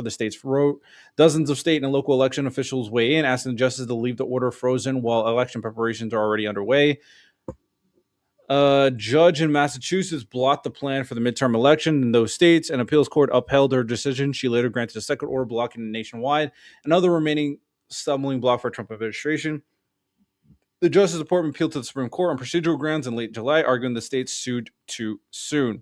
the states wrote. Dozens of state and local election officials weigh in, asking the justice to leave the order frozen while election preparations are already underway. A judge in Massachusetts blocked the plan for the midterm election in those states. An appeals court upheld her decision. She later granted a second order blocking it nationwide. Another remaining stumbling block for Trump administration. The Justice Department appealed to the Supreme Court on procedural grounds in late July, arguing the states sued too soon.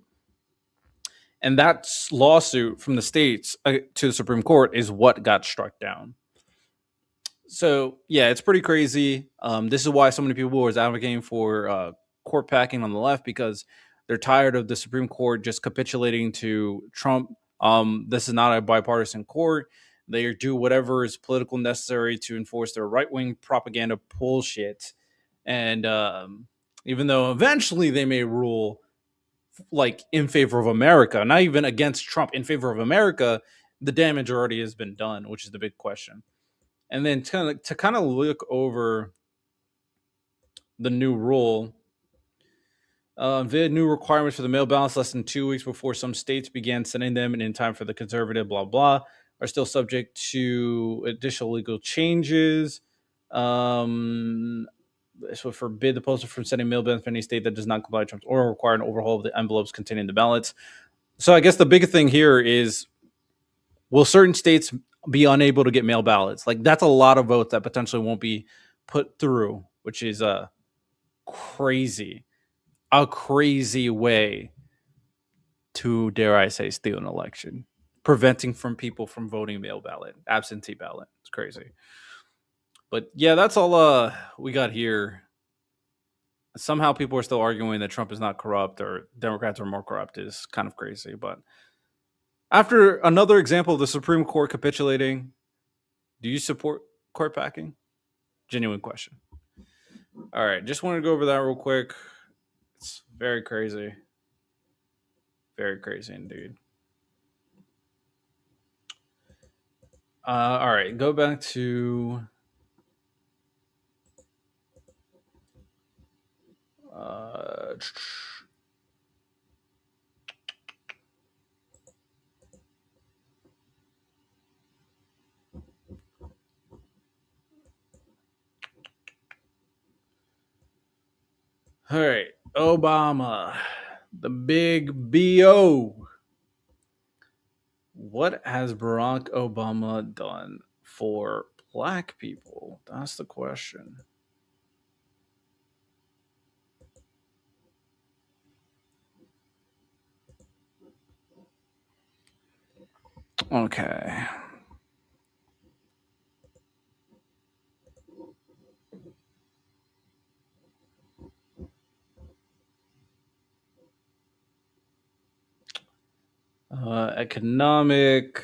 And that lawsuit from the states to the Supreme Court is what got struck down. So, yeah, it's pretty crazy. This is why so many people were advocating for court packing on the left, because they're tired of the Supreme Court just capitulating to Trump. This is not a bipartisan court. They do whatever is political necessary to enforce their right-wing propaganda bullshit. And even though eventually they may rule in favor of America, not even against Trump, in favor of America, the damage already has been done, which is the big question. And then to kind of look over the new rule, the new requirements for the mail ballots less than 2 weeks before some states began sending them and in time for the conservative blah blah are still subject to additional legal changes. This would forbid the postal from sending mail ballots from any state that does not comply with Trump's order, require an overhaul of the envelopes containing the ballots. So I guess the big thing here is, will certain states be unable to get mail ballots? That's a lot of votes that potentially won't be put through, which is crazy. a crazy way to, dare I say, steal an election, preventing from people from voting mail ballot, absentee ballot. It's crazy. But yeah, that's all we got here. Somehow people are still arguing that Trump is not corrupt or Democrats are more corrupt is kind of crazy. But after another example of the Supreme Court capitulating, do you support court packing? Genuine question. All right, just wanted to go over that real quick. It's very crazy. Very crazy indeed. All right, go back to all right, Obama, the big BO. What has Barack Obama done for black people? That's the question. Okay. Economic.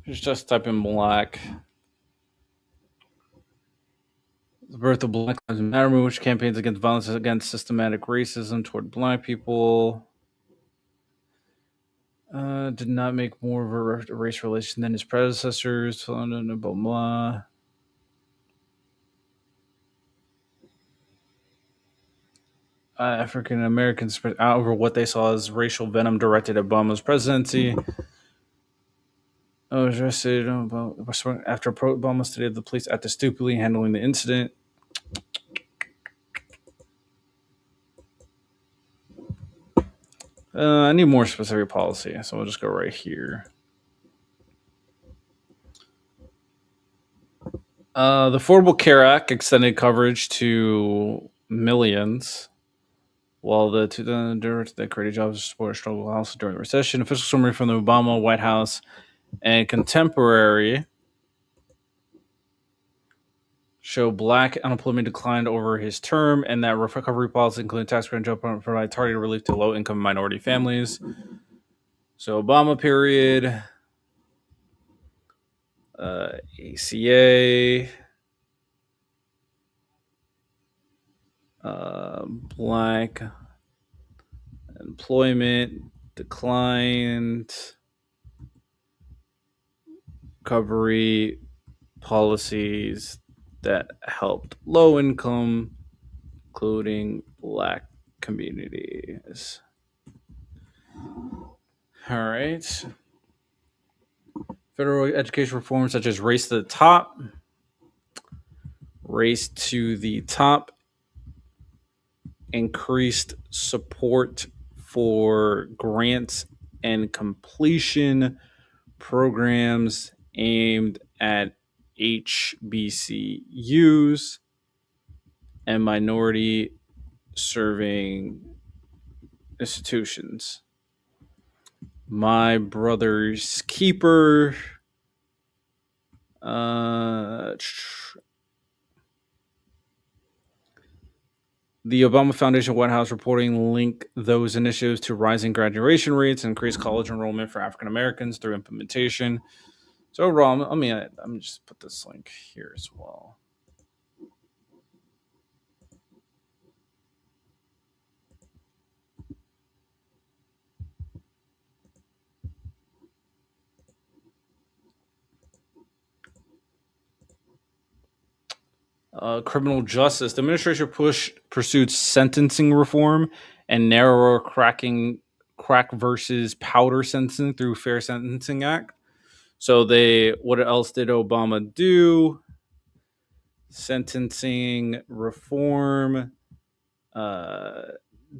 Just type in black. The birth of Black Lives Matter movement, which campaigns against violence against systematic racism toward black people. Did not make more of a race relation than his predecessors. Blah, blah, blah, blah. African Americans over what they saw as racial venom directed at Obama's presidency. I was arrested after Obama stated the police acted stupidly handling the incident. I need more specific policy, so we'll just go right here. The Affordable Care Act extended coverage to millions, while the created jobs support struggle also during the recession. Official summary from the Obama White House and contemporary show black unemployment declined over his term, and that recovery policy, including tax credit, provide targeted relief to low-income minority families. So Obama period, ACA, black employment declined, recovery policies that helped low income, including black communities. All right. Federal education reforms such as Race to the Top, Race to the Top, increased support for grants and completion programs aimed at HBCUs and minority serving institutions. My brother's keeper. The Obama Foundation White House reporting link those initiatives to rising graduation rates and increased college enrollment for African Americans through implementation. So overall, let me just put this link here as well. Criminal justice. The administration pursued sentencing reform and narrower crack versus powder sentencing through Fair Sentencing Act. So what else did Obama do? Sentencing reform,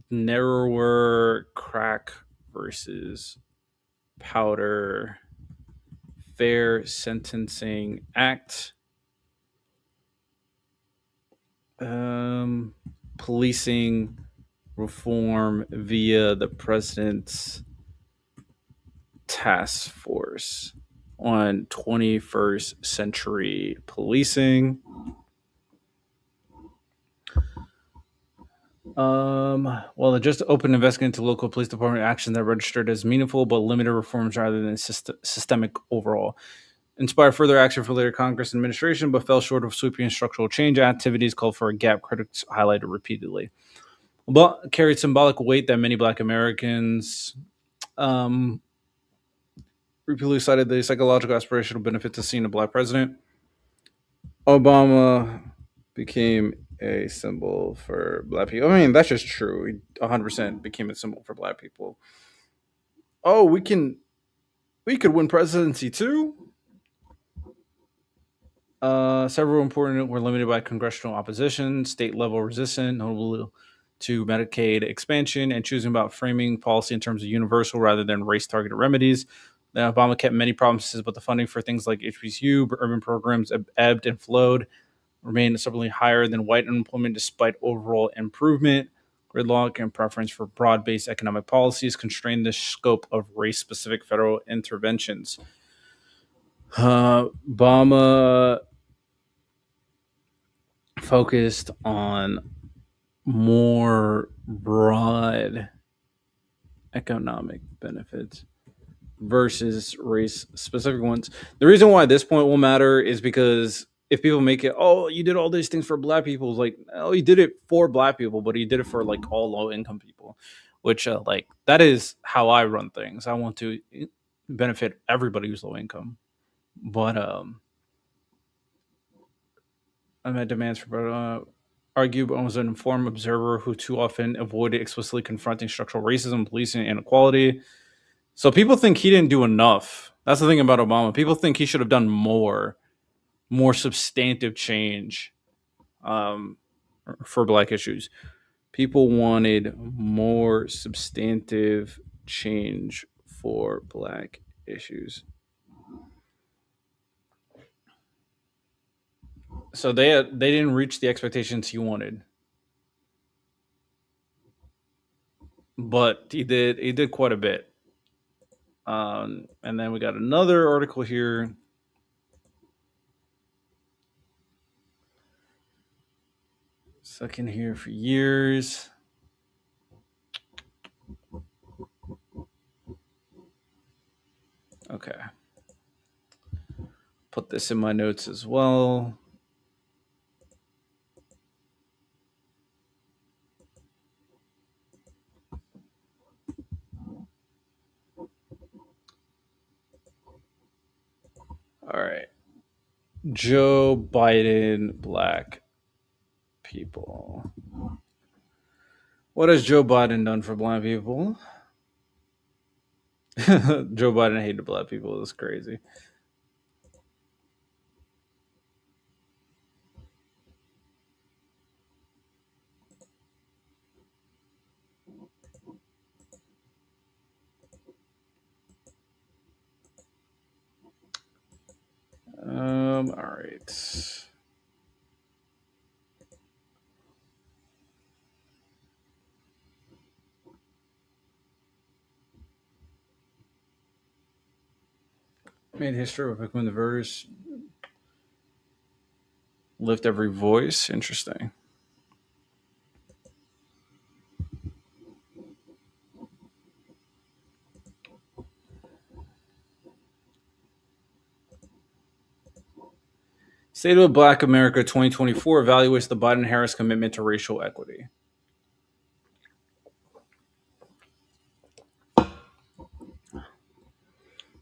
narrower crack versus powder, Fair Sentencing Act. policing reform via the president's task force on 21st century policing. Well, just open investigation into local police department action that registered as meaningful but limited reforms rather than systemic overall. Inspire further action for later Congress administration, but fell short of sweeping structural change. Activities called for a gap critics highlighted repeatedly. But carried symbolic weight that many Black Americans repeatedly cited the psychological aspirational benefit to seeing a Black president. Obama became a symbol for Black people. I mean, that's just true. He 100% became a symbol for Black people. Oh, we could win presidency too. Several important were limited by congressional opposition, state level resistance, notably to Medicaid expansion, and choosing about framing policy in terms of universal rather than race targeted remedies. Obama kept many promises, but the funding for things like HBCU, urban programs ebbed and flowed, remained stubbornly higher than white unemployment despite overall improvement. Gridlock and preference for broad-based economic policies constrained the scope of race-specific federal interventions. Obama focused on more broad economic benefits versus race-specific ones. The reason why this point will matter is because if people make it, oh, you did all these things for Black people, it's like, oh, he did it for Black people, but he did it for like all low-income people, which like that is how I run things. I want to benefit everybody who's low income, but I met demands for argue, but was an informed observer who too often avoided explicitly confronting structural racism, policing, and inequality. So people think he didn't do enough. That's the thing about Obama. People think he should have done more substantive change for Black issues. People wanted more substantive change for Black issues. So they didn't reach the expectations he wanted, but he did quite a bit. And then we got another article here. Stuck in here for years. Okay. Put this in my notes as well. All right. Joe Biden, Black people. What has Joe Biden done for Black people? Joe Biden hated Black people. That's crazy. All right. Made history with becoming the verse. Lift every voice. Interesting. State of Black America 2024 evaluates the Biden-Harris commitment to racial equity.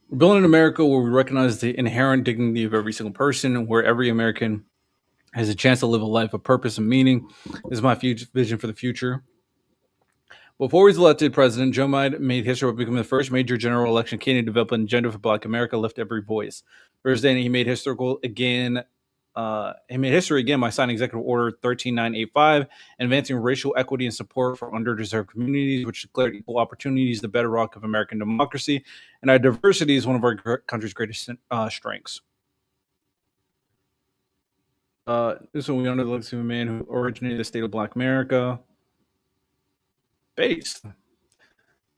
We're building an America where we recognize the inherent dignity of every single person and where every American has a chance to live a life of purpose and meaning. This is my vision for the future. Before he was elected president, Joe Biden made history by becoming the first major general election candidate to develop an agenda for Black America, lift every voice. Thursday, he made history again by signing Executive Order 13985, advancing racial equity and support for underdeserved communities, which declared equal opportunities the bedrock of American democracy, and our diversity is one of our country's greatest strengths. This one we under the looks of a man who originated the state of Black America. Based. All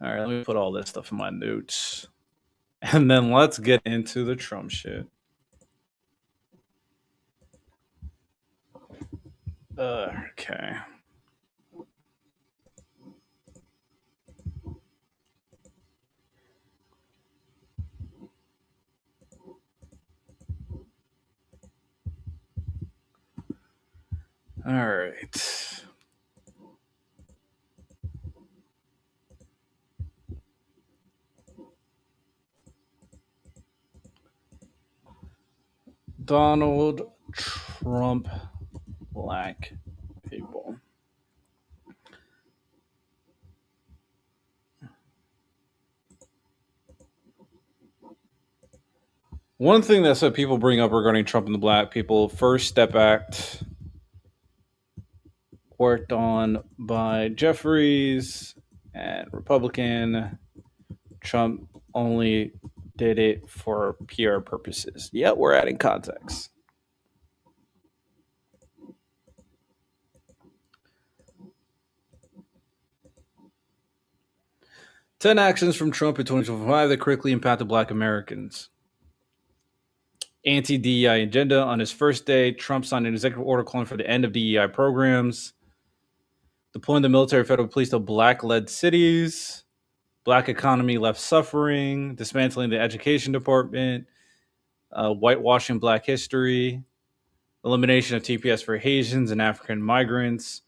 right, let me put all this stuff in my notes. And then let's get into the Trump shit. Okay. All right. Donald Trump, black people. One thing that people bring up regarding Trump and the black people, First Step Act, worked on by Jeffries and Republican. Trump only did it for PR purposes. Yet we're adding context. Ten actions from Trump in 2025 that critically impacted Black Americans. Anti-DEI agenda. On his first day, Trump signed an executive order calling for the end of DEI programs, deploying the military federal police to Black-led cities, Black economy left suffering, dismantling the education department, whitewashing Black history, elimination of TPS for Haitians and African migrants,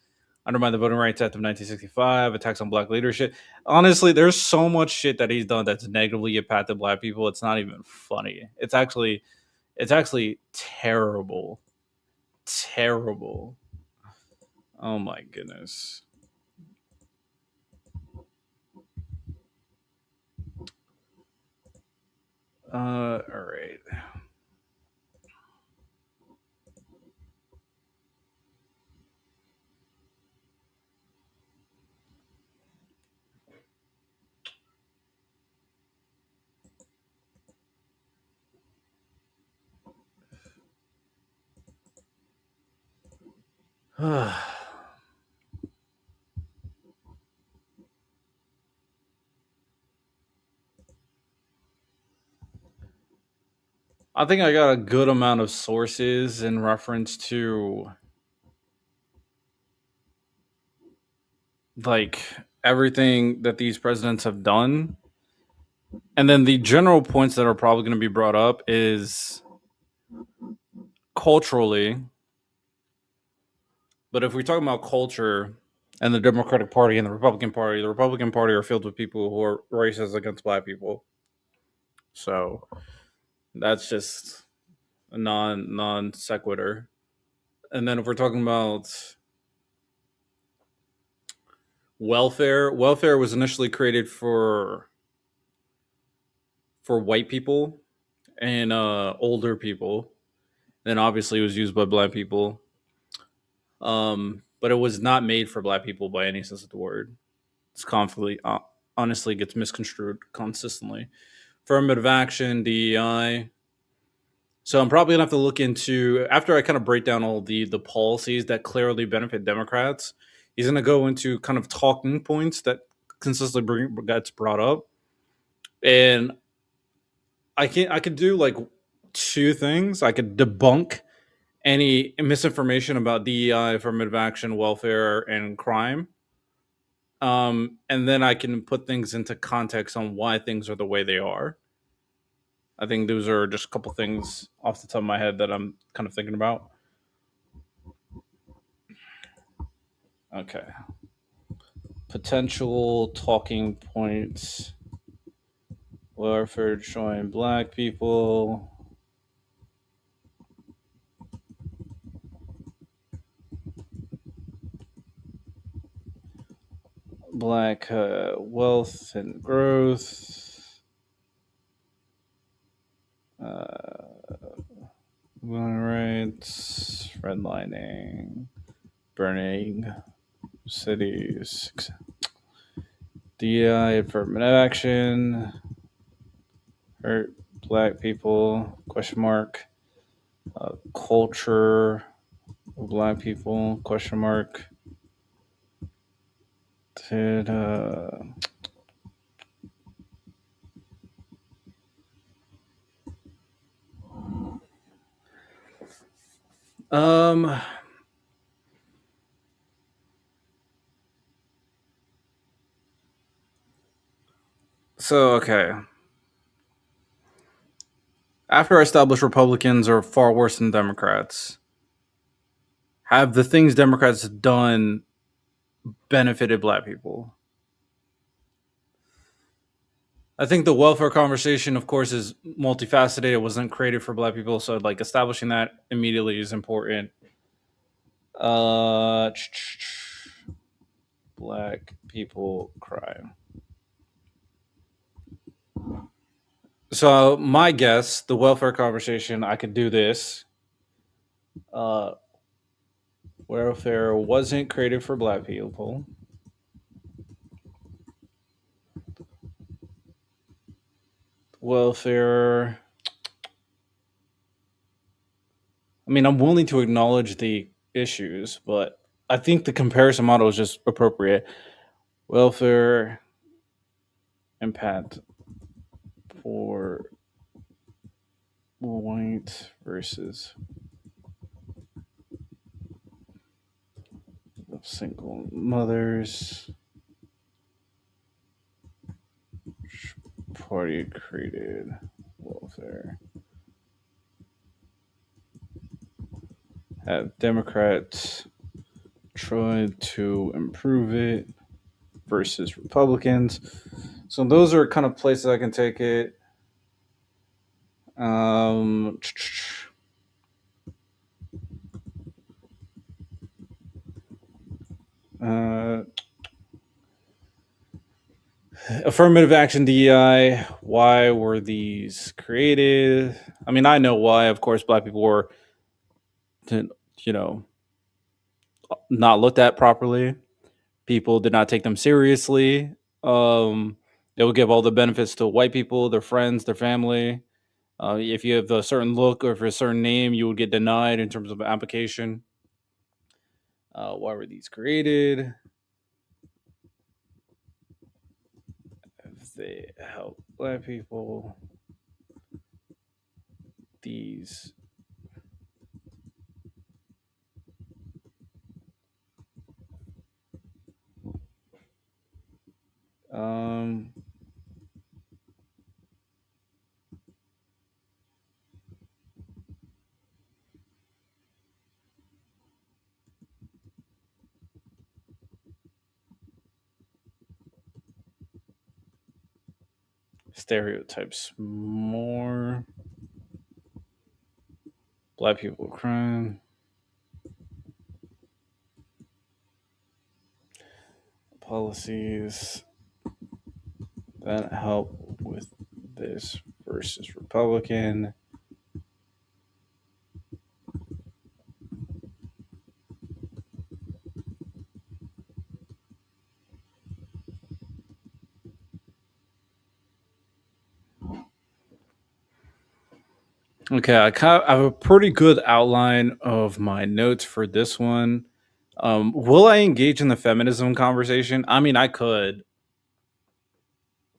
undermine the Voting Rights Act of 1965, attacks on Black leadership. Honestly, there's so much shit that he's done that's negatively impacted Black people. It's not even funny. It's actually terrible. Terrible. Oh my goodness. All right. I think I got a good amount of sources in reference to like everything that these presidents have done. And then the general points that are probably going to be brought up is culturally. But if we talk about culture and the Democratic Party and the Republican Party are filled with people who are racist against Black people. So that's just a non sequitur. And then if we're talking about welfare was initially created for white people and older people. Then obviously it was used by Black people. But it was not made for Black people by any sense of the word. It's constantly, honestly, gets misconstrued consistently. Affirmative action, DEI. So I'm probably gonna have to look into, after I kind of break down all the policies that clearly benefit Democrats. He's gonna go into kind of talking points that consistently gets brought up, and I could do like two things. I could debunk any misinformation about DEI, affirmative action, welfare, and crime. And then I can put things into context on why things are the way they are. I think those are just a couple things off the top of my head that I'm kind of thinking about. Okay. Potential talking points. Welfare showing Black people. Black wealth and growth. Women rights, redlining, burning cities, DEI, affirmative action, hurt Black people, question mark, culture, Black people, question mark. Did um so okay. After established Republicans are far worse than Democrats, have the things Democrats done benefited black people? I think the welfare conversation, of course, is multifaceted. It wasn't created for black people, so like establishing that immediately is important. Uh, Black people crime. So my guess, the welfare conversation, I could do this. Uh, Welfare wasn't created for black people. Welfare. I mean, I'm willing to acknowledge the issues, but I think the comparison model is just appropriate. Welfare impact for white versus single mothers. Party created welfare. Have Democrats tried to improve it versus Republicans. So those are kind of places I can take it. Um, uh, Affirmative action DEI. Why were these created? I mean, I know why. Of course, black people were, you know, not looked at properly. People did not take them seriously. They would give all the benefits to white people, their friends, their family. If you have a certain look or for a certain name, you would get denied in terms of application. Why were these created? If they help black people, these um stereotypes more. Black people crime. Policies that help with this versus Republican. Okay, I have a pretty good outline of my notes for this one. Will I engage in the feminism conversation? I mean, I could.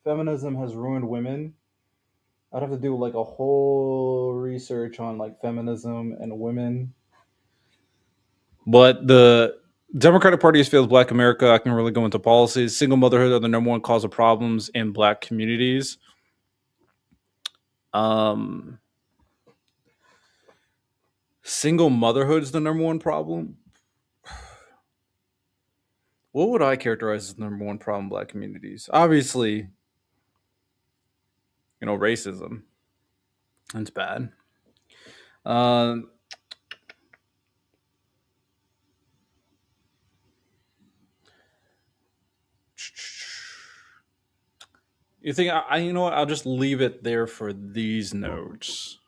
Feminism has ruined women. I'd have to do like a whole research on like feminism and women. But the Democratic Party has failed Black America. I can really go into policies. Single motherhood are the number one cause of problems in Black communities. Um, Single motherhood is the number one problem. What would I characterize as the number one problem in Black communities? Obviously, racism. That's bad. Um, you think you know what? I'll just leave it there for these notes,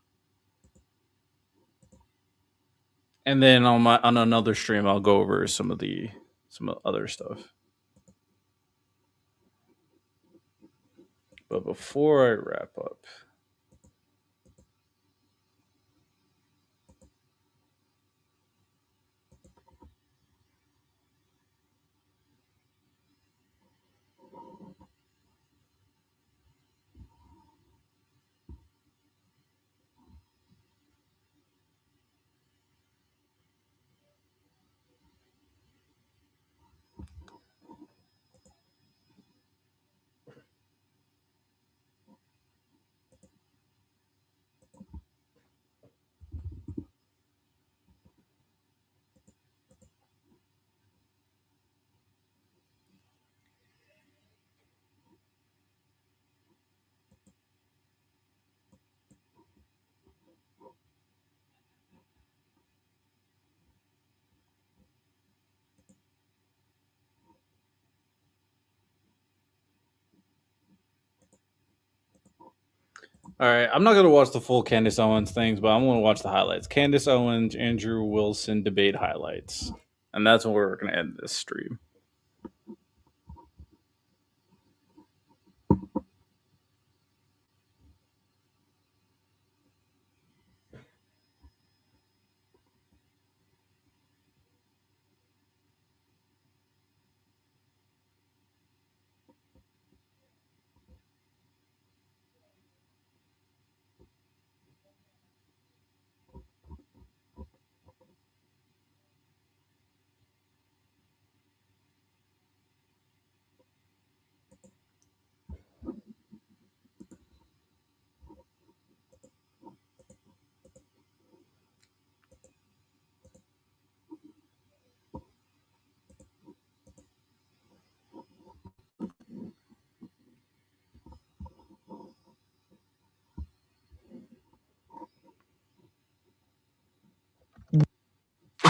and then on another stream, I'll go over some other stuff. But before I wrap up, All right, I'm not gonna watch the full Candace Owens things, but I'm gonna watch the highlights. Candace Owens, Andrew Wilson debate highlights, and that's where we're gonna end this stream.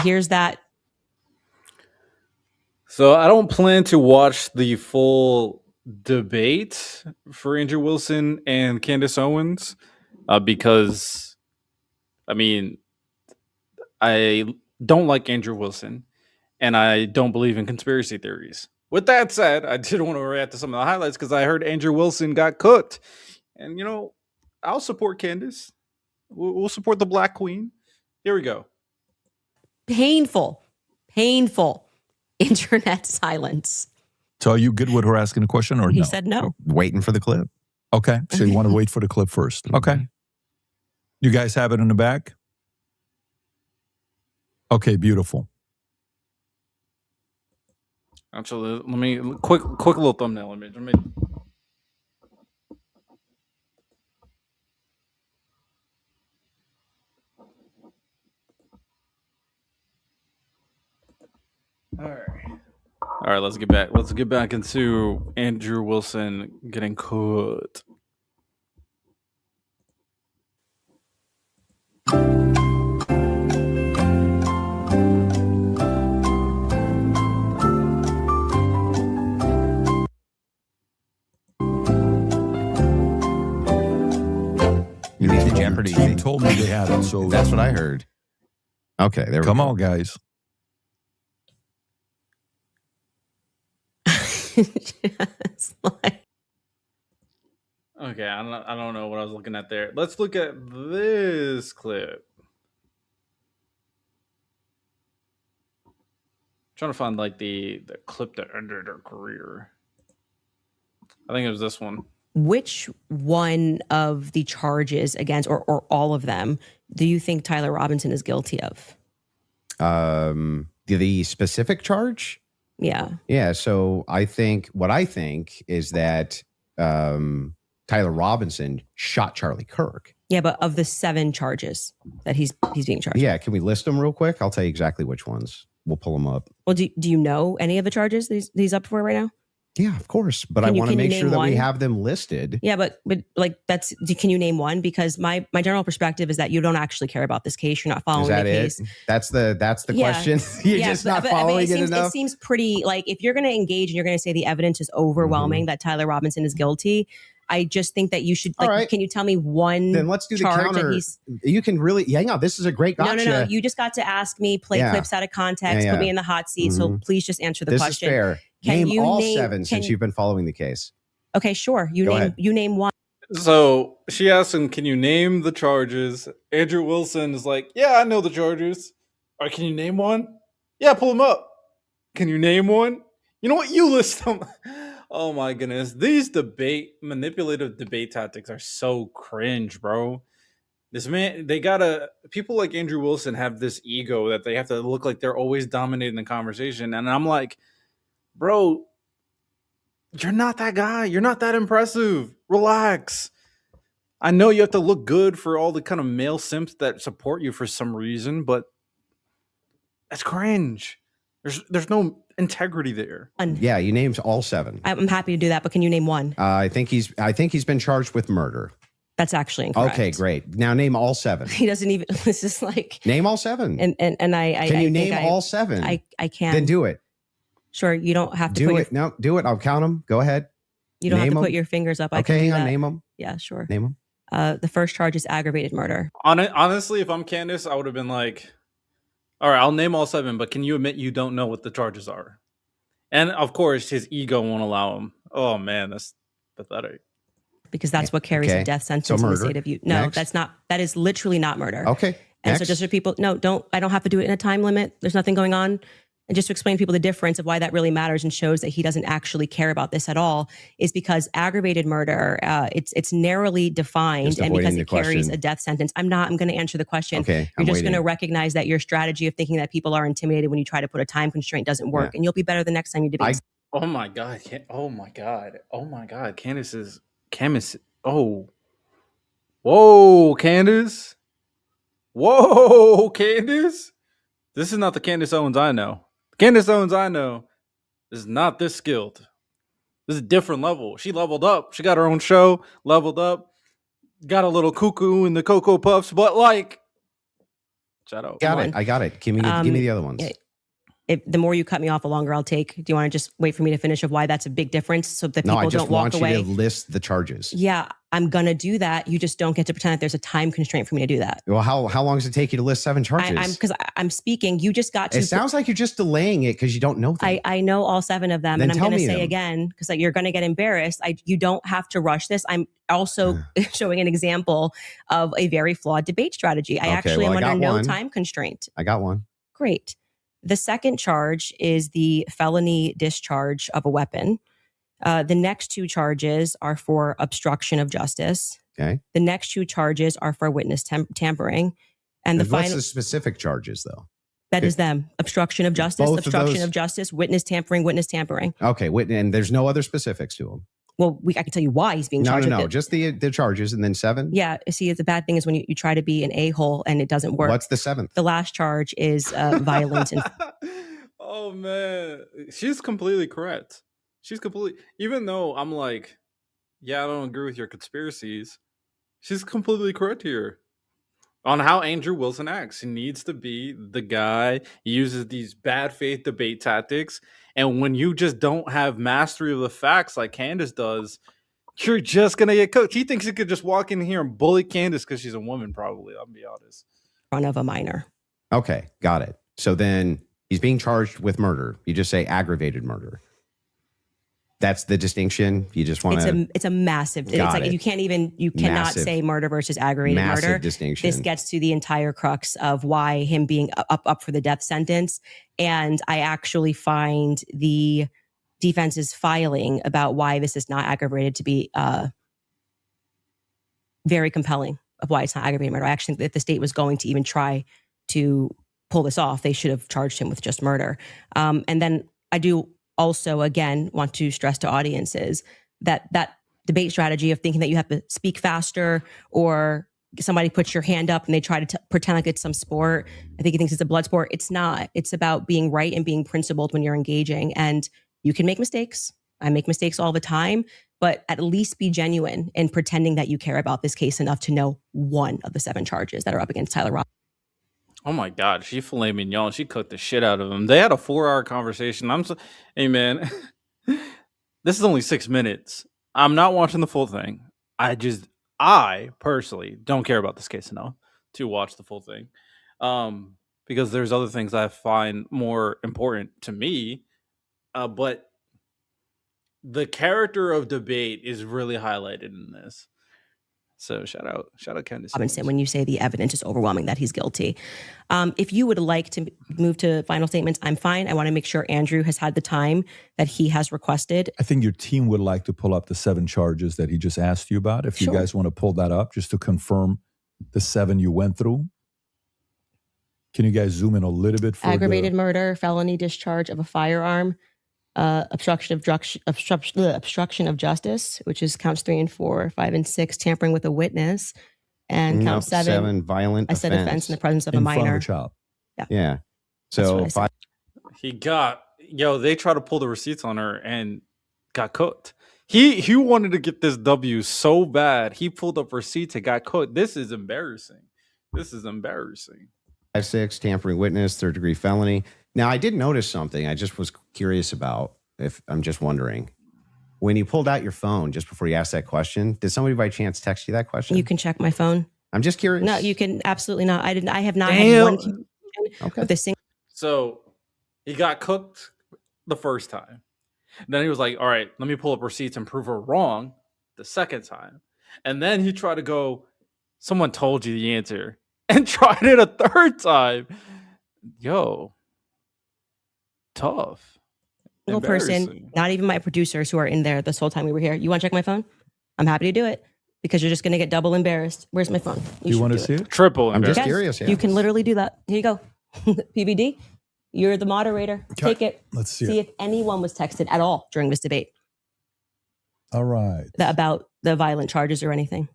Here's that. So I don't plan to watch the full debate for Andrew Wilson and Candace Owens because, I mean, I don't like Andrew Wilson and I don't believe in conspiracy theories. With that said, I did want to react to some of the highlights because I heard Andrew Wilson got cooked. And, you know, I'll support Candace. We'll support the Black Queen. Here we go. Painful internet silence. So are you good with her asking a question or He no? said no. Waiting for the clip. Okay. So you want to wait for the clip first. Okay. You guys have it in the back? Okay, beautiful. Actually, let me quick little thumbnail image. Let me. All right, let's get back. Let's get back into Andrew Wilson getting cut. You need the Jeopardy. You told me they had it, so That's what I heard. Okay, there we go. come on, guys. Just like, Okay, I don't know what I was looking at there. Let's look at this clip. Trying to find like the clip that ended her career. I think it was this one. which one of the charges against, or all of them, do you think Tyler Robinson is guilty of? The specific charge? Yeah. Yeah. So I think is that Tyler Robinson shot Charlie Kirk. Yeah, but of the 7 charges that he's being charged. Yeah. Can we list them real quick? I'll tell you exactly which ones. We'll pull them up. Well, do you know any of the charges that he's up for right now? Yeah, of course. But I want to make sure that we have them listed. Yeah, but like can you name one? Because my general perspective is that you don't actually care about this case. You're not following the case. That's the question. You're just not following it enough. It seems pretty, like, if you're going to engage and you're going to say the evidence is overwhelming that Tyler Robinson is guilty, I just think that you should, like, right. Can you tell me one? Then let's do the counter. You can really, hang on. This is a great gotcha. No. You just got to ask me, play clips out of context, put me in the hot seat. So please just answer the question. This is fair. Name all 7 since you've been following the case. Okay, sure. You name one. So she asked him, "Can you name the charges?" Andrew Wilson is like, "Yeah, I know the charges." All right, can you name one? Yeah, pull them up. Can you name one? You know what? You list them. Oh my goodness, these manipulative debate tactics are so cringe, bro. This man, people like Andrew Wilson have this ego that they have to look like they're always dominating the conversation, and I'm like, bro, you're not that guy. You're not that impressive. Relax. I know you have to look good for all the kind of male simps that support you for some reason, but that's cringe. There's no integrity there. Yeah, you named all 7. I'm happy to do that, but can you name one? I think he's been charged with murder. That's actually incorrect. Okay, great. Now name all 7. He doesn't even. This is like name all 7. And I can you name all 7? I can. Then do it. Sure, you don't have to do it. No, do it. I'll count them. Go ahead. You don't have to put your fingers up. Okay, hang on. Name them. Yeah, sure. Name them. The first charge is aggravated murder. Honestly, if I'm Candace, I would have been like, all right, I'll name all 7, but can you admit you don't know what the charges are? And of course, his ego won't allow him. Oh man, that's pathetic. Because that's what carries a death sentence in the state of Utah. No, Next. that's not. That is literally not murder. Okay. And Next. so just for people, no, don't. I don't have to do it in a time limit. There's nothing going on. And just to explain to people the difference of why that really matters and shows that he doesn't actually care about this at all is because aggravated murder, it's narrowly defined, Just and because avoiding it the carries question. a death sentence. I'm going to answer the question. Okay, You're I'm just going to waiting. recognize that your strategy of thinking that people are intimidated when you try to put a time constraint doesn't work, and you'll be better the next time you debate. Oh my god! Oh my god! Candace. Oh, whoa, Candace. Whoa, Candace. This is not the Candace Owens I know. Candace Owens I know is not this skilled. This is a different level. She leveled up. She got her own show, leveled up, got a little cuckoo in the Cocoa Puffs, but like, shout out. Got it. I got it. Give me the other ones. The more you cut me off, the longer I'll take. Do you want to just wait for me to finish of why that's a big difference so that No, people I just don't walk want away? you to list the charges. Yeah, I'm going to do that. You just don't get to pretend that there's a time constraint for me to do that. Well, how long does it take you to list 7 charges? Because I'm speaking. You just got to. It sounds like you're just delaying it because you don't know them. I know all 7 of them, Then and I'm tell going to me say them. again because you're going to get embarrassed. You don't have to rush this. I'm also showing an example of a very flawed debate strategy. I actually am under no time constraint. I got one. Great. The second charge is the felony discharge of a weapon. The next 2 charges are for obstruction of justice. Okay. The next 2 charges are for witness tampering. And the What's final the specific charges, though? that is them. Obstruction of justice, Both of obstruction those? of justice, witness tampering, witness tampering. Okay, and there's no other specifics to them. Well, I can tell you why he's being No, charged no, with no. it. Just the charges and then 7? Yeah. See, the bad thing is when you try to be an a-hole and it doesn't work. What's the 7th? The last charge is violence. And Oh man, she's completely correct. She's completely, even though I'm like, yeah, I don't agree with your conspiracies. She's completely correct here on how Andrew Wilson acts. He needs to be the guy. He uses these bad faith debate tactics, and when you just don't have mastery of the facts like Candace does, you're just gonna get cooked. He thinks he could just walk in here and bully Candace because she's a woman. Probably, I'll be honest. front of a minor. Okay, got it. So then he's being charged with murder. You just say aggravated murder. That's the distinction. You just want to. It's a massive. It's Got like it. you cannot Massive. say murder versus aggravated Massive murder. distinction. This gets to the entire crux of why him being up for the death sentence. And I actually find the defense's filing about why this is not aggravated to be very compelling of why it's not aggravated murder. I actually think that if the state was going to even try to pull this off, they should have charged him with just murder. And then I do also, again, want to stress to audiences that debate strategy of thinking that you have to speak faster or somebody puts your hand up and they try to pretend like it's some sport. I think he thinks it's a blood sport. It's not. It's about being right and being principled when you're engaging. And you can make mistakes. I make mistakes all the time, but at least be genuine in pretending that you care about this case enough to know one of the 7 charges that are up against Tyler Robinson. Oh my God, she filet mignon. She cooked the shit out of him. They had a 4-hour conversation. Hey man, this is only 6 minutes. I'm not watching the full thing. I personally don't care about this case enough to watch the full thing, because there's other things I find more important to me. But the character of debate is really highlighted in this. So shout out Candace Robinson when you say the evidence is overwhelming that he's guilty. If you would like to move to final statements, I'm fine. I want to make sure Andrew has had the time that he has requested. I think your team would like to pull up the 7 charges that he just asked you about. If Sure. you guys want to pull that up just to confirm the 7 you went through. Can you guys zoom in a little bit for Aggravated murder, felony discharge of a firearm, obstruction of justice, which is counts 3 and 4, 5 and 6, tampering with a witness, and count 7, violent I said offense in the presence of a in front minor. of a child? Yeah. That's So what I said. they tried to pull the receipts on her and got cooked. He wanted to get this W so bad. He pulled up receipts and got cooked. This is embarrassing. 5-6, tampering witness, 3rd-degree felony. Now, I did notice something I just was curious about. If I'm just wondering, When you pulled out your phone just before you asked that question, did somebody by chance text you that question? You can check my phone. I'm just curious. No, you can absolutely not. I have not had one communication with a single. So he got cooked the first time. Then he was like, all right, let me pull up receipts and prove her wrong the second time. And then he tried to go, someone told you the answer, and tried it a third time. Yo, tough. Single person, not even my producers who are in there this whole time we were here. You want to check my phone? I'm happy to do it because you're just going to get double embarrassed. Where's my phone? You want to see it? Triple I'm embarrassed. just curious. Yeah. You can literally do that. Here you go. PBD, you're the moderator. Okay. Take it. Let's see See it. if anyone was texted at all during this debate All right. about the violent charges or anything.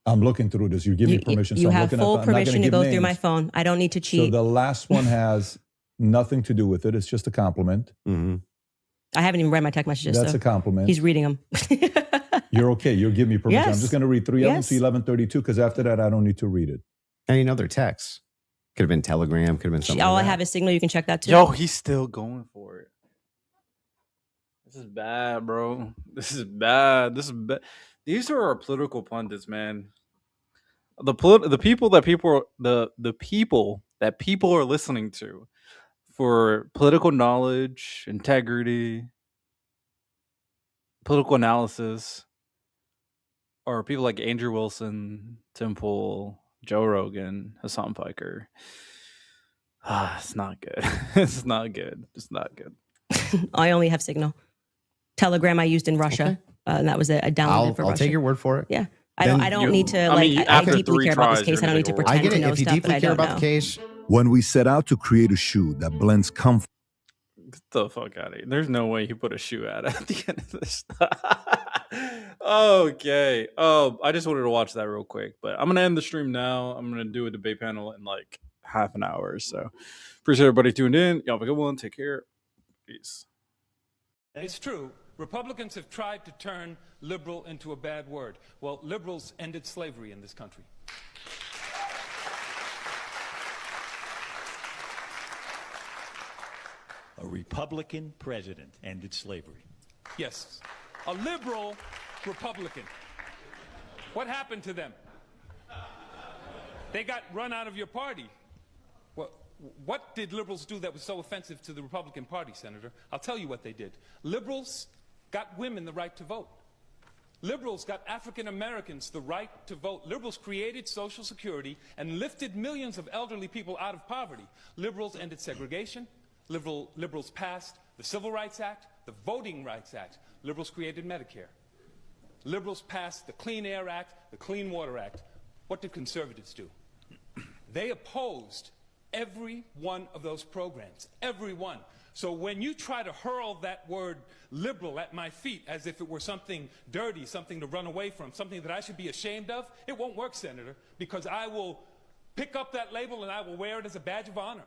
I'm looking through this. You give me permission. You so I'm have looking full at the, I'm not permission gonna to go give through my names. phone. I don't need to So cheat. the last one has nothing to do with it. It's just a compliment. Mm-hmm. I haven't even read my text messages. That's so a compliment. he's reading them. You're okay. You'll give me permission. I'm Yes. just going to read 3 of them Yes. to 1132 because after that, I don't need to read it. And you know their texts. Could have been Telegram. Could have been something. All like I that. have is Signal. You can check that too. Yo, he's still going for it. This is bad, bro. This is bad. This is bad. These are our political pundits, man. The people that people are listening to for political knowledge, integrity, political analysis are people like Andrew Wilson, Tim Pool, Joe Rogan, Hassan Piker. It's not good. It's not good. It's not good. I only have Signal. Telegram I used in Russia, Okay. And that was a download for I'll Russia. take your word for it. Yeah. Then I don't you- need to I like. mean, I after deeply 3 care about this tries, case. I you're don't need to gonna go I pretend get to it. know If you stuff that deeply I care don't about know. the case, When we set out to create a shoe that blends comfort. Get the fuck out of here. There's no way he put a shoe at the end of this. Okay. Oh, I just wanted to watch that real quick, but I'm going to end the stream now. I'm going to do a debate panel in like half an hour. So appreciate everybody tuned in. Y'all have a good one. Take care. Peace. It's true. Republicans have tried to turn liberal into a bad word. Well, liberals ended slavery in this country. A Republican president ended slavery. Yes. A liberal Republican. What happened to them? They got run out of your party. Well, what did liberals do that was so offensive to the Republican Party, Senator? I'll tell you what they did. Liberals got women the right to vote. Liberals got African Americans the right to vote. Liberals created Social Security and lifted millions of elderly people out of poverty. Liberals ended segregation. Liberals passed the Civil Rights Act, the Voting Rights Act. Liberals created Medicare. Liberals passed the Clean Air Act, the Clean Water Act. What did conservatives do? They opposed every one of those programs, every one. So when you try to hurl that word liberal at my feet as if it were something dirty, something to run away from, something that I should be ashamed of, it won't work, Senator, because I will pick up that label and I will wear it as a badge of honor.